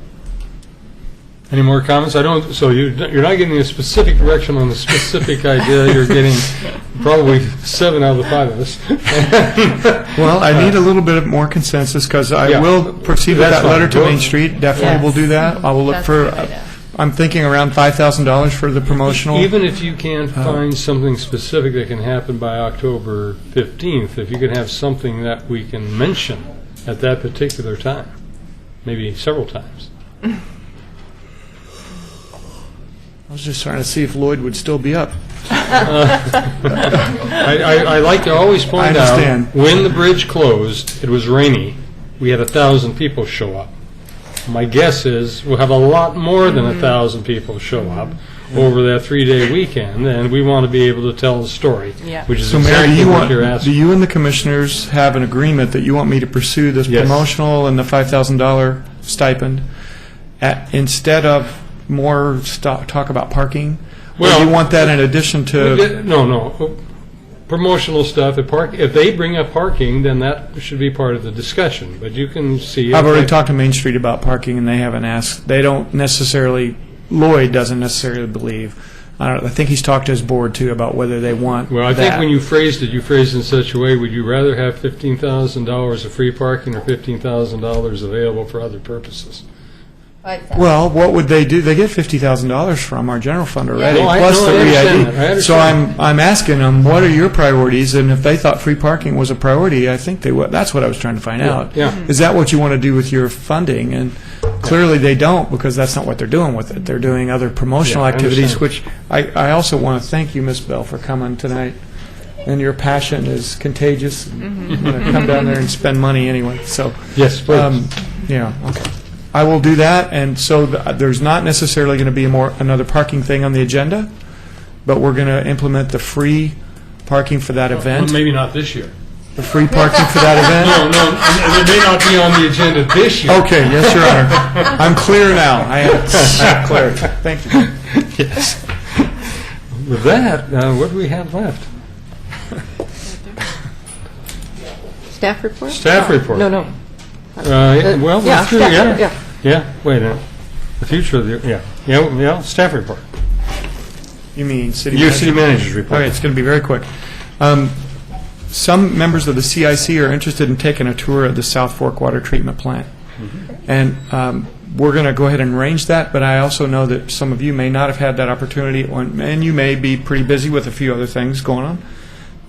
Any more comments? So you're not getting a specific direction on the specific idea. You're getting probably 7 out of the 5 of us. Well, I need a little bit more consensus, because I Yeah. will proceed with That's that letter fine. to Go- Main Street. Definitely will do that. I will look That's for, a good idea. I'm thinking around $5,000 for the promotional. Even if you can't find something specific that can happen by October 15th, if you can have something that we can mention at that particular time, maybe several times. I was just trying to see if Lloyd would still be up. I like to always point I out, understand. when the bridge closed, it was rainy, we had 1,000 people show up. My guess is we'll have a lot more than 1,000 people show up over that 3-day weekend, and we want to be able to tell the story, Yeah. which is So, Mayor, exactly what you're do asking. you and the commissioners have an agreement that you want me to pursue this Yes. promotional and the $5,000 stipend instead of more talk about parking? Or do you want that in addition to? No. Promotional stuff, if they bring up parking, then that should be part of the discussion, but you can see. I've already talked to Main Street about parking, and they haven't asked. They don't necessarily. Lloyd doesn't necessarily believe. I think he's talked to his board too about whether they want. Well, I think that. when you phrased it in such a way, would you rather have $15,000 of free parking or $15,000 available for other purposes? Well, what would they do? They get $50,000 from our general fund already, No, I plus the understand that. I re-ID. So understand. I'm asking them, what are your priorities? And if they thought free parking was a priority, I think they would. That's what I was trying to find out. Yeah. Is that what you want to do with your funding? And clearly they don't, because that's not what they're doing with it. They're doing other promotional Yeah, I activities, understand. which I also want to thank you, Ms. Bell, for coming tonight. And your passion is contagious. I'm going to come down there and spend money anyway. So Yes, please. yeah, okay. I will do that, and so there's not necessarily going to be another parking thing on the agenda, but we're going to implement the free parking for that event. Well, maybe not this year. The free parking for that event? No, it may not be on the agenda this year. Okay, yes, Your Honor. I'm clear now. I have clarity. Thank you. Yes. With that, what do we have left? Staff report? Staff report. No. Well, yeah, through, staff, yeah. Wait a minute. The future of the yeah. Staff report. You mean city Your manager? city manager's report. Okay, it's going to be very quick. Some members of the CIC are interested in taking a tour of the South Fork Water Treatment Plant. And we're going to go ahead and arrange that, but I also know that some of you may not have had that opportunity, and you may be pretty busy with a few other things going on.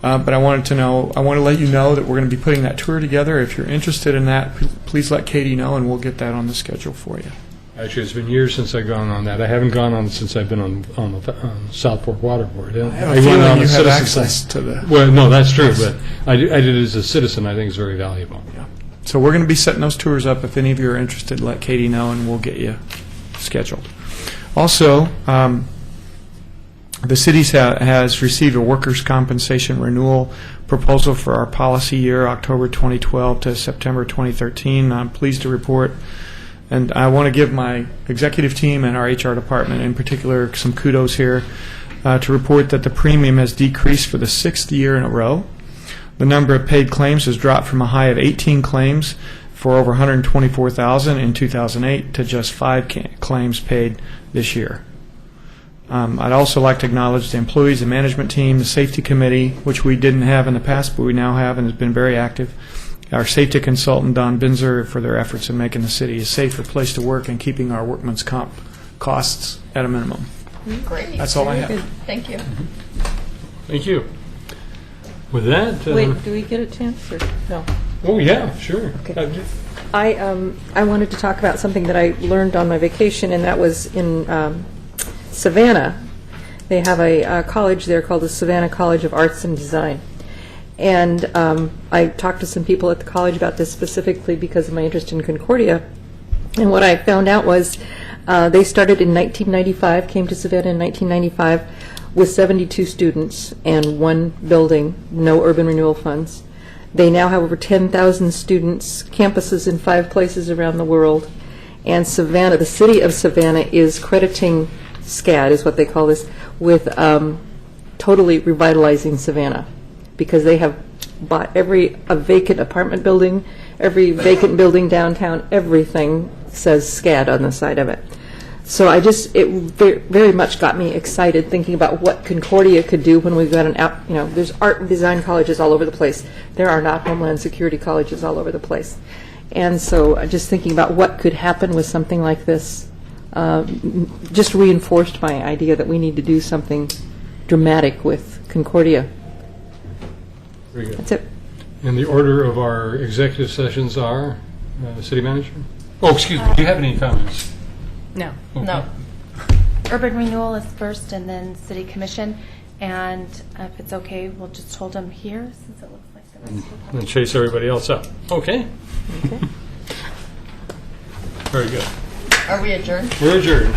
But I want to let you know that we're going to be putting that tour together. If you're interested in that, please let Katie know, and we'll get that on the schedule for you. Actually, it's been years since I've gone on that. I haven't gone on since I've been on the South Fork Water Board. I have a feeling went on you as have citizen access side. to the... Well, no, that's true, but I did it as a citizen. I think it's very valuable. Yeah. So we're going to be setting those tours up. If any of you are interested, let Katie know, and we'll get you scheduled. Also, the city has received a workers' compensation renewal proposal for our policy year, October 2012 to September 2013. I'm pleased to report, and I want to give my executive team and our HR department in particular some kudos here, to report that the premium has decreased for the 6th year in a row. The number of paid claims has dropped from a high of 18 claims for over $124,000 in 2008 to just 5 claims paid this year. I'd also like to acknowledge the employees, the management team, the safety committee, which we didn't have in the past, but we now have and has been very active. Our safety consultant, Don Binzer, for their efforts in making the city a safer place to work and keeping our workman's comp costs at a minimum. Great. That's all I have. Thank you. Thank you. With that... Wait, do we get a chance or no? Oh, yeah, sure. Okay. I wanted to talk about something that I learned on my vacation, and that was in Savannah. They have a college there called the Savannah College of Arts and Design. And I talked to some people at the college about this specifically because of my interest in Concordia. And what I found out was they started in 1995, came to Savannah in 1995 with 72 students and 1 building, no urban renewal funds. They now have over 10,000 students, campuses in 5 places around the world. And Savannah, the city of Savannah, is crediting SCAD, is what they call this, with totally revitalizing Savannah, because they have bought a vacant apartment building, every vacant building downtown, everything says SCAD on the side of it. So it very much got me excited thinking about what Concordia could do when we've got there's art and design colleges all over the place. There are not Homeland Security colleges all over the place. And so just thinking about what could happen with something like this just reinforced my idea that we need to do something dramatic with Concordia. Very good. That's it. And the order of our executive sessions are, City Manager? Oh, excuse me, do you have any comments? No. Okay. No. Urban renewal is first and then city commission. And if it's okay, we'll just hold them here since it looks like the rest of them. And chase everybody else up. Okay. Very good. Are we adjourned? We're adjourned.